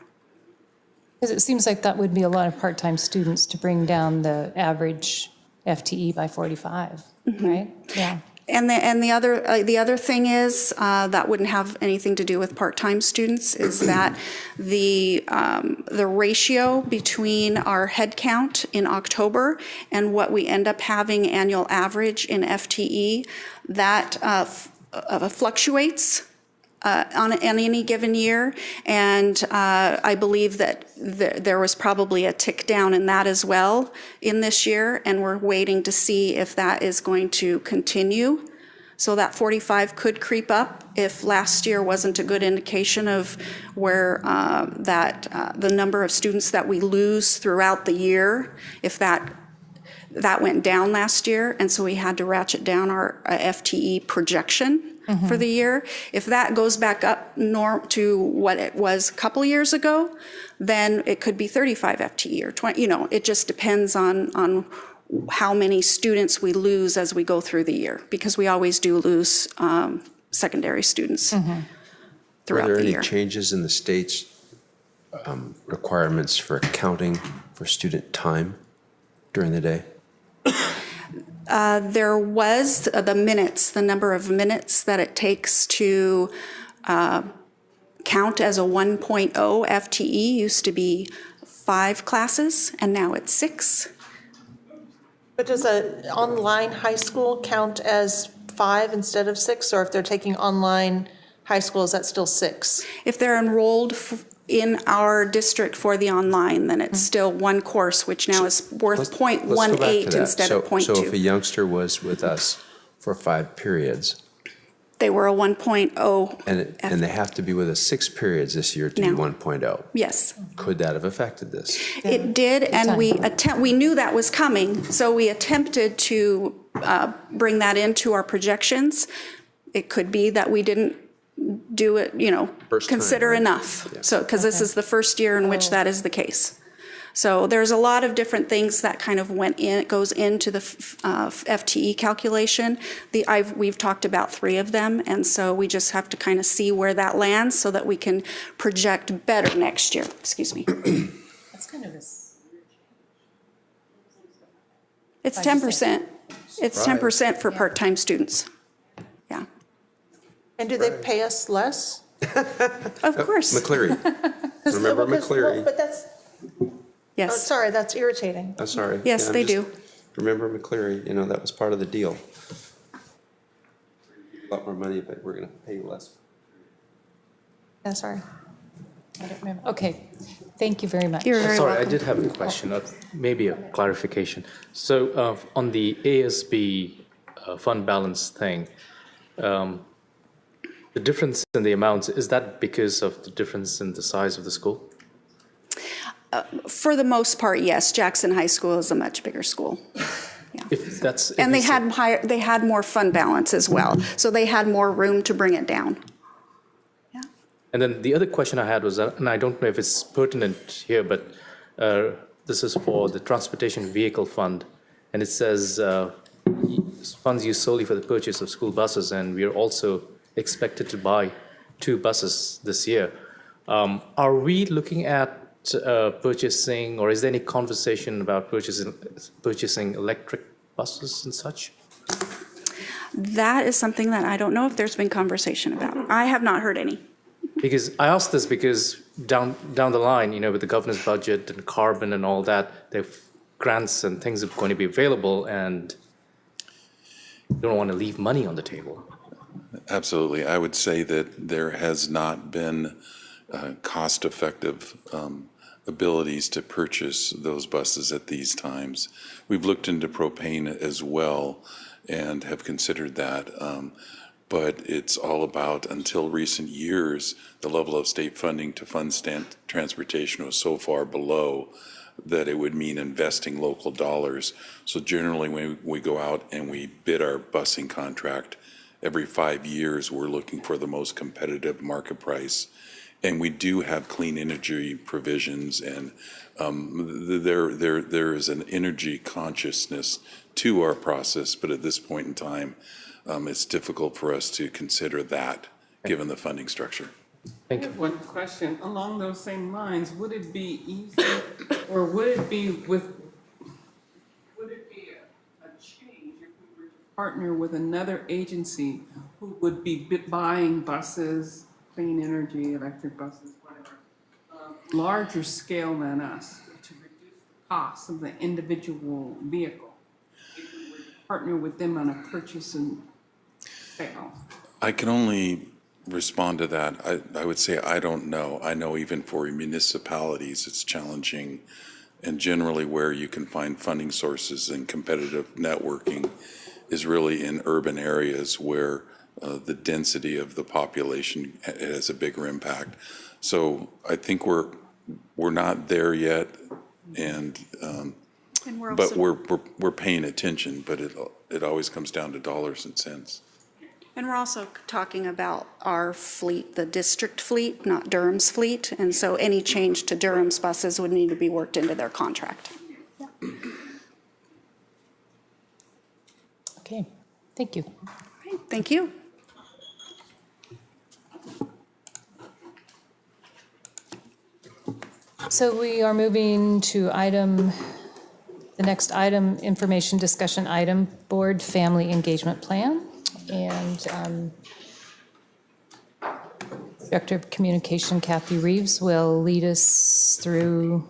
Because it seems like that would be a lot of part-time students to bring down the average FTE by 45, right? Yeah. And the other thing is that wouldn't have anything to do with part-time students is that the ratio between our head count in October and what we end up having annual average in FTE, that fluctuates on any given year, and I believe that there was probably a tick down in that as well in this year, and we're waiting to see if that is going to continue. So that 45 could creep up if last year wasn't a good indication of where the number of students that we lose throughout the year, if that went down last year, and so we had to ratchet down our FTE projection for the year. If that goes back up to what it was a couple years ago, then it could be 35 FTE or 20, it just depends on how many students we lose as we go through the year, because we always do lose secondary students throughout the year. Are there any changes in the state's requirements for accounting for student time during the day? There was the number of minutes that it takes to count as a 1.0 FTE used to be 5 classes, and now it's 6. But does an online high school count as 5 instead of 6? Or if they're taking online high school, is that still 6? If they're enrolled in our district for the online, then it's still 1 course, which now is worth 0.18 instead of 0.2. So if a youngster was with us for 5 periods. They were a 1.0. And they have to be with us 6 periods this year to be 1.0. Yes. Could that have affected this? It did, and we knew that was coming, so we attempted to bring that into our projections. It could be that we didn't do it, consider enough. Yeah. So, because this is the first year in which that is the case. So there's a lot of different things that kind of goes into the FTE calculation. We've talked about 3 of them, and so we just have to kind of see where that lands so that we can project better next year. Excuse me. That's kind of a... It's 10%. It's 10% for part-time students. Yeah. And do they pay us less? Of course. McCleary. Remember McCleary? But that's, Yes. oh, sorry, that's irritating. I'm sorry. Yes, Yeah, they do. Remember McCleary, that was part of the deal. A lot more money, but we're going to pay you less. Yeah, sorry. I don't remember. Okay, thank you very much. You're very Sorry, welcome. I did have a question, maybe a clarification. So on the ASB fund balance thing, the difference in the amounts, is that because of the difference in the size of the school? For the most part, yes. Jackson High School is a much bigger school. If that's, And they had more fund balance as well, so they had more room to bring it down. And then the other question I had was, and I don't know if it's pertinent here, but this is for the Transportation Vehicle Fund, and it says funds used solely for the purchase of school buses, and we are also expected to buy 2 buses this year. Are we looking at purchasing, or is there any conversation about purchasing electric buses and such? That is something that I don't know if there's been conversation about. I have not heard any. Because I asked this because down the line, with the governor's budget and carbon and all that, there are grants and things are going to be available, and you don't want to leave money on the table. Absolutely. I would say that there has not been cost-effective abilities to purchase those buses at these times. We've looked into propane as well and have considered that. But it's all about, until recent years, the level of state funding to fund transportation was so far below that it would mean investing local dollars. So generally, when we go out and we bid our busing contract, every 5 years, we're looking for the most competitive market price. And we do have clean energy provisions, and there is an energy consciousness to our process, but at this point in time, it's difficult for us to consider that, given the funding structure. I have one question along those same lines. Would it be easy, or would it be a change if we were to partner with another agency who would be buying buses, clean energy, electric buses, whatever, larger scale than us, to reduce the cost of the individual vehicle? If we were to partner with them on a purchase and sale. I can only respond to that. I would say I don't know. I know even for municipalities, it's challenging, and generally where you can find funding sources and competitive networking is really in urban areas where the density of the population has a bigger impact. So I think we're not there yet, but we're paying attention. But it always comes down to dollars and cents. And we're also talking about our fleet, the district fleet, not Durham's fleet. And so any change to Durham's buses would need to be worked into their contract. Yeah. Okay, thank you. Right, thank you. So we are moving to the next item, information discussion item, Board Family Engagement Plan. And Director of Communication Kathy Reeves will lead us through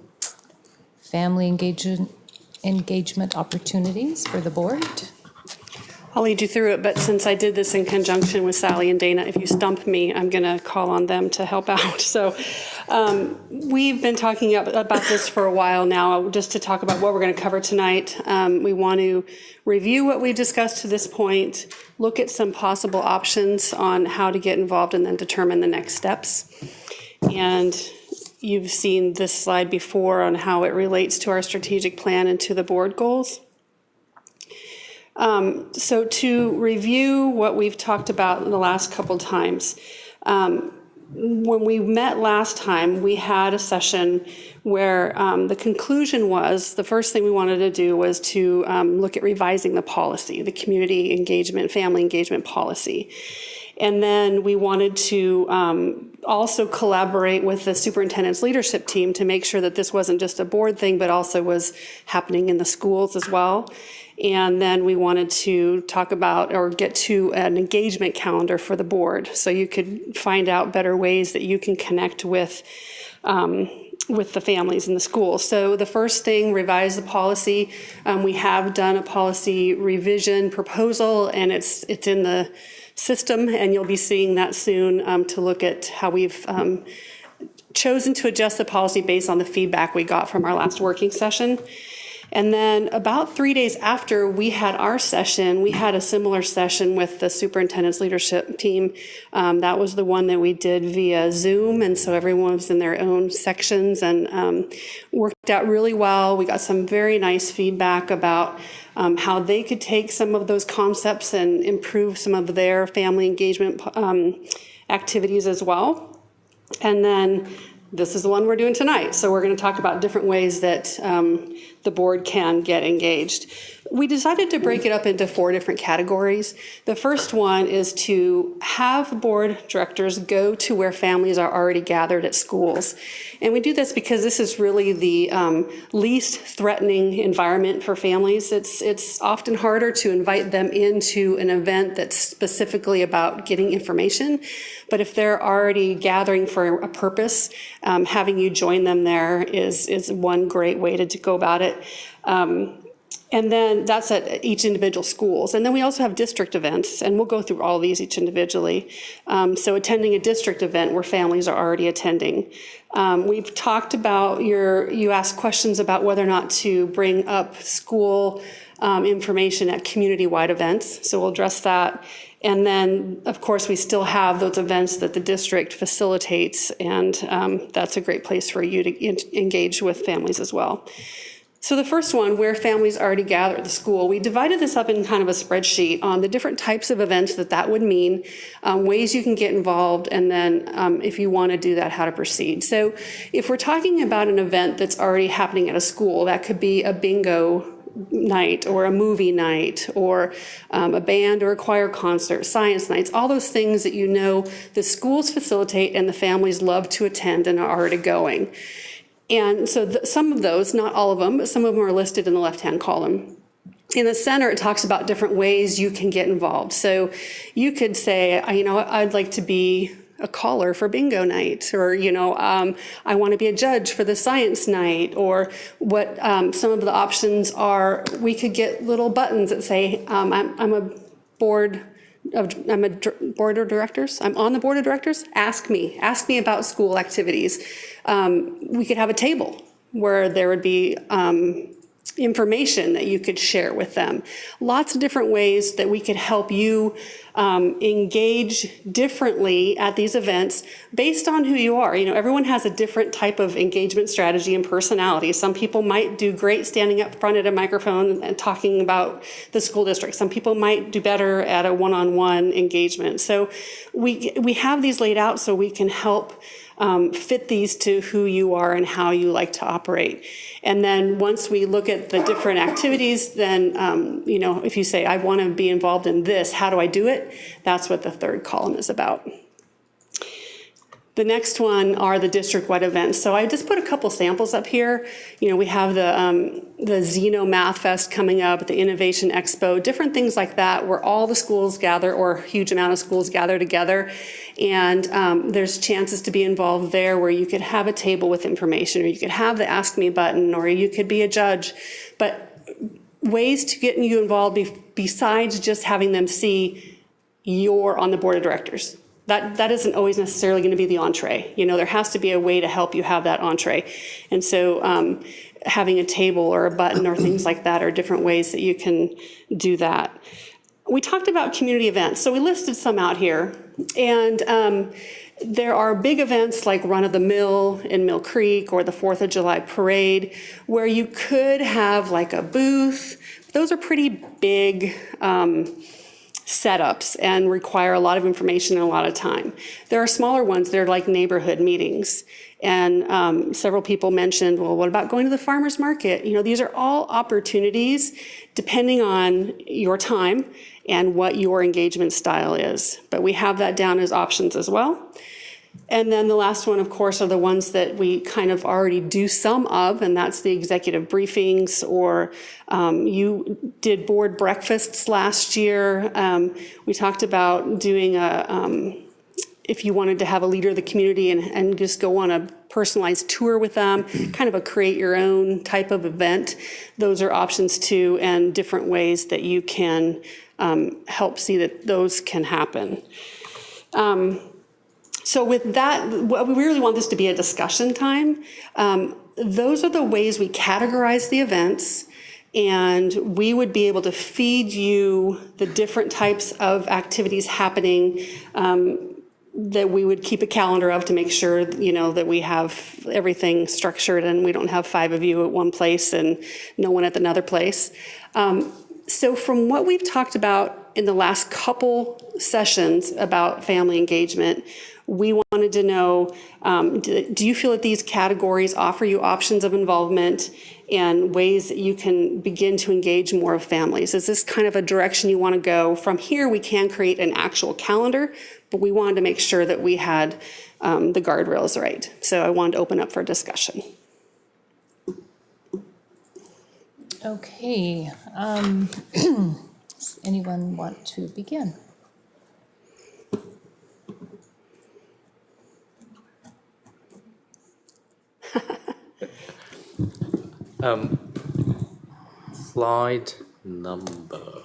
family engagement opportunities for the board. I'll lead you through it, but since I did this in conjunction with Sally and Dana, if you stump me, I'm going to call on them to help out. So we've been talking about this for a while now, just to talk about what we're going to cover tonight. We want to review what we discussed to this point, look at some possible options on how to get involved, and then determine the next steps. And you've seen this slide before on how it relates to our strategic plan and to the board goals. So to review what we've talked about in the last couple times, when we met last time, we had a session where the conclusion was the first thing we wanted to do was to look at revising the policy, the community engagement, family engagement policy. And then we wanted to also collaborate with the superintendent's leadership team to make sure that this wasn't just a board thing, but also was happening in the schools as well. And then we wanted to talk about or get to an engagement calendar for the board so you could find out better ways that you can connect with the families in the school. So the first thing, revise the policy. We have done a policy revision proposal, and it's in the system, and you'll be seeing that soon to look at how we've chosen to adjust the policy based on the feedback we got from our last working session. And then about 3 days after we had our session, we had a similar session with the superintendent's leadership team. That was the one that we did via Zoom, and so everyone was in their own sections and worked out really well. We got some very nice feedback about how they could take some of those concepts and improve some of their family engagement activities as well. And then this is the one we're doing tonight. So we're going to talk about different ways that the board can get engaged. We decided to break it up into 4 different categories. The first one is to have board directors go to where families are already gathered at schools. And we do this because this is really the least threatening environment for families. It's often harder to invite them into an event that's specifically about getting information. But if they're already gathering for a purpose, having you join them there is one great way to go about it. And then that's at each individual schools. And then we also have district events, and we'll go through all these each individually. So attending a district event where families are already attending. We've talked about you asked questions about whether or not to bring up school information at community-wide events. So we'll address that. And then, of course, we still have those events that the district facilitates, and that's a great place for you to engage with families as well. So the first one, where families already gather at the school, we divided this up in kind of a spreadsheet on the different types of events that would mean, ways you can get involved, and then if you want to do that, how to proceed. So if we're talking about an event that's already happening at a school, that could be a bingo night or a movie night or a band or a choir concert, science nights, all those things that you know the schools facilitate and the families love to attend and are already going. And so some of those, not all of them, but some of them are listed in the left-hand column. In the center, it talks about different ways you can get involved. So you could say, I'd like to be a caller for bingo night, or, I want to be a judge for the science night, or what some of the options are. We could get little buttons that say, I'm a board of directors. I'm on the board of directors. Ask me about school activities. We could have a table where there would be information that you could share with them. Lots of different ways that we could help you engage differently at these events based on who you are. Everyone has a different type of engagement strategy and personality. Some people might do great standing up front at a microphone and talking about the school district. Some people might do better at a one-on-one engagement. So we have these laid out so we can help fit these to who you are and how you like to operate. And then once we look at the different activities, then, if you say, I want to be involved in this, how do I do it? That's what the third column is about. The next one are the district-wide events. So I just put a couple samples up here. We have the Zeno Math Fest coming up, the Innovation Expo, different things like that, where all the schools gather, or a huge amount of schools gather together. And there's chances to be involved there where you could have a table with information, or you could have the Ask Me button, or you could be a judge. But ways to get you involved besides just having them see you're on the board of directors. That isn't always necessarily going to be the entree. There has to be a way to help you have that entree. And so having a table or a button or things like that are different ways that you can do that. We talked about community events. So we listed some out here. And there are big events like Run of the Mill in Mill Creek or the 4th of July Parade, where you could have like a booth. Those are pretty big setups and require a lot of information and a lot of time. There are smaller ones that are like neighborhood meetings. And several people mentioned, well, what about going to the farmer's market? You know, these are all opportunities depending on your time and what your engagement style is. But we have that down as options as well. And then the last one, of course, are the ones that we kind of already do some of, and that's the executive briefings, or you did board breakfasts last year. We talked about doing if you wanted to have a leader of the community and just go on a personalized tour with them, kind of a create your own type of event. Those are options too, and different ways that you can help see that those can happen. So with that, we really want this to be a discussion time. Those are the ways we categorize the events, and we would be able to feed you the different types of activities happening that we would keep a calendar of to make sure, you know, that we have everything structured and we don't have 5 of you at one place and no one at another place. So from what we've talked about in the last couple sessions about family engagement, we wanted to know, do you feel that these categories offer you options of involvement and ways that you can begin to engage more of families? Is this kind of a direction you want to go? From here, we can create an actual calendar, but we wanted to make sure that we had the guardrails right. So I wanted to open up for discussion. Okay. Does anyone want to begin? Slide number.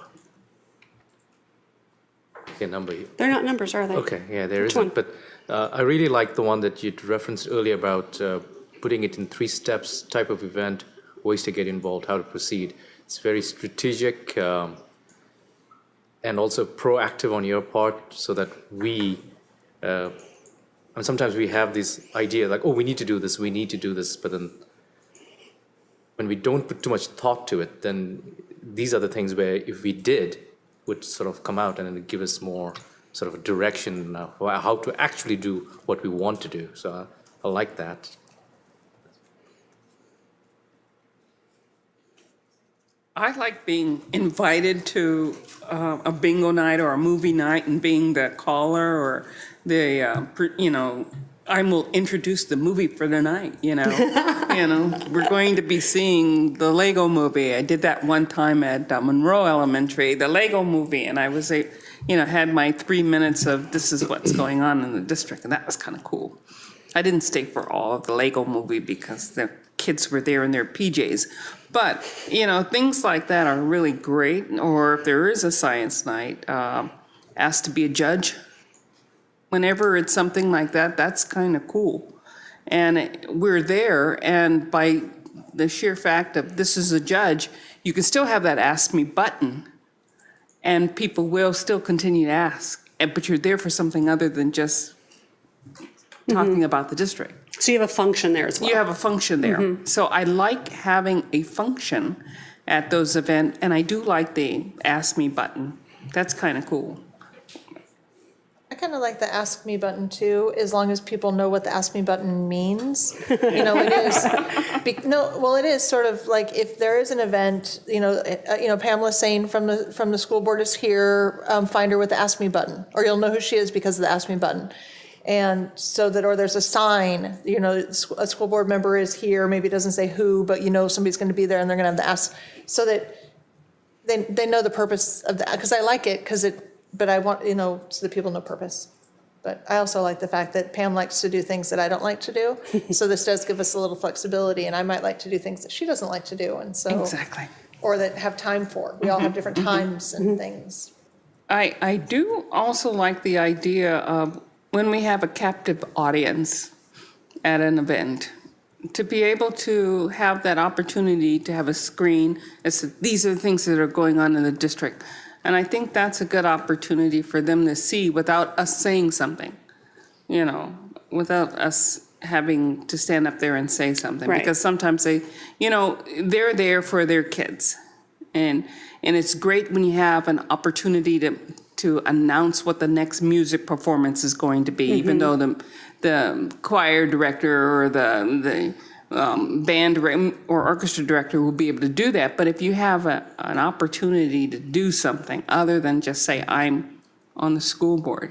Okay, number. They're not numbers, are they? Okay, yeah, there Which isn't. one? But I really like the one that you'd referenced earlier about putting it in 3 steps type of event, ways to get involved, how to proceed. It's very strategic and also proactive on your part, so that we. And sometimes we have this idea like, oh, we need to do this, but then when we don't put too much thought to it, then these are the things where if we did, would sort of come out and give us more sort of a direction of how to actually do what we want to do. So I like that. I like being invited to a bingo night or a movie night and being the caller or the, I will introduce the movie for the night, we're going to be seeing the Lego movie. I did that one time at Monroe Elementary, the Lego movie, and I was, had my 3 minutes of this is what's going on in the district, and that was kind of cool. I didn't stay for all of the Lego movie because the kids were there in their PJs. But, things like that are really great. Or if there is a science night, asked to be a judge. Whenever it's something like that, that's kind of cool. And we're there, and by the sheer fact of this is a judge, you can still have that ask me button, and people will still continue to ask. But you're there for something other than just talking about the district. So you have a function there as well. You have a function there. So I like having a function at those events, and I do like the ask me button. That's kind of cool. I kind of like the ask me button too, as long as people know what the ask me button means. It is. It is sort of like if there is an event, Pamela's saying from the school board is here, find her with the ask me button, or you'll know who she is because of the ask me button. And so that, or there's a sign, a school board member is here, maybe it doesn't say who, but somebody's going to be there and they're going to have the ask, so that they know the purpose of that, because I like it, but I want, so that people know purpose. But I also like the fact that Pam likes to do things that I don't like to do, so this does give us a little flexibility, and I might like to do things that she doesn't like to do, and so. Exactly. Or that have time for. We all have different times and things. I do also like the idea of when we have a captive audience at an event, to be able to have that opportunity to have a screen. These are the things that are going on in the district. And I think that's a good opportunity for them to see without us saying something, without us having to stand up there and say something. Right. Because sometimes they're there for their kids. And it's great when you have an opportunity to to announce what the next music performance is going to be, even though the choir director or the band or orchestra director will be able to do that. But if you have an opportunity to do something other than just say, I'm on the school board,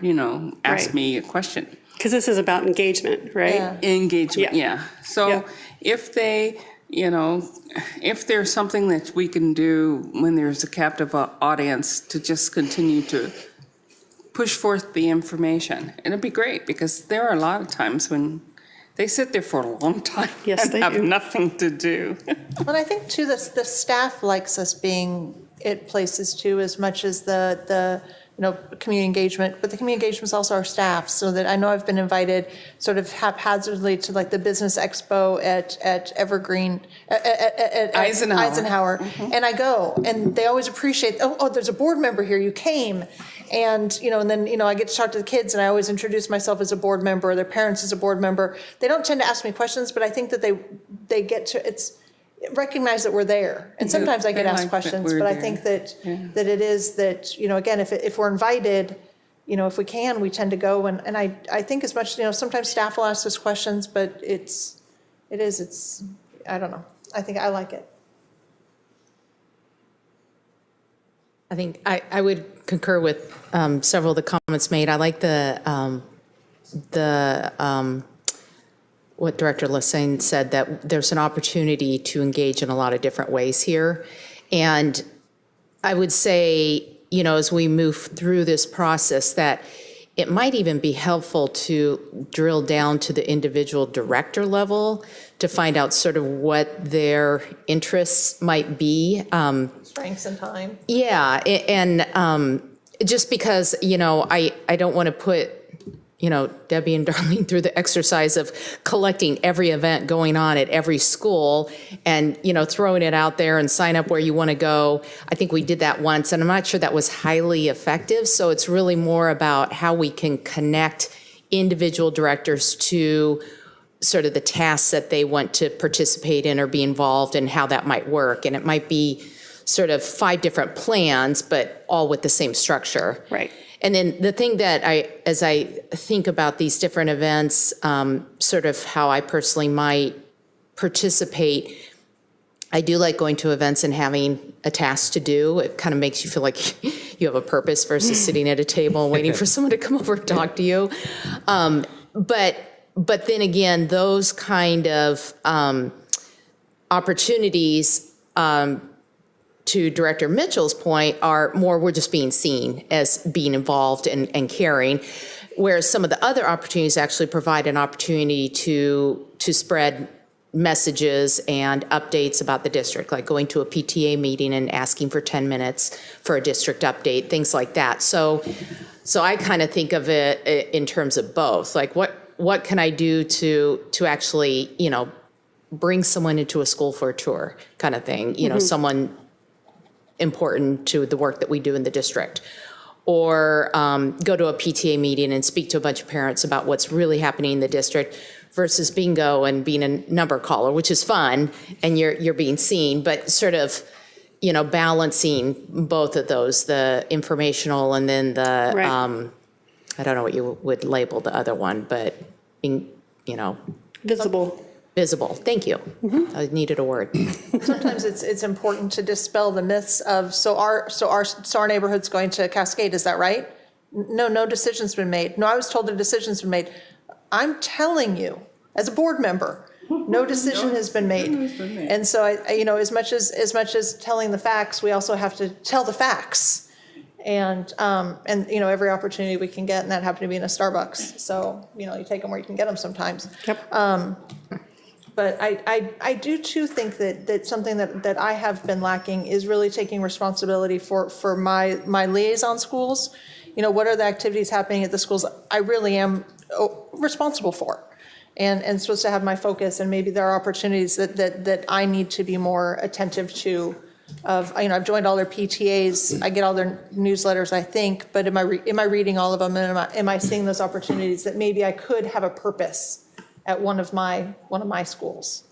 ask Right. me a question. Because this is about engagement, right? Yeah. Engagement, yeah. So Yeah. if they, if there's something that we can do when there's a captive audience to just continue to push forth the information, it'd be great, because there are a lot of times when they sit there for a long time Yes, and they have do. nothing to do. Well, I think too, the staff likes us being at places too, as much as the community engagement, but the community engagement is also our staff, so that I know I've been invited sort of haphazardly to like the business expo at Evergreen, at Eisenhower. And I go, and they always appreciate, oh, there's a board member here, you came. And, and then, I get to talk to the kids, and I always introduce myself as a board member, their parents as a board member. They don't tend to ask me questions, but I think that they get to, recognize that we're there. And sometimes I get asked questions, but I think that it is that, again, if we're invited, if we can, we tend to go. And I think as much, sometimes staff will ask us questions, but it's, I don't know. I think I like it. I think I would concur with several of the comments made. I like what Director Lassane said, that there's an opportunity to engage in a lot of different ways here. And I would say, as we move through this process, that it might even be helpful to drill down to the individual director level to find out sort of what their interests might be. Strengths and time. Yeah, and just because, I don't want to put, Debbie and Darlene through the exercise of collecting every event going on at every school and, throwing it out there and sign up where you want to go. I think we did that once, and I'm not sure that was highly effective. So it's really more about how we can connect individual directors to sort of the tasks that they want to participate in or be involved in, how that might work. And it might be sort of 5 different plans, but all with the same structure. Right. And then the thing that as I think about these different events, sort of how I personally might participate, I do like going to events and having a task to do. It kind of makes you feel like you have a purpose versus sitting at a table and waiting for someone to come over and talk to you. But then again, those kind of opportunities, to Director Mitchell's point, are more we're just being seen as being involved and caring, whereas some of the other opportunities actually provide an opportunity to spread messages and updates about the district, like going to a PTA meeting and asking for 10 minutes for a district update, things like that. So I kind of think of it in terms of both, like what can I do to actually, bring someone into a school for a tour kind of thing, someone important to the work that we do in the district, or go to a PTA meeting and speak to a bunch of parents about what's really happening in the district, versus bingo and being a number caller, which is fun and you're being seen, but sort of, balancing both of those, the informational and then the, Right. I don't know what you would label the other one, but being, Visible. Thank you. I needed a word. Sometimes it's important to dispel the myths of, so our neighborhood's going to Cascade, is that right? No decision's been made. No, I was told a decision's been made. I'm telling you, as a board member, no decision has been made. And so I as much as telling the facts, we also have to tell the facts. And every opportunity we can get, and that happened to be in a Starbucks. So, you take them where you can get them sometimes. Yep. But I do too think that something that I have been lacking is really taking responsibility for my liaison schools. What are the activities happening at the schools I really am responsible for, and supposed to have my focus. And maybe there are opportunities that I need to be more attentive to. I've joined all their PTAs, I get all their newsletters, I think, but am I reading all of them, and am I seeing those opportunities that maybe I could have a purpose at one of my schools?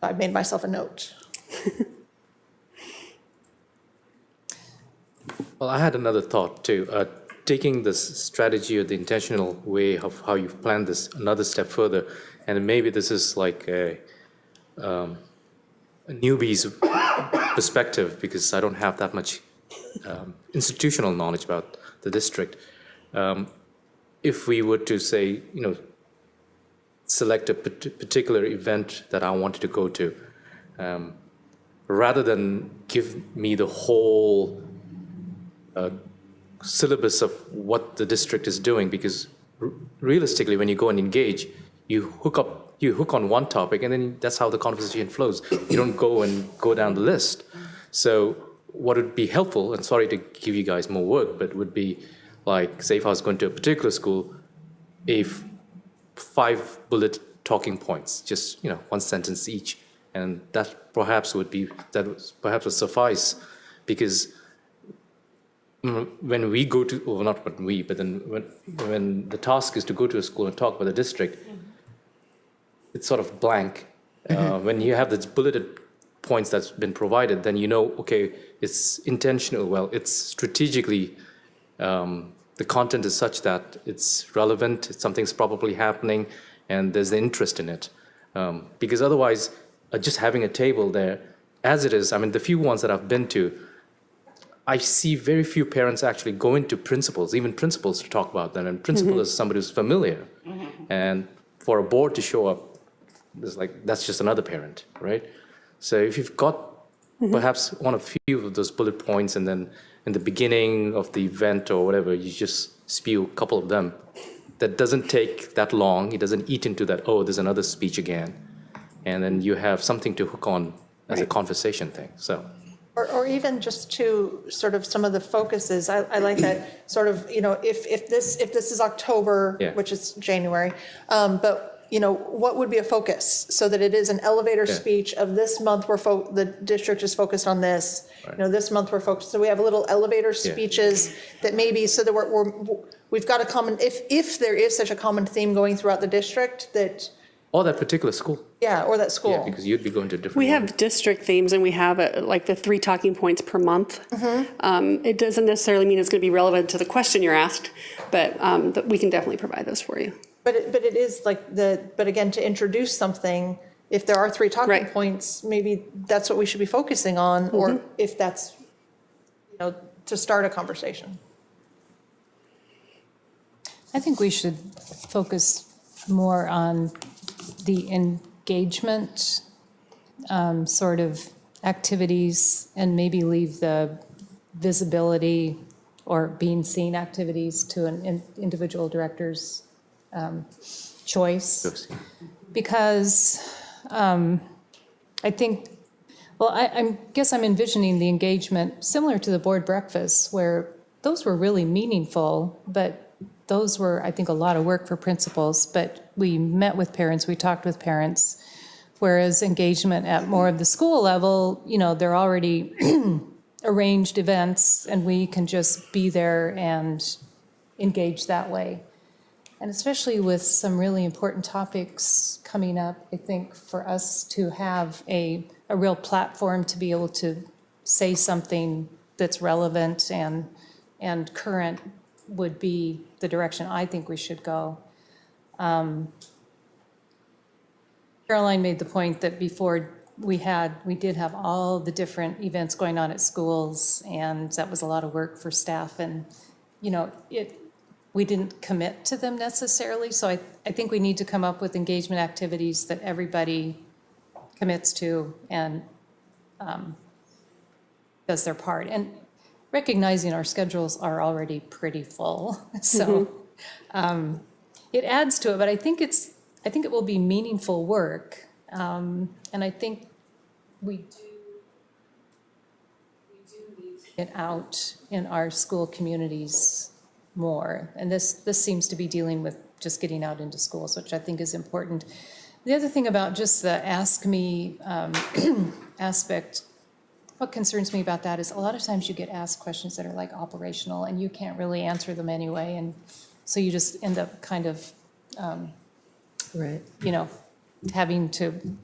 I've made myself a note. Well, I had another thought too. Taking this strategy or the intentional way of how you've planned this another step further, and maybe this is like a newbie's perspective because I don't have that much institutional knowledge about the district. If we were to say, select a particular event that I wanted to go to, rather than give me the whole syllabus of what the district is doing, because realistically, when you go and engage, you hook on one topic, and then that's how the conversation flows. You don't go down the list. So what would be helpful, and sorry to give you guys more work, but would be like, say if I was going to a particular school, 5 bullet talking points, just one sentence each, and that perhaps would suffice, because when we go to, well, not when we, but then when the task is to go to a school and talk about the district, it's sort of blank. When you have the bulleted points that's been provided, then okay, it's intentional. Well, it's strategically, the content is such that it's relevant, something's probably happening, and there's the interest in it. Because otherwise, just having a table there, as it is, the few ones that I've been to, I see very few parents actually go into principals, even principals, to talk about them. And principal is somebody who's familiar. And for a board to show up, that's just another parent, right? So if you've got perhaps one of few of those bullet points, and then in the beginning of the event or whatever, you just spew a couple of them, that doesn't take that long. It doesn't eat into that, oh, there's another speech again. And then you have something to hook on as a conversation thing. So. Or even just to sort of some of the focuses, I like that sort of, if this is October, which is January, but what would be a focus so that it is an elevator speech of this month the district is focused on this, this month we're focused. So we have little elevator speeches that maybe, so that we've got a common, if there is such a common theme going throughout the district that. Or that particular school. Yeah, or that school. Yeah, because you'd be going to different. We have district themes, and we have like the 3 talking points per month. It doesn't necessarily mean it's going to be relevant to the question you're asked, but we can definitely provide those for you. But it is like but again, to introduce something, if there are 3 talking points, maybe that's what we should be focusing on, or if that's, to start a conversation. I think we should focus more on the engagement sort of activities, and maybe leave the visibility or being seen activities to an individual director's choice. Because I think, I guess I'm envisioning the engagement similar to the board breakfasts, where those were really meaningful, but those were, I think, a lot of work for principals, but we met with parents, we talked with parents, whereas engagement at more of the school level, they're already arranged events, and we can just be there and engage that way. And especially with some really important topics coming up, I think for us to have a real platform to be able to say something that's relevant and current would be the direction I think we should go. Caroline made the point that before we did have all the different events going on at schools, and that was a lot of work for staff, and we didn't commit to them necessarily. So I think we need to come up with engagement activities that everybody commits to and does their part. And recognizing our schedules are already pretty full, so it adds to it. But I think it will be meaningful work, and I think we do need to get out in our school communities more. And this seems to be dealing with just getting out into schools, which I think is important. The other thing about just the Ask Me aspect. What concerns me about that is a lot of times you get asked questions that are like operational, and you can't really answer them anyway, and so you just end up kind of, having to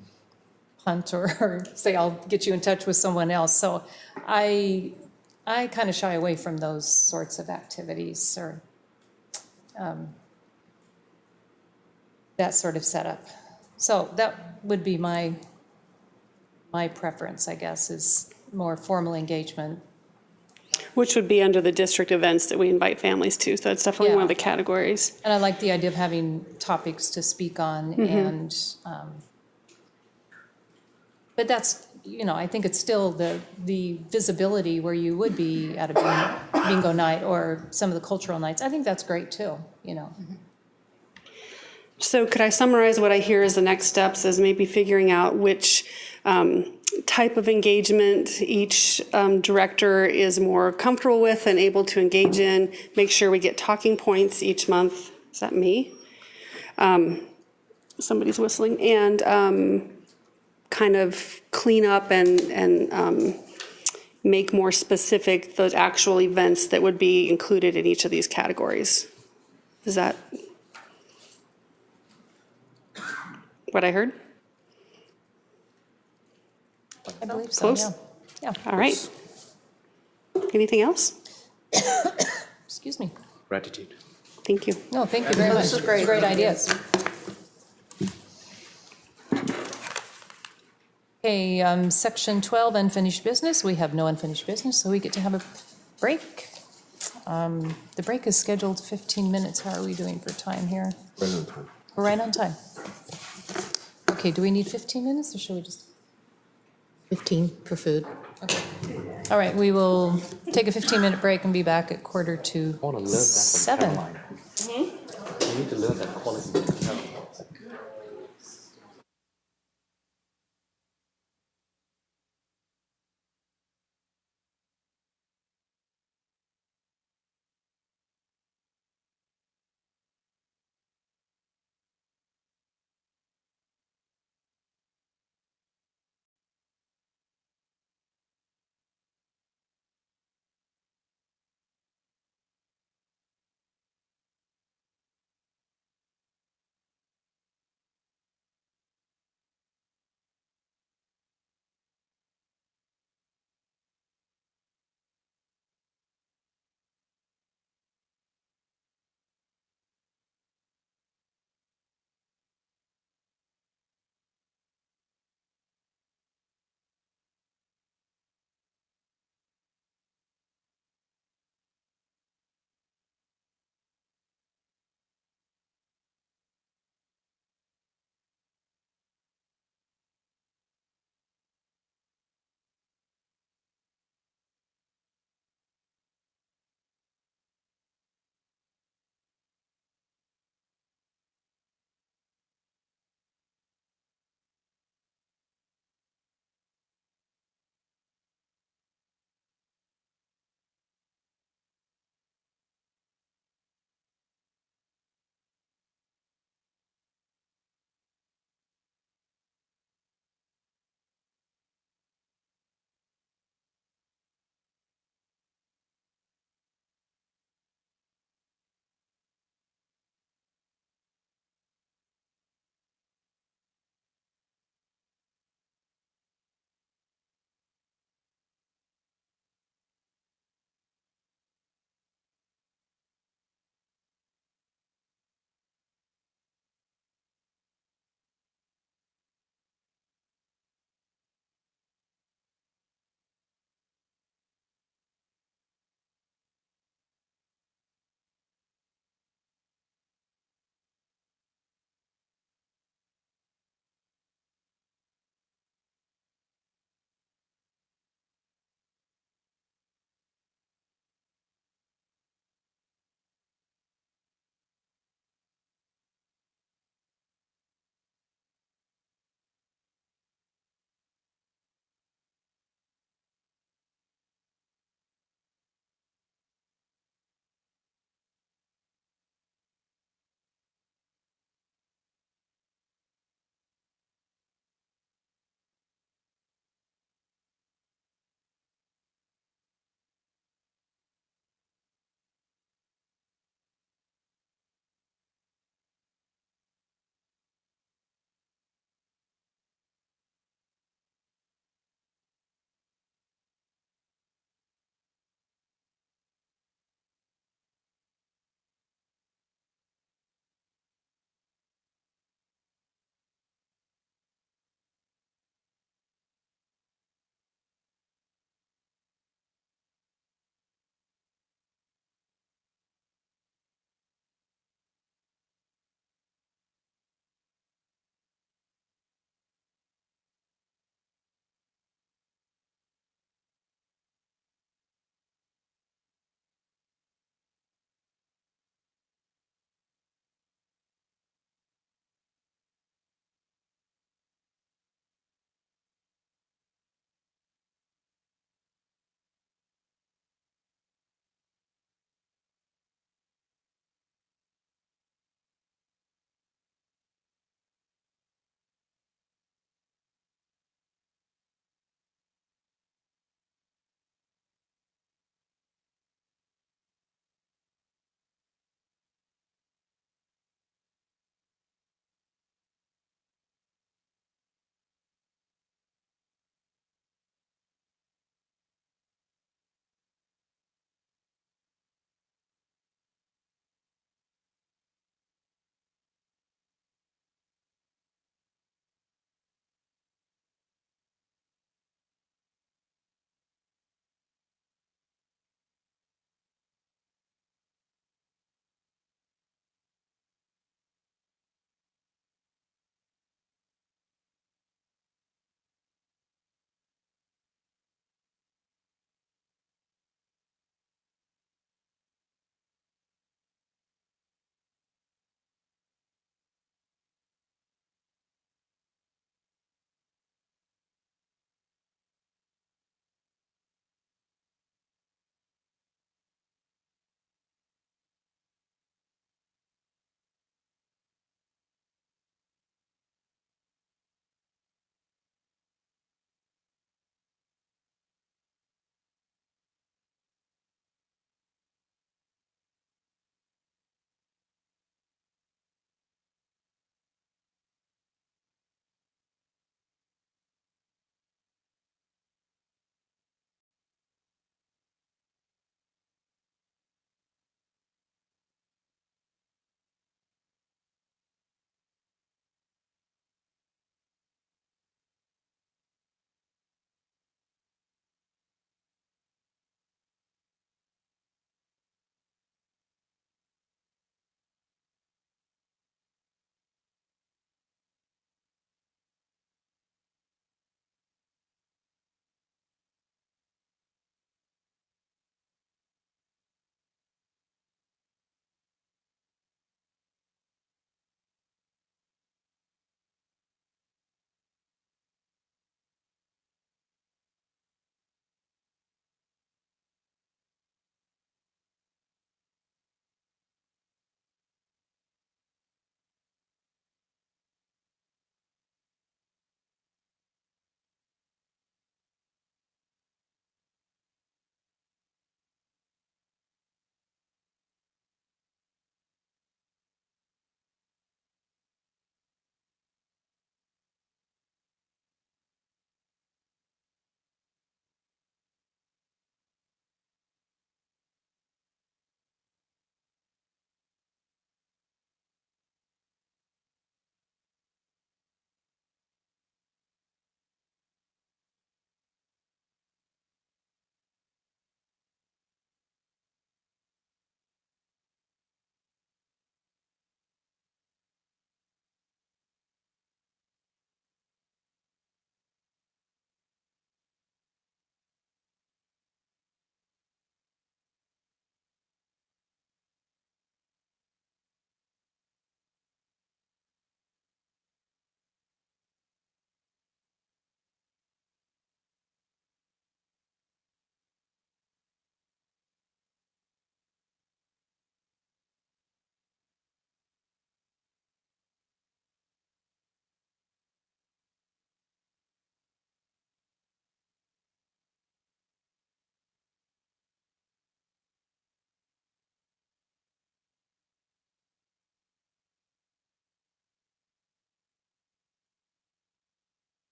punt or say, I'll get you in touch with someone else. So I I kind of shy away from those sorts of activities or that sort of setup. So that would be my preference, I guess, is more formal engagement. Which would be under the district events that we invite families to. So that's definitely one of the categories. And I like the idea of having topics to speak on and, but that's, I think it's still the visibility where you would be at a bingo night or some of the cultural nights. I think that's great too, So could I summarize what I hear as the next steps as maybe figuring out which type of engagement each director is more comfortable with and able to engage in, make sure we get talking points each month. Is that me? Somebody's whistling. And kind of clean up and make more specific those actual events that would be included in each of these categories. Is that what I heard? I believe so, Close? yeah. All right. Anything else? Excuse me. Gratitude. Thank you. No, thank you very much. This is great. Great ideas. Okay, section 12, unfinished business. We have no unfinished business, so we get to have a break. The break is scheduled 15 minutes. How are we doing for time here? Right on time. We're right on time. Okay, do we need 15 minutes or should we just? 15 for food. Okay. All right, we will take a 15-minute break and be back at 6:45. I want to learn that from Caroline. You need to learn that quality from Caroline.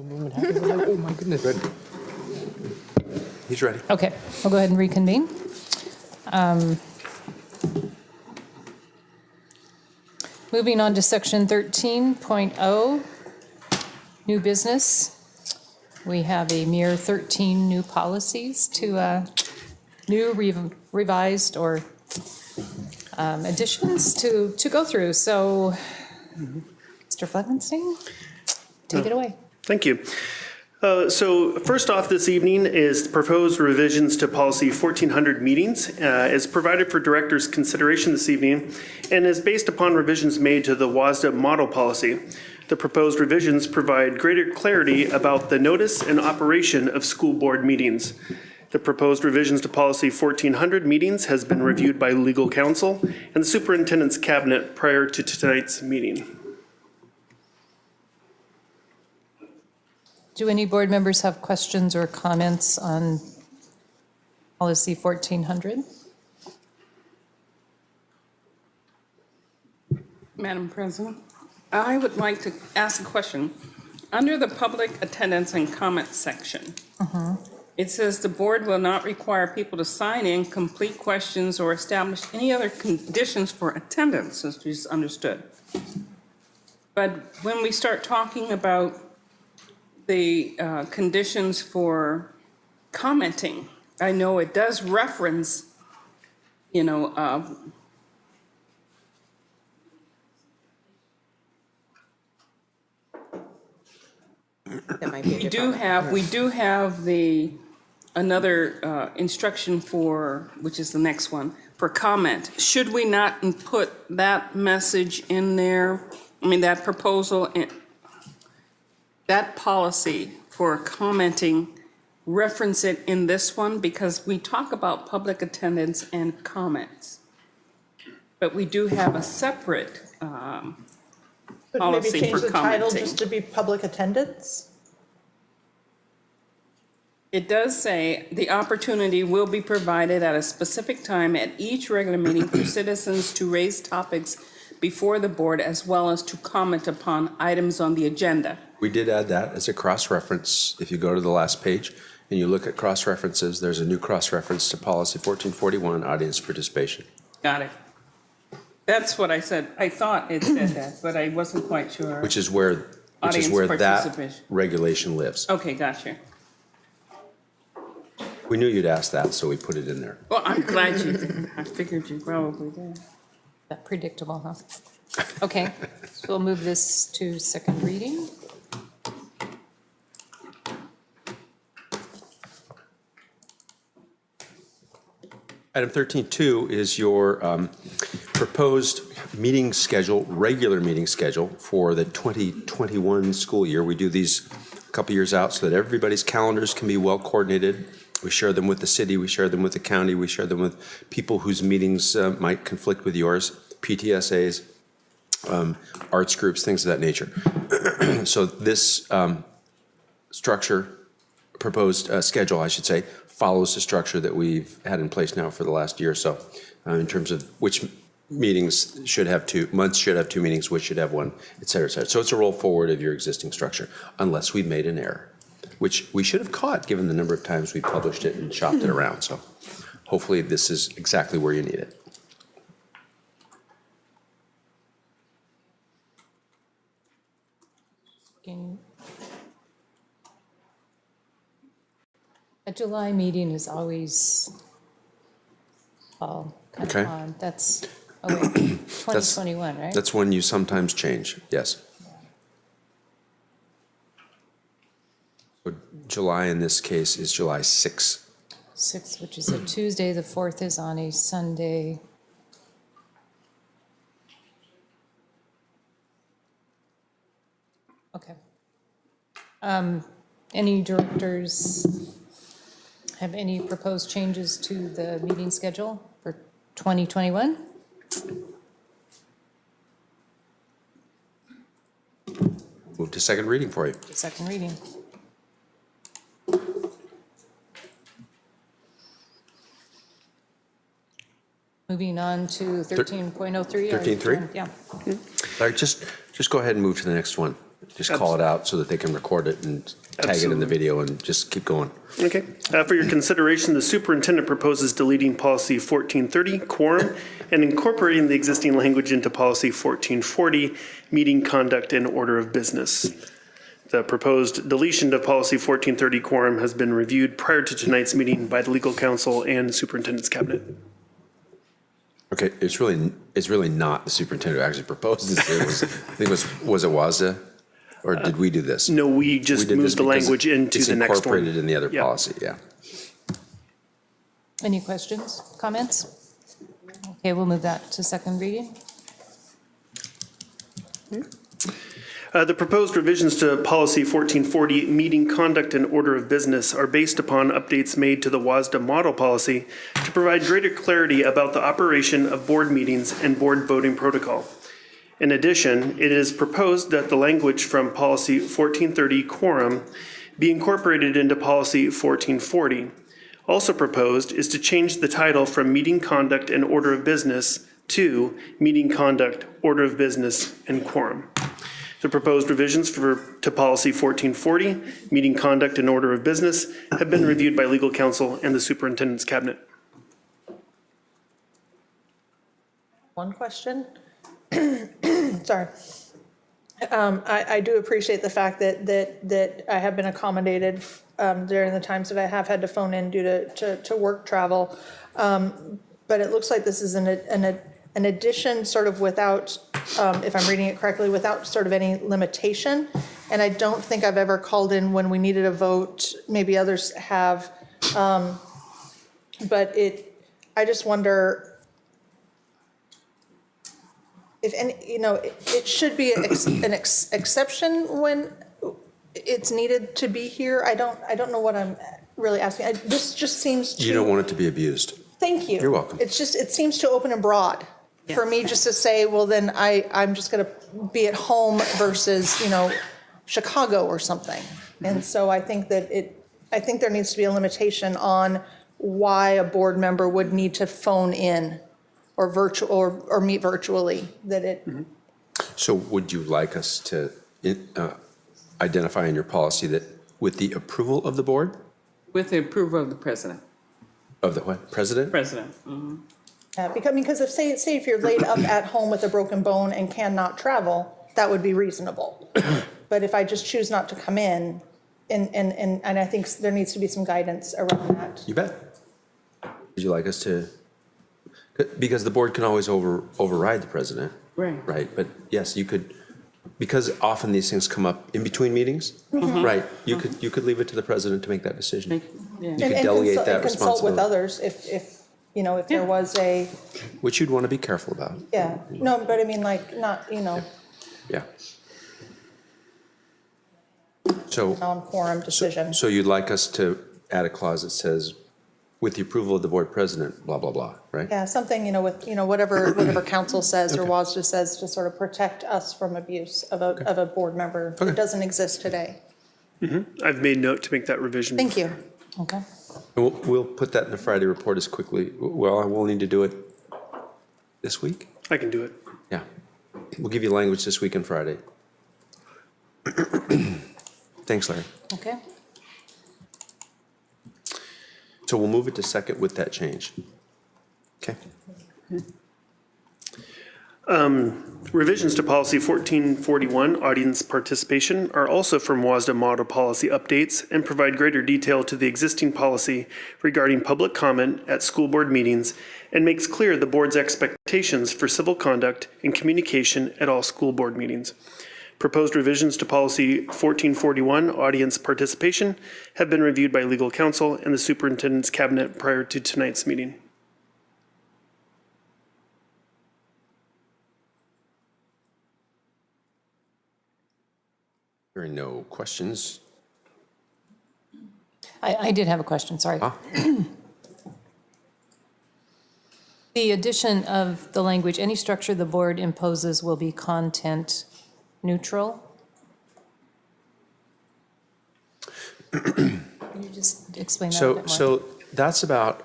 Oh my goodness. Ready? He's ready. Okay, we'll go ahead and reconvene. Moving on to section 13.0, new business. We have a mere 13 new policies to new revised or additions to go through. So, Mr. Fleckenstein, take it away. Thank you. So first off this evening is the proposed revisions to policy 1400 meetings is provided for director's consideration this evening and is based upon revisions made to the WASDA model policy. The proposed revisions provide greater clarity about the notice and operation of school board meetings. The proposed revisions to policy 1400 meetings has been reviewed by legal counsel and the superintendent's cabinet prior to tonight's meeting. Do any board members have questions or comments on policy 1400? Madam President, I would like to ask a question. Under the public attendance and comment section, it says the board will not require people to sign in, complete questions, or establish any other conditions for attendance, as is understood. But when we start talking about the conditions for commenting, I know it does reference, you know, we do have the another instruction for, which is the next one, for comment. Should we not put that message in there? I mean, that proposal in that policy for commenting, reference it in this one, because we talk about public attendance and comments. But we do have a separate But maybe policy change for the title commenting. just to be public attendance? It does say the opportunity will be provided at a specific time at each regular meeting for citizens to raise topics before the board as well as to comment upon items on the agenda. We did add that as a cross-reference. If you go to the last page and you look at cross-references, there's a new cross-reference to policy 1441, audience participation. Got it. That's what I said. I thought it said that, but I wasn't quite sure. Which is where Audience that participation. regulation lives. Okay, gotcha. We knew you'd ask that, so we put it in there. Well, I'm glad you did. I figured you probably did. That predictable, huh? Okay, so we'll move this to second reading. Item 13.2 is your proposed meeting schedule, regular meeting schedule for the 2021 school year. We do these a couple years out so that everybody's calendars can be well coordinated. We share them with the city, we share them with the county, we share them with people whose meetings might conflict with yours, PTSAs, arts groups, things of that nature. So this structure, proposed schedule, I should say, follows the structure that we've had in place now for the last year or so in terms of which meetings should have months should have 2 meetings, which should have 1, et cetera, et cetera. So it's a roll forward of your existing structure, unless we've made an error, which we should have caught given the number of times we published it and shopped it around. So hopefully this is exactly where you need it. A July meeting is always kind of Okay. on. That's, oh wait, 2021, right? That's when you sometimes change, yes. So July in this case is July 6th. 6th, which is a Tuesday, the 4th is on a Sunday. Okay. Any directors have any proposed changes to the meeting schedule for 2021? Move to second reading for you. Second reading. Moving on to 13.03. 13.3? Yeah. Larry, just go ahead and move to the next one. just call it out so that they can record it and tag it in the video and just keep going. Okay. For your consideration, the superintendent proposes deleting policy 1430, quorum, and incorporating the existing language into policy 1440, meeting conduct and order of business. The proposed deletion of policy 1430, quorum, has been reviewed prior to tonight's meeting by the legal counsel and superintendent's cabinet. Okay, it's really not the superintendent who actually proposed this. It was, I think it was it WASDA? Or did we do this? No, we just moved the language into the next one. It's incorporated in the other policy, yeah. Any questions, comments? Okay, we'll move that to second reading. The proposed revisions to policy 1440, meeting conduct and order of business, are based upon updates made to the WASDA model policy to provide greater clarity about the operation of board meetings and board voting protocol. In addition, it is proposed that the language from policy 1430, quorum, be incorporated into policy 1440. Also proposed is to change the title from meeting conduct and order of business to meeting conduct, order of business, and quorum. The proposed revisions to policy 1440, meeting conduct and order of business, have been reviewed by legal counsel and the superintendent's cabinet. One question. Sorry. I do appreciate the fact that I have been accommodated during the times that I have had to phone in due to work travel. But it looks like this is an addition sort of without, if I'm reading it correctly, without sort of any limitation. And I don't think I've ever called in when we needed a vote. Maybe others have. But I just wonder if any, it should be an exception when it's needed to be here. I don't know what I'm really asking. This just seems to. You don't want it to be abused. Thank you. You're welcome. It seems to open and broad for me just to say, well, then I'm just going to be at home versus, Chicago or something. And so I think there needs to be a limitation on why a board member would need to phone in or virtual or meet virtually. So would you like us to identify in your policy that with the approval of the board? With the approval of the president. Of the what? President? President. Mm-hmm. Because if you're laid up at home with a broken bone and cannot travel, that would be reasonable. But if I just choose not to come in, and I think there needs to be some guidance around that. You bet. Would you like us to? Because the board can always override the president. Right. Right. But yes, you could, because often these things come up in between meetings. Mm-hmm. Right. You could leave it to the president to make that decision. Yeah. You could delegate that responsibility. Consult with others if there was a. Which you'd want to be careful about. Yeah. No, but I mean, not. Yeah. So. Non-quorum decision. So you'd like us to add a clause that says, with the approval of the board president, blah, blah, blah, right? Yeah, something, with, whatever council says or WASDA says to sort of protect us from abuse of a board member that doesn't exist today. Mm-hmm. I've made note to make that revision. Thank you. Okay. We'll put that in the Friday report as quickly. Well, we'll need to do it this week? I can do it. Yeah. We'll give you language this week and Friday. Thanks, Larry. Okay. So we'll move it to second with that change. Okay. Revisions to policy 1441, audience participation, are also from WASDA model policy updates and provide greater detail to the existing policy regarding public comment at school board meetings and makes clear the board's expectations for civil conduct and communication at all school board meetings. Proposed revisions to policy 1441, audience participation, have been reviewed by legal counsel and the superintendent's cabinet prior to tonight's meeting. Hearing no questions. I did have a question, sorry. The addition of the language, any structure the board imposes will be content neutral. Can you just explain that a bit more? So that's about,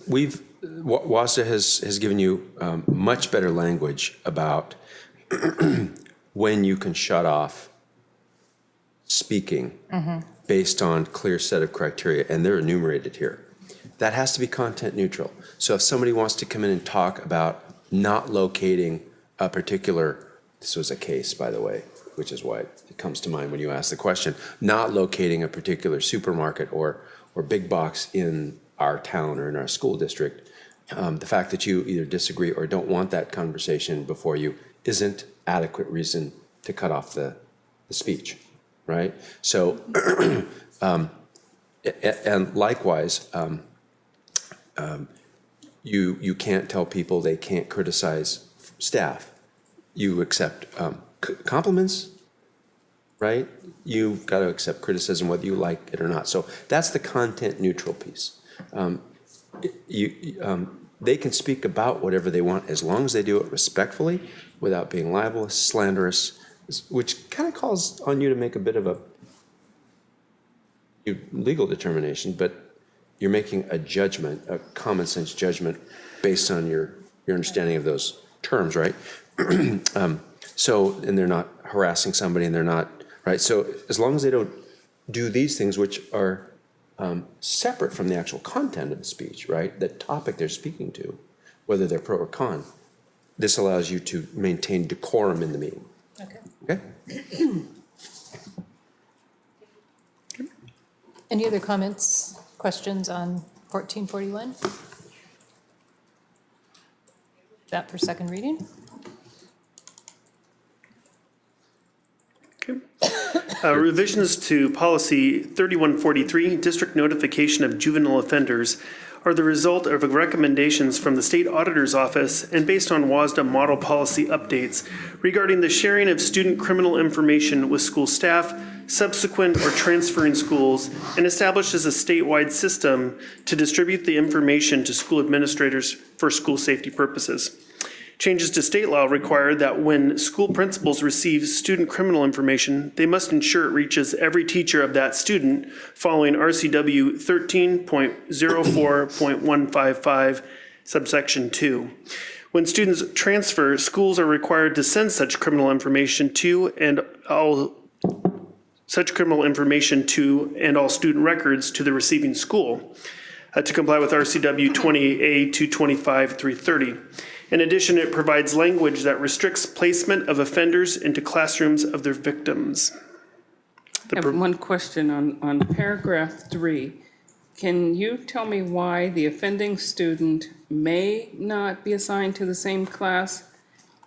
WASDA has given you much better language about when you can shut off speaking based on clear set of criteria, and they're enumerated here. That has to be content neutral. So if somebody wants to come in and talk about not locating a particular, this was a case, by the way, which is why it comes to mind when you ask the question, not locating a particular supermarket or big box in our town or in our school district, the fact that you either disagree or don't want that conversation before you isn't adequate reason to cut off the speech, right? So, and likewise, you can't tell people they can't criticize staff. You accept compliments, right? You've got to accept criticism whether you like it or not. So that's the content neutral piece. They can speak about whatever they want as long as they do it respectfully without being libelous, slanderous, which kind of calls on you to make a bit of a legal determination, but you're making a judgment, a common sense judgment based on your understanding of those terms, right? So, and they're not harassing somebody and they're not, right? So as long as they don't do these things, which are separate from the actual content of the speech, right? The topic they're speaking to, whether they're pro or con, this allows you to maintain decorum in the meeting. Okay. Okay? Any other comments, questions on 1441? That for second reading? Okay. Revisions to policy 3143, district notification of juvenile offenders, are the result of recommendations from the State Auditor's Office and based on WASDA model policy updates regarding the sharing of student criminal information with school staff, subsequent or transferring schools, and establishes a statewide system to distribute the information to school administrators for school safety purposes. Changes to state law require that when school principals receive student criminal information, they must ensure it reaches every teacher of that student following RCW 13.04.155, subsection 2. When students transfer, schools are required to send such criminal information to and all student records to the receiving school to comply with RCW 28A 225-330. In addition, it provides language that restricts placement of offenders into classrooms of their victims. I have one question on paragraph 3. Can you tell me why the offending student may not be assigned to the same class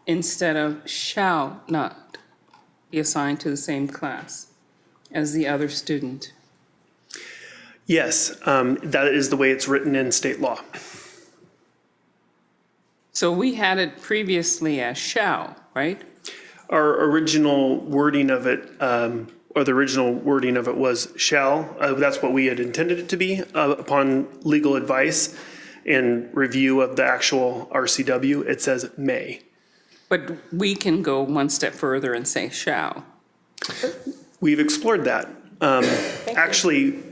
instead of shall not be assigned to the same class as the other student? Yes, that is the way it's written in state law. So we had it previously as shall, right? Our original wording of it, or the original wording of it was shall. That's what we had intended it to be upon legal advice and review of the actual RCW. It says may. But we can go one step further and say shall. We've explored that. Actually,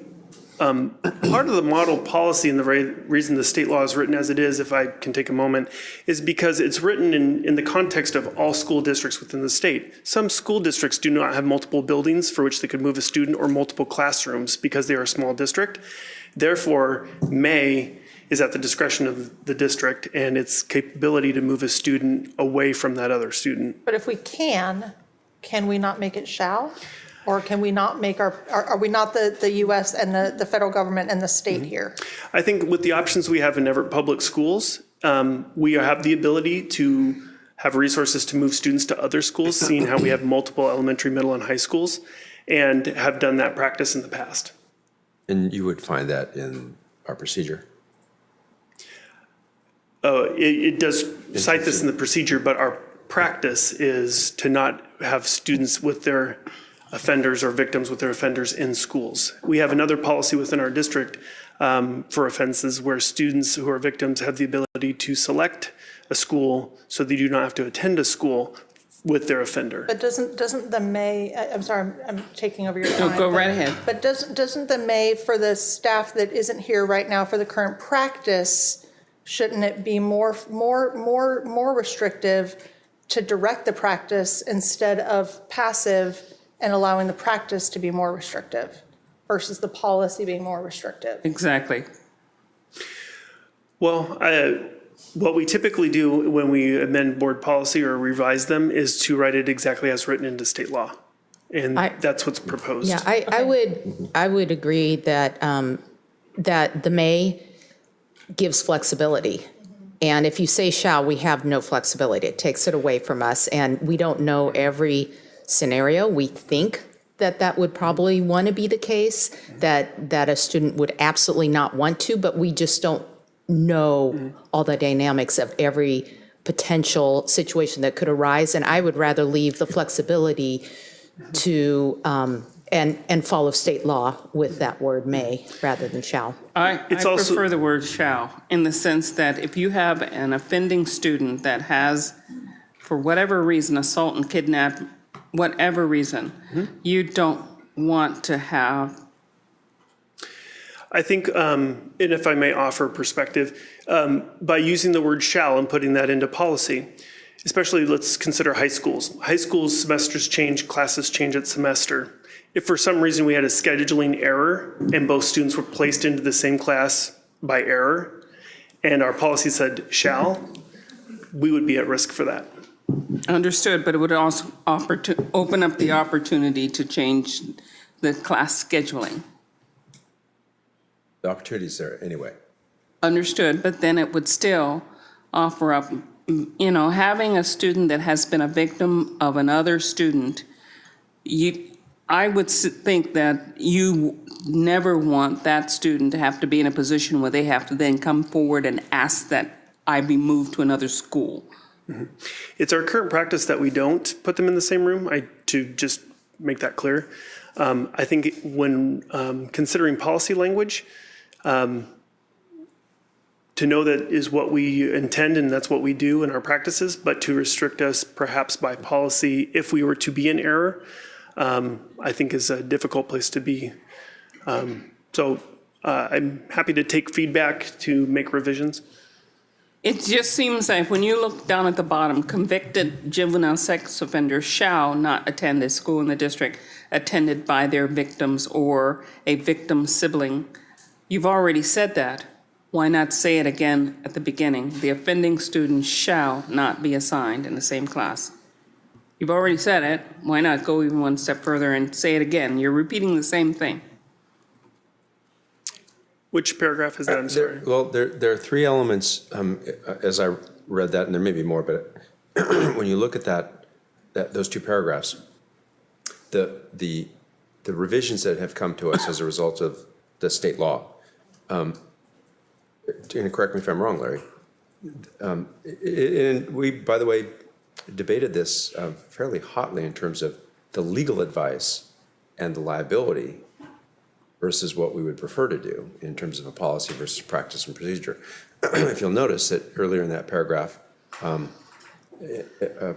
part of the model policy and the reason the state law is written as it is, if I can take a moment, is because it's written in the context of all school districts within the state. Some school districts do not have multiple buildings for which they could move a student or multiple classrooms because they are a small district. Therefore, may is at the discretion of the district and its capability to move a student away from that other student. But if we can we not make it shall? Or can we not make are we not the U.S. and the federal government and the state here? I think with the options we have in Everett Public Schools, we have the ability to have resources to move students to other schools, seeing how we have multiple elementary, middle, and high schools, and have done that practice in the past. And you would find that in our procedure? It does cite this in the procedure, but our practice is to not have students with their offenders or victims with their offenders in schools. We have another policy within our district for offenses where students who are victims have the ability to select a school so they do not have to attend a school with their offender. But doesn't the may, I'm sorry, I'm taking over your time. No, go right ahead. But doesn't the may for the staff that isn't here right now for the current practice, shouldn't it be more restrictive to direct the practice instead of passive and allowing the practice to be more restrictive versus the policy being more restrictive. Exactly. Well, what we typically do when we amend board policy or revise them is to write it exactly as written into state law. And that's what's proposed. Yeah, I would agree that, that the may gives flexibility. And if you say shall, we have no flexibility. It takes it away from us, and we don't know every scenario. We think that that would probably want to be the case, that a student would absolutely not want to, but we just don't know all the dynamics of every potential situation that could arise. And I would rather leave the flexibility to, and follow state law with that word may rather than shall. I prefer the word shall, in the sense that if you have an offending student that has, for whatever reason, assault and kidnap, whatever reason, you don't want to have. I think, and if I may offer perspective, by using the word shall and putting that into policy, especially let's consider high schools. High schools semesters change, classes change at semester. If for some reason we had a scheduling error and both students were placed into the same class by error, and our policy said shall, we would be at risk for that. Understood, but it would also open up the opportunity to change the class scheduling. The opportunity's there anyway. Understood, but then it would still offer up, you know, having a student that has been a victim of another student, I would think that you never want that student to have to be in a position where they have to then come forward and ask that I be moved to another school. It's our current practice that we don't put them in the same room, to just make that clear. I think when considering policy language, to know that is what we intend and that's what we do in our practices, but to restrict us perhaps by policy if we were to be in error, I think is a difficult place to be. So I'm happy to take feedback to make revisions. It just seems like when you look down at the bottom, convicted juvenile sex offenders shall not attend a school in the district attended by their victims or a victim sibling. You've already said that. Why not say it again at the beginning? The offending student shall not be assigned in the same class. You've already said it. Why not go even one step further and say it again? You're repeating the same thing. Which paragraph is that? I'm sorry. There are three elements, as I read that, and there may be more, but when you look at those two paragraphs, the revisions that have come to us as a result of the state law, and correct me if I'm wrong, Larry, and we, by the way, debated this fairly hotly in terms of the legal advice and the liability versus what we would prefer to do in terms of a policy versus practice and procedure. If you'll notice that earlier in that paragraph,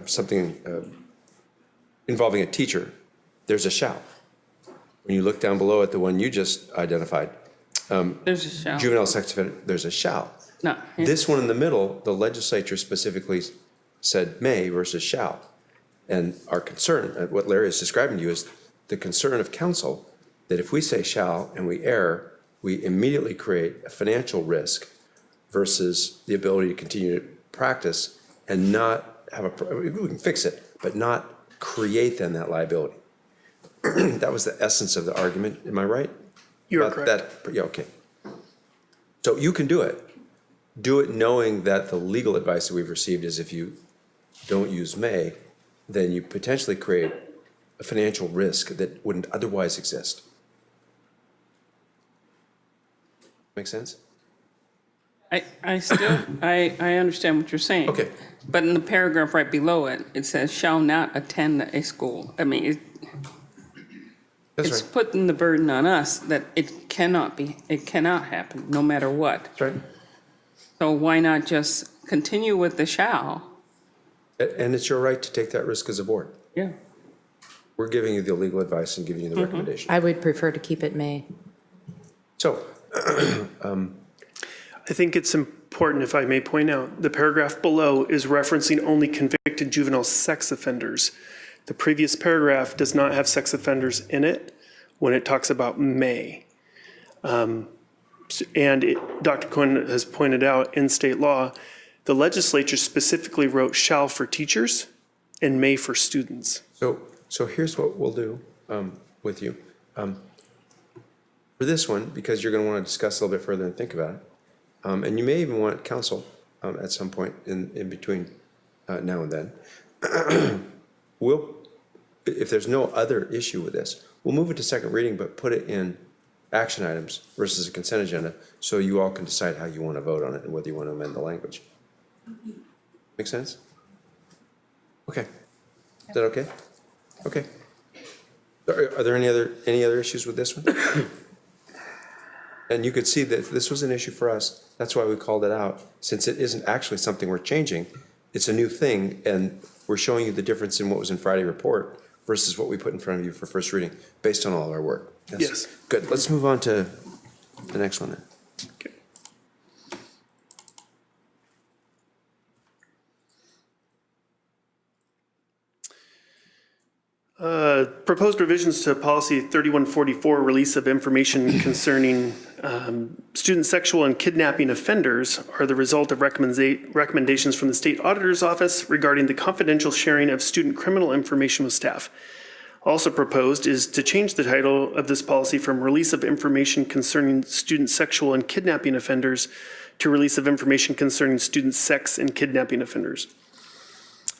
something involving a teacher, there's a shall. When you look down below at the one you just identified, there's a shall. Juvenile sex offender, there's a shall. No. This one in the middle, the legislature specifically said may versus shall. And our concern, what Larry is describing to you, is the concern of counsel that if we say shall and we err, we immediately create a financial risk versus the ability to continue to practice and not have we can fix it, but not create then that liability. That was the essence of the argument. Am I right? You're correct. Yeah, okay. So you can do it. Do it knowing that the legal advice that we've received is if you don't use may, then you potentially create a financial risk that wouldn't otherwise exist. Make sense? I still understand what you're saying. Okay. But in the paragraph right below it, it says shall not attend a school. I mean, it's putting the burden on us that it cannot happen, no matter what. That's right. So why not just continue with the shall? And it's your right to take that risk as a board. Yeah. We're giving you the legal advice and giving you the recommendation. I would prefer to keep it may. So, I think it's important, if I may point out, the paragraph below is referencing only convicted juvenile sex offenders. The previous paragraph does not have sex offenders in it when it talks about may. Dr. Cohen has pointed out in state law, the legislature specifically wrote shall for teachers and may for students. So here's what we'll do with you. For this one, because you're going to want to discuss a little bit further and think about it, and you may even want counsel at some point in between now and then. If there's no other issue with this, we'll move it to second reading, but put it in action items versus a consent agenda, so you all can decide how you want to vote on it and whether you want to amend the language. Make sense? Okay. Is that okay? Okay. Are there any other issues with this one? And you could see that this was an issue for us. That's why we called it out. Since it isn't actually something we're changing, it's a new thing, and we're showing you the difference in what was in Friday report versus what we put in front of you for first reading, based on all of our work. Yes. Good. Let's move on to the next one then. Okay. Proposed revisions to policy 3144, release of information concerning student sexual and kidnapping offenders, are the result of recommendations from the state auditor's office regarding the confidential sharing of student criminal information with staff. Also proposed is to change the title of this policy from release of information concerning student sexual and kidnapping offenders to release of information concerning student sex and kidnapping offenders.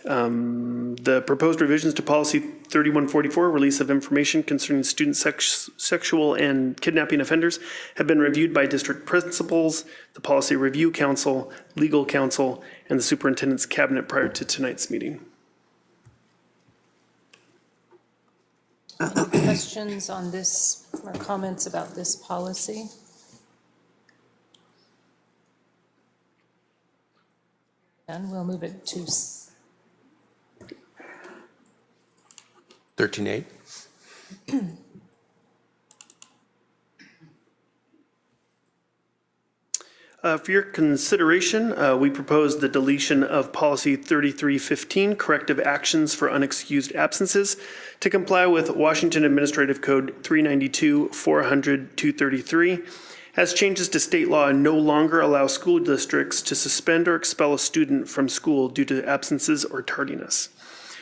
The proposed revisions to policy 3144, release of information concerning student sexual and kidnapping offenders, have been reviewed by district principals, the Policy Review Council, Legal Counsel, and the Superintendent's Cabinet prior to tonight's meeting. Any questions on this or comments about this policy? And we'll move it to 13.8. For your consideration, we propose the deletion of policy 3315, corrective actions for unexcused absences, to comply with Washington Administrative Code 392-400-233, as changes to state law no longer allow school districts to suspend or expel a student from school due to absences or tardiness.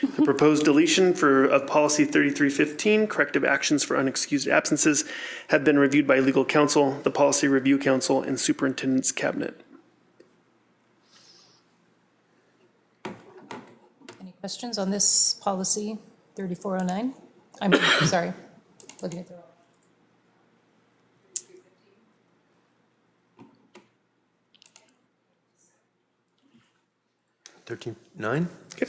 The proposed deletion of policy 3315, corrective actions for unexcused absences, have been reviewed by legal counsel, the Policy Review Council, and Superintendent's Cabinet. any questions on this policy 3409? I'm sorry, looking at the wrong. 13.9. Okay.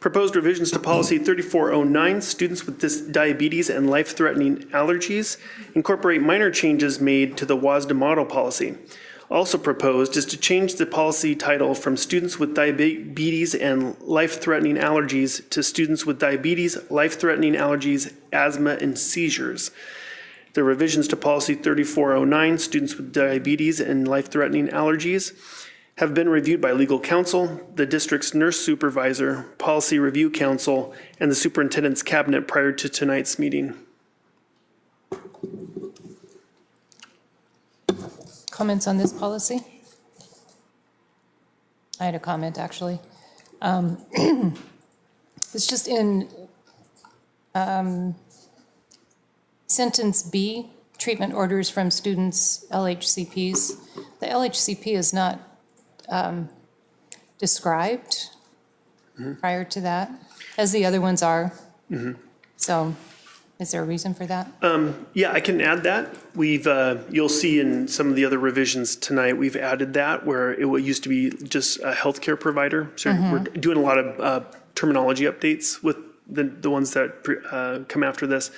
Proposed revisions to policy 3409, students with diabetes and life-threatening allergies, incorporate minor changes made to the WASDA model policy. Also proposed is to change the policy title from students with diabetes and life-threatening allergies to students with diabetes, life-threatening allergies, asthma, and seizures. The revisions to policy 3409, students with diabetes and life-threatening allergies, have been reviewed by legal counsel, the district's nurse supervisor, Policy Review Council, and the Superintendent's Cabinet prior to tonight's meeting. Comments on this policy? I had a comment, actually. It's just in sentence B, treatment orders from students, LHCPs. The LHCP is not described prior to that, as the other ones are. So is there a reason for that? Yeah, I can add that. You'll see in some of the other revisions tonight, we've added that where it used to be just a healthcare provider. So we're doing a lot of terminology updates with the ones that come after this.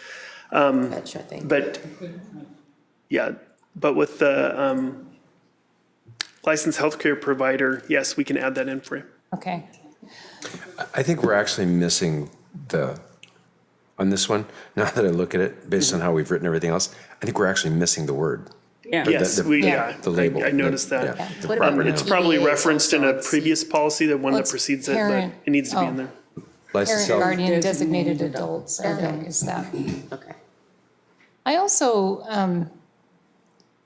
Gotcha, thank you. But yeah, but with the licensed healthcare provider, yes, we can add that in for you. Okay. I think we're actually missing on this one, now that I look at it, based on how we've written everything else, I think we're actually missing the word. Yeah. Yes, the label. I noticed that. Yeah, the What about proper It's noun. probably EPA is referenced in a also- previous policy, the one Oh, that it's precedes it, parent- but it needs to be in there. Licensed Parent, seller. guardian, designated adults, okay, is that. Okay. I also,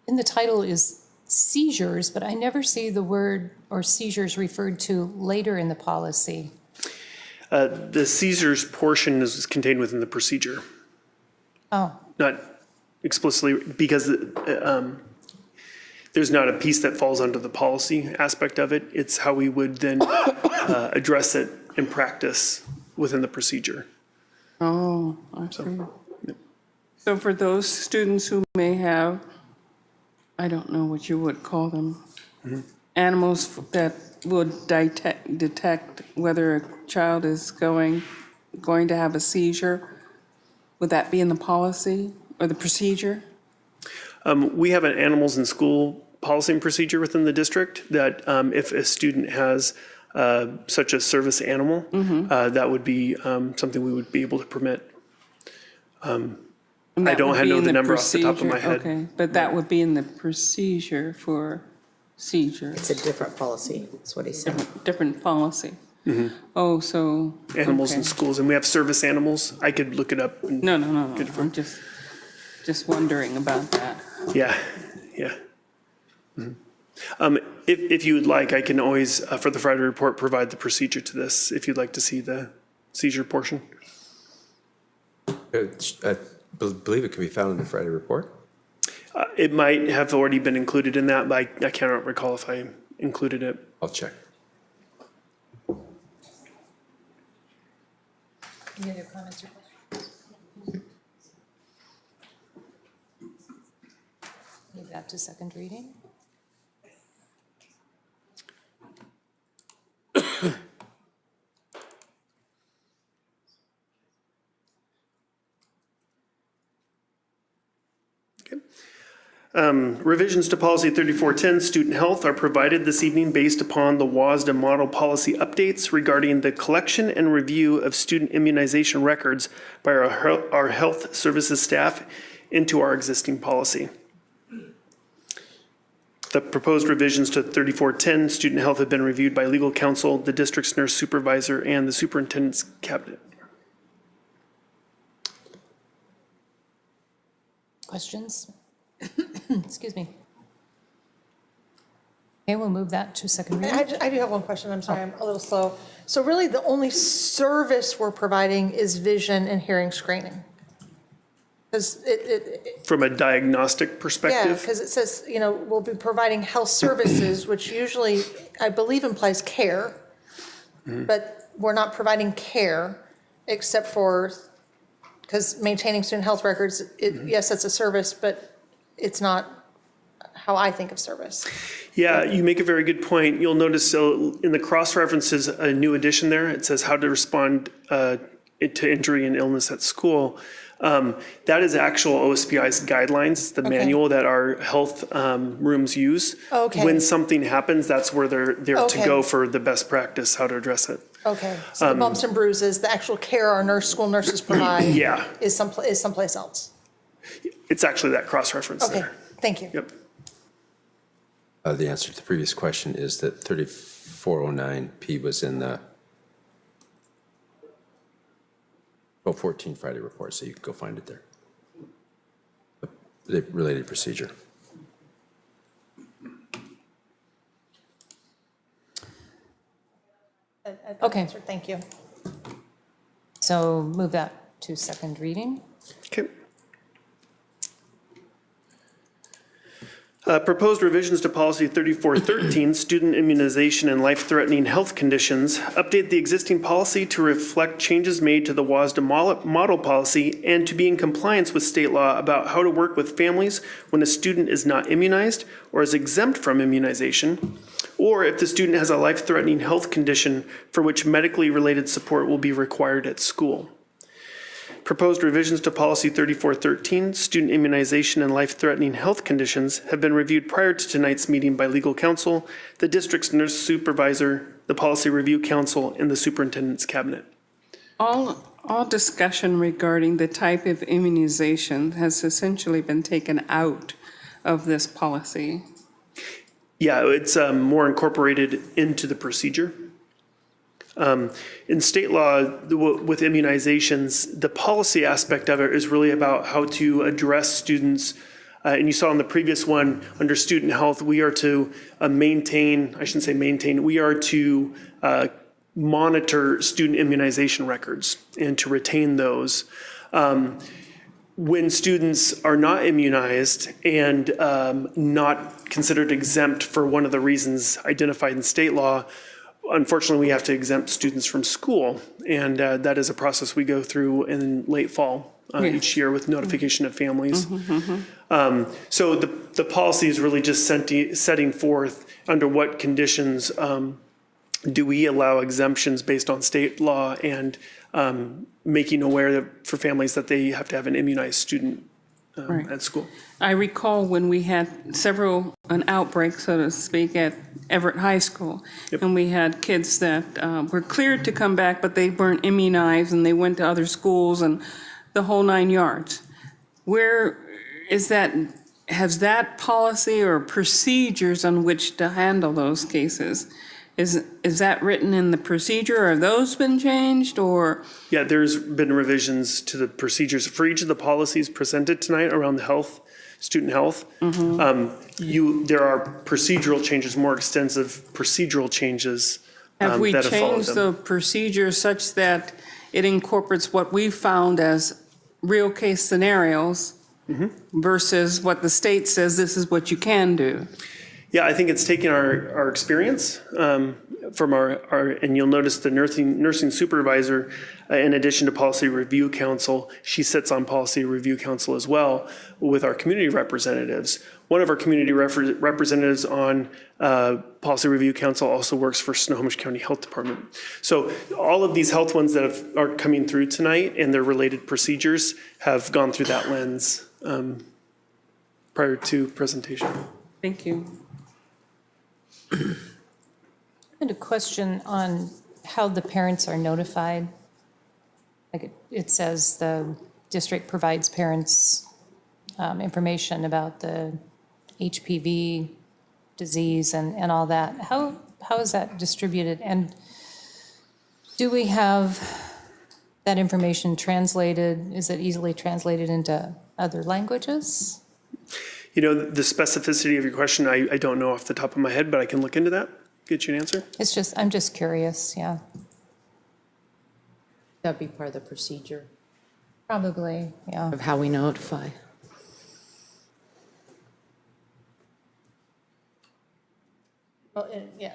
in the title is seizures, but I never see the word or seizures referred to later in the policy. The seizures portion is contained within the procedure, Oh, not explicitly, because there's not a piece that falls under the policy aspect of it. It's how we would then address it in practice within the procedure. Oh, I see. So for those students who may have, I don't know what you would call them, animals that would detect whether a child is going to have a seizure, would that be in the policy or the procedure? We have an animals in school policy and procedure within the district that if a student has such a service animal, that would be something we would be able to permit. I don't know the number off the top of my head. Okay, but that would be in the procedure for seizure. It's a different policy, that's what he said. Different policy. Oh, so. Animals in okay. schools, and we have service animals. I could look it up. And No, I'm just wondering about that. Yeah. If you would like, I can always, for the Friday report, provide the procedure to this, if you'd like to see the seizure portion. I believe it can be found in the Friday report. It might have already been included in that, but I cannot recall if I included it. I'll check. any other comments or questions? Move that to second reading. Revisions to Policy 3410, Student Health, are provided this evening based upon the WASDA model policy updates regarding the collection and review of student immunization records by our health services staff into our existing policy. The proposed revisions to 3410, Student Health, have been reviewed by legal counsel, the district's nurse supervisor, and the superintendent's cabinet. Questions? Excuse me. Okay, we'll move that to second reading. I do have one question, I'm sorry, I'm a little slow. So really, the only service we're providing is vision and hearing screening? Because From a diagnostic perspective? yeah, because it says, we'll be providing health services, which usually, I believe, implies care, but we're not providing care except for, because maintaining student health records, yes, that's a service, but it's not how I think of service. Yeah, you make a very good point. You'll notice in the cross references, a new addition there. It says how to respond to injury and illness at school. That is actual OSPI's guidelines, the manual that our health rooms use. Okay. When something happens, that's where they're to Okay. go for the best practice, how to address it. Okay, so the bumps and bruises, the actual care our school nurses provide Yeah. is someplace else? It's actually that cross reference Okay, there. thank you. Yep. The answer to the previous question is that 3409P was in the 1214 Friday report, so you can go find it there. The related procedure. Okay. Thank you. So move that to second reading. Okay. Proposed revisions to Policy 3413, Student Immunization and Life-Threatening Health Conditions, update the existing policy to reflect changes made to the WASDA model policy and to be in compliance with state law about how to work with families when a student is not immunized or is exempt from immunization, or if the student has a life-threatening health condition for which medically related support will be required at school. Proposed revisions to Policy 3413, Student Immunization and Life-Threatening Health Conditions, have been reviewed prior to tonight's meeting by legal counsel, the district's nurse supervisor, the Policy Review Council, and the superintendent's cabinet. All discussion regarding the type of immunization has essentially been taken out of this policy? Yeah, it's more incorporated into the procedure. In state law, with immunizations, the policy aspect of it is really about how to address students. And you saw in the previous one, under student health, we are to maintain, I shouldn't say maintain, we are to monitor student immunization records and to retain those. When students are not immunized and not considered exempt for one of the reasons identified in state law, unfortunately, we have to exempt students from school, and that is a process we go through in late fall each year with notification of families. So the policy is really just setting forth under what conditions do we allow exemptions based on state law, and making aware that for families that they have to have an immunized student at school. I recall when we had an outbreak, so to speak, at Everett High School. Yep. And we had kids that were cleared to come back, but they weren't immunized, and they went to other schools and the whole 9 yards. Where is that? Has that policy or procedures on which to handle those cases? Is that written in the procedure? Or have those been changed, or? Yeah, there's been revisions to the procedures for each of the policies presented tonight around the health, student health. There are procedural changes, more extensive procedural changes. Have we that changed the procedure such that it incorporates what we found as real case scenarios versus what the state says this is what you can do? Yeah, I think it's taken our experience from our, and you'll notice the nursing supervisor, in addition to policy review council, she sits on policy review council as well with our community representatives. One of our community representatives on policy review council also works for Snohomish County Health Department. So all of these health ones that are coming through tonight and their related procedures have gone through that lens prior to presentation. Thank you. I had a question on how the parents are notified. Like it says the district provides parents information about the HPV disease and all that. How is that distributed? And do we have that information translated? Is it easily translated into other languages? You know, the specificity of your question, I don't know off the top of my head, but I can look into that, get you an answer. I'm just curious, yeah. That'd be part of the procedure Probably, yeah. of how we notify. Well, yeah,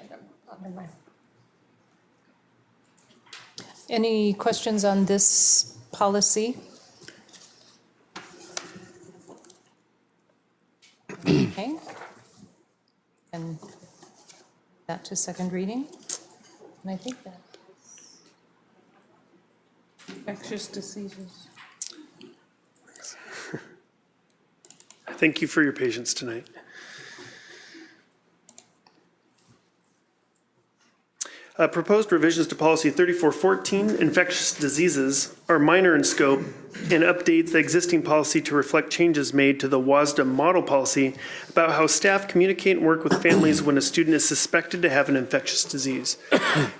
never mind. Any questions on this policy? Okay. And that to second reading. And I think that Infectious diseases. Thank you for your patience tonight. Proposed revisions to policy 3414, infectious diseases, are minor in scope and update the existing policy to reflect changes made to the WASDA model policy about how staff communicate and work with families when a student is suspected to have an infectious disease.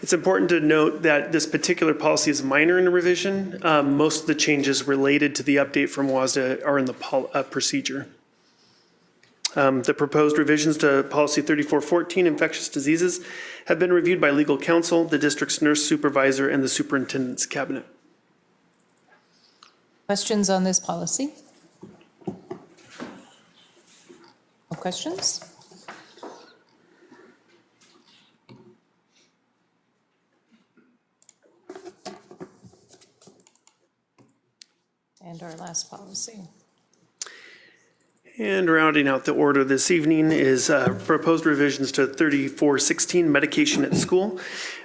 It's important to note that this particular policy is minor in revision. Most of the changes related to the update from WASDA are in the procedure. The proposed revisions to policy 3414, infectious diseases, have been reviewed by legal counsel, the district's nurse supervisor, and the superintendent's cabinet. questions on this policy? No questions? And our last policy. And rounding out the order this evening is proposed revisions to 3416, medication at school.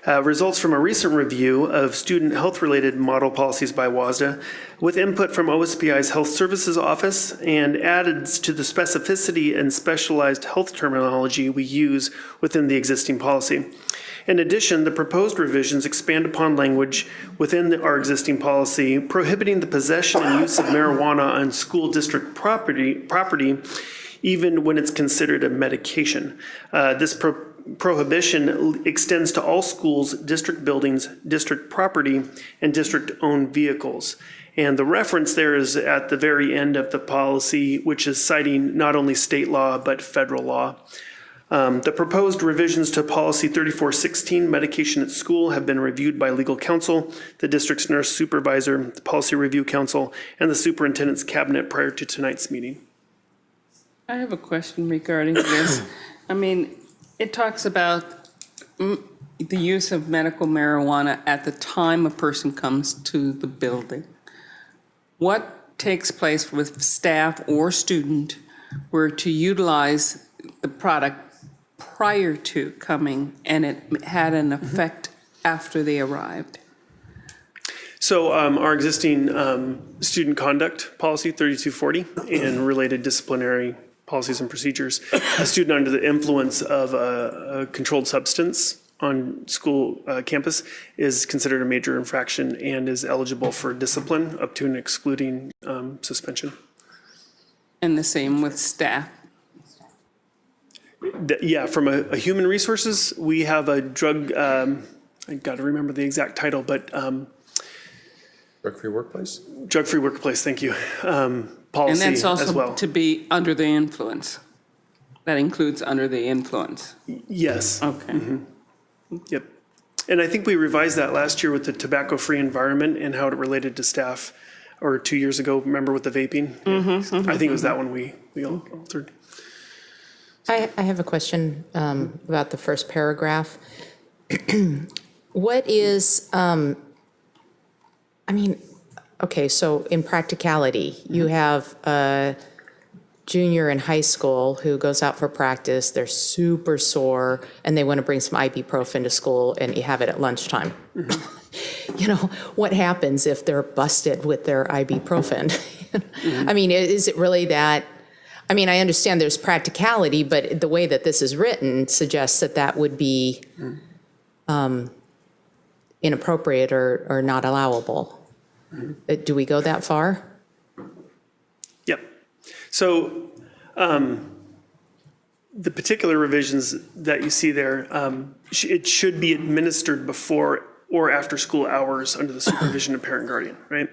Results from a recent review of student health-related model policies by WASDA with input from OSPI's Health Services Office and added to the specificity and specialized health terminology we use within the existing policy. In addition, the proposed revisions expand upon language within our existing policy prohibiting the possession and use of marijuana on school district property even when it's considered a medication. This prohibition extends to all schools, district buildings, district property, and district-owned vehicles. And the reference there is at the very end of the policy, which is citing not only state law, but federal law. The proposed revisions to Policy 3416, Medication at School, have been reviewed by legal counsel, the district's nurse supervisor, the Policy Review Council, and the superintendent's cabinet prior to tonight's meeting. I have a question regarding this. I mean, it talks about the use of medical marijuana at the time a person comes to the building. What takes place with staff or student were to utilize the product prior to coming and it had an effect after they arrived? So our existing student conduct policy 3240 and related disciplinary policies and procedures, a student under the influence of a controlled substance on school campus is considered a major infraction and is eligible for discipline up to and excluding suspension. And the same with staff? Yeah, from a human resources, we have a drug, I got to remember the exact title, but Drug-free workplace? Drug-free workplace, thank you. Policy and that's also as well. to be under the influence. That includes under the influence. Yes. Okay. Mm-hmm. Yep. And I think we revised that last year with the tobacco-free environment and how it related to staff, or 2 years ago, remember with the vaping? I think it was that one we altered. I have a question about the first paragraph. What is, okay, so in practicality, you have a junior in high school who goes out for practice, they're super sore, and they want to bring some ibuprofen to school, and you have it at lunchtime. You know, what happens if they're busted with their ibuprofen? I mean, is it really that? I mean, I understand there's practicality, but the way that this is written suggests that that would be inappropriate or not allowable. Do we go that far? Yep. So the particular revisions that you see there, it should be administered before or after school hours under the supervision of parent guardian, right?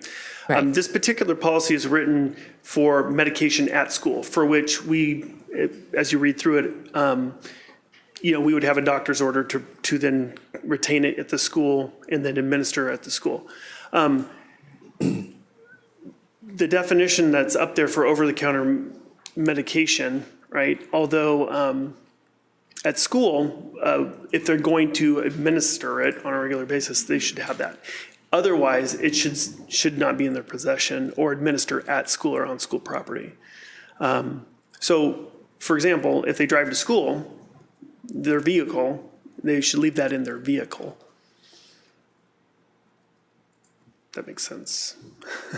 This particular policy is written for medication at school, for which we, as you read through it, we would have a doctor's order to then retain it at the school and then administer at the school. The definition that's up there for over-the-counter medication, right? Although at school, if they're going to administer it on a regular basis, they should have that. Otherwise, it should not be in their possession or administer at school or on school property. So, for example, if they drive to school, their vehicle, they should leave that in their vehicle. That makes sense.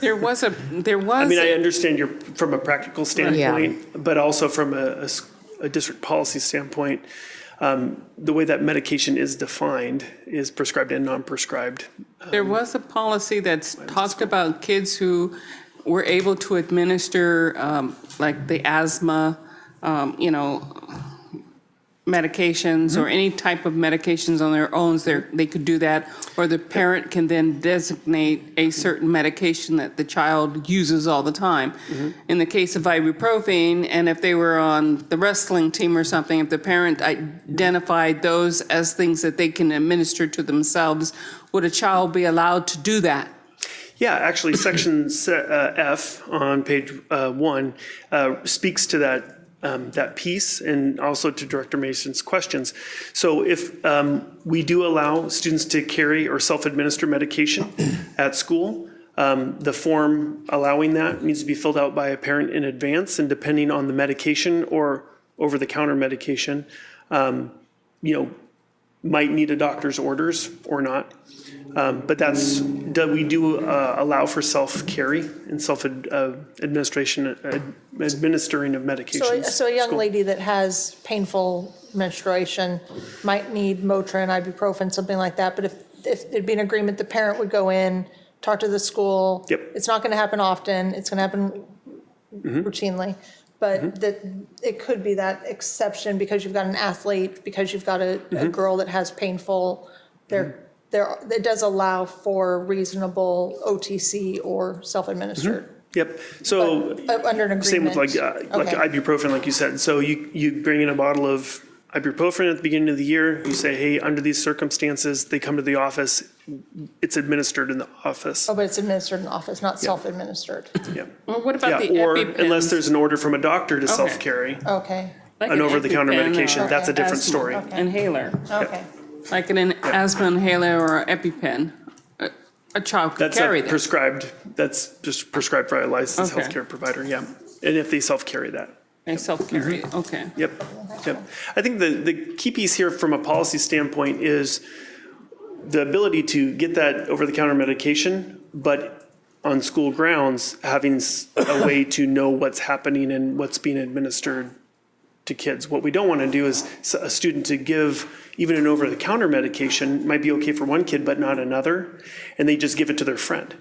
There was. I mean, I understand you're from a practical standpoint, but also from a district policy standpoint, the way that medication is defined is prescribed and non-prescribed. There was a policy that's talked about kids who were able to administer like the asthma, medications or any type of medications on their own. They could do that, or the parent can then designate a certain medication that the child uses all the time. In the case of ibuprofen, and if they were on the wrestling team or something, if the parent identified those as things that they can administer to themselves, would a child be allowed to do that? Yeah, actually, section F on page 1 speaks to that piece, and also to Director Mason's questions. So if we do allow students to carry or self-administer medication at school, the form allowing that needs to be filled out by a parent in advance, and depending on the medication or over-the-counter medication, might need a doctor's orders or not. But we do allow for self-carry and self-administration, administering of medications. So a young lady that has painful menstruation might need Motrin, ibuprofen, something like that. But if it'd be an agreement, the parent would go in, talk to the school. Yep. It's not going to happen often. It's going to happen routinely. but that it could be that exception because you've got an athlete, because you've got a girl that has painful, it does allow for reasonable OTC or self-administered. Yep. So Under an agreement. same with like ibuprofen, like you said. So you bring in a bottle of ibuprofen at the beginning of the year. You say, hey, under these circumstances, they come to the office. It's administered in the office. Oh, but it's administered in the office, not self-administered. Yeah. Well, what about the or EpiPens? unless there's an order from a doctor to self-carry Okay. Like an over-the-counter EpiPen medication. or That's a different asthma story. Inhaler. Okay. Like an asthma inhaler or EpiPen. A child could carry that. That's just prescribed by a licensed Okay. healthcare provider, yeah. And if they self-carry that. They self-carry it, okay. Yep. I think the key piece here from a policy standpoint is the ability to get that over-the-counter medication, but on school grounds, having a way to know what's happening and what's being administered to kids. What we don't want to do is a student to give even an over-the-counter medication might be okay for one kid, but not another, and they just give it to their friend.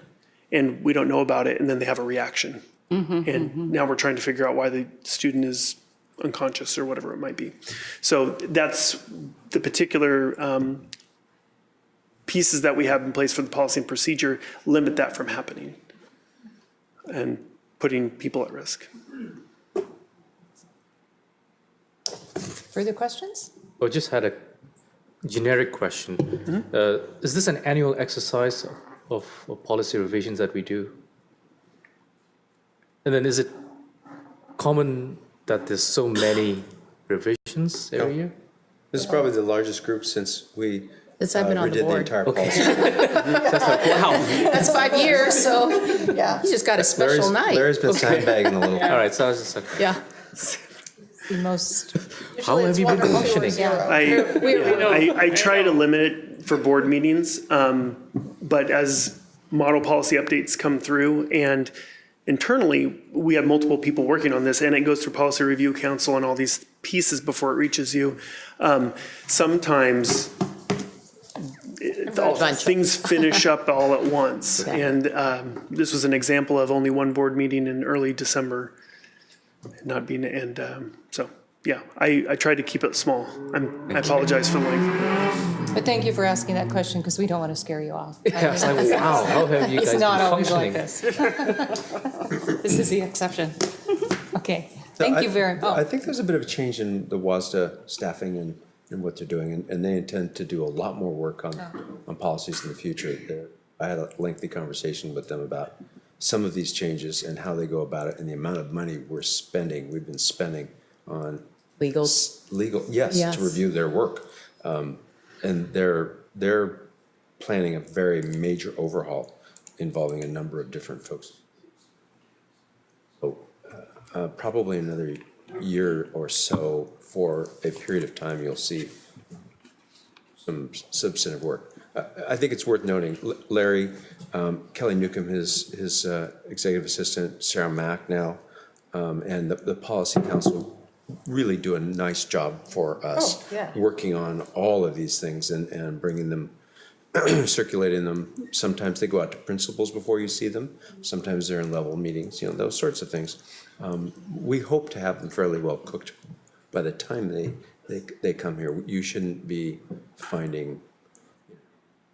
And we don't know about it, and then they have a reaction. Now we're trying to figure out why the student is unconscious or whatever it might be. So that's the particular pieces that we have in place for the policy and procedure limit that from happening and putting people at risk. Further questions? I just had a generic question. Is this an annual exercise of policy revisions that we do? And then is it common that there's so many revisions every year? This is probably the largest group since we Since I've been on the redid the board. entire policy. That's 5 years, so Yeah. you just got a special night. Larry's been sandbagging a little. All right, so I was just like, Yeah. The most, how have you been functioning? I try to limit it for board meetings, but as model policy updates come through and internally, we have multiple people working on this and it goes through policy review council and all these pieces before it reaches you. Sometimes things finish up all at once. And this was an example of only one board meeting in early December not being, and so, yeah, I tried to keep it small. I apologize for the length. but thank you for asking that question because we don't want to scare you off. Yeah, it's like, wow, how have you guys It's not been always functioning? like this. This is the exception. Okay, thank you very much. I think there's a bit of a change in the WASDA staffing and what they're doing, and they intend to do a lot more work on policies in the future. I had a lengthy conversation with them about some of these changes and how they go about it and the amount of money we've been spending on Legal, yes, to review their work. And they're planning a very major overhaul involving a number of different folks. So probably another year or so, for a period of time, you'll see some substantive work. I think it's worth noting, Larry, Kelly Newcomb, his executive assistant, Sarah Mack now, and the policy council really do a nice job for us, working on all of these things and bringing them, circulating them. Sometimes they go out to principals before you see them. Sometimes they're in level meetings, those sorts of things. We hope to have them fairly well cooked by the time they come here. You shouldn't be finding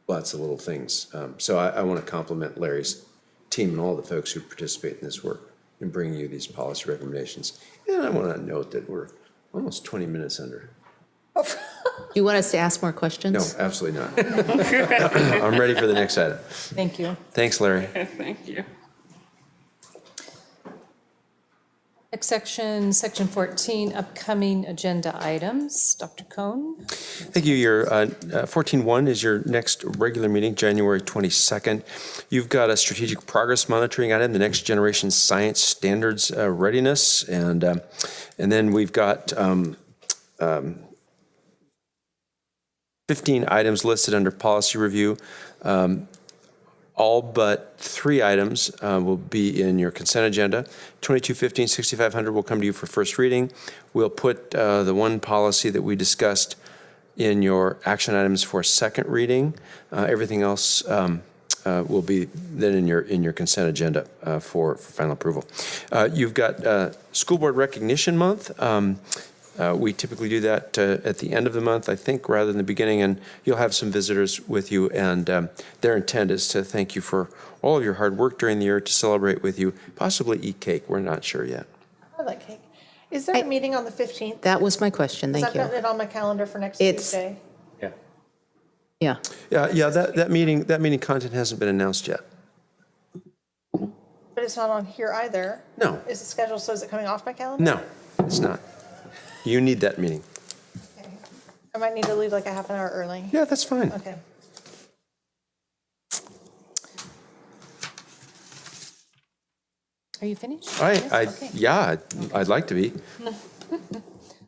lots of little things. So I want to compliment Larry's team and all the folks who participate in this work in bringing you these policy recommendations. And I want to note that we're almost 20 minutes under. Do you want us to ask more questions? No, absolutely not. I'm ready for the next item. Thank you. Thanks, Larry. Thank you. Next section, section 14, upcoming agenda items. Dr. Cohn? Thank you. Your 14.1 is your next regular meeting, January 22nd. You've got a strategic progress monitoring item, the next generation science standards readiness, and then we've got 15 items listed under policy review. All but 3 items will be in your consent agenda. 2215, 6500 will come to you for first reading. We'll put the one policy that we discussed in your action items for second reading. Everything else will be then in your consent agenda for final approval. You've got School Board Recognition Month. We typically do that at the end of the month, I think, rather than the beginning, and you'll have some visitors with you, and their intent is to thank you for all of your hard work during the year, to celebrate with you, possibly eat cake. We're not sure yet. I like cake. Is there a meeting on the 15th? That was my question. Thank you. I've gotten it on my calendar for next It's- Tuesday. Yeah. That meeting content hasn't been announced yet. But it's not on here either. No. Is it scheduled, so is it coming off my calendar? No, it's not. You need that meeting. I might need to leave like a half an hour early. Yeah, that's fine. Okay. Are you finished? Okay. I'd like to be.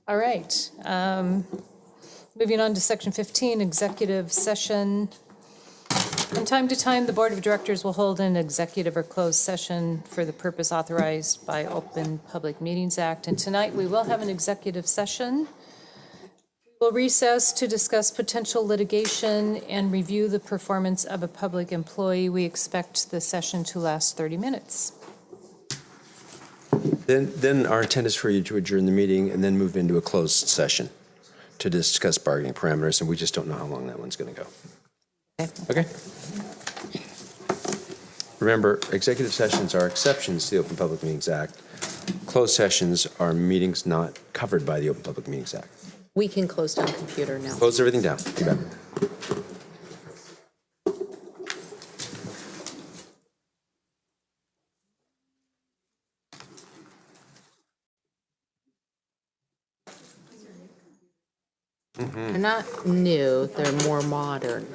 All right. Moving on to section 15, executive session. From time to time, the Board of Directors will hold an executive or closed session for the purpose authorized by Open Public Meetings Act. And tonight, we will have an executive session. We'll recess to discuss potential litigation and review the performance of a public employee. We expect the session to last 30 minutes. Then our intent is for you to adjourn the meeting and then move into a closed session to discuss bargaining parameters, and we just don't know how long that one's going to go. Okay? Remember, executive sessions are exceptions to the Open Public Meetings Act. Closed sessions are meetings not covered by the Open Public Meetings Act. We can close down computer now. Close everything down. You bet. They're not new, they're more modern.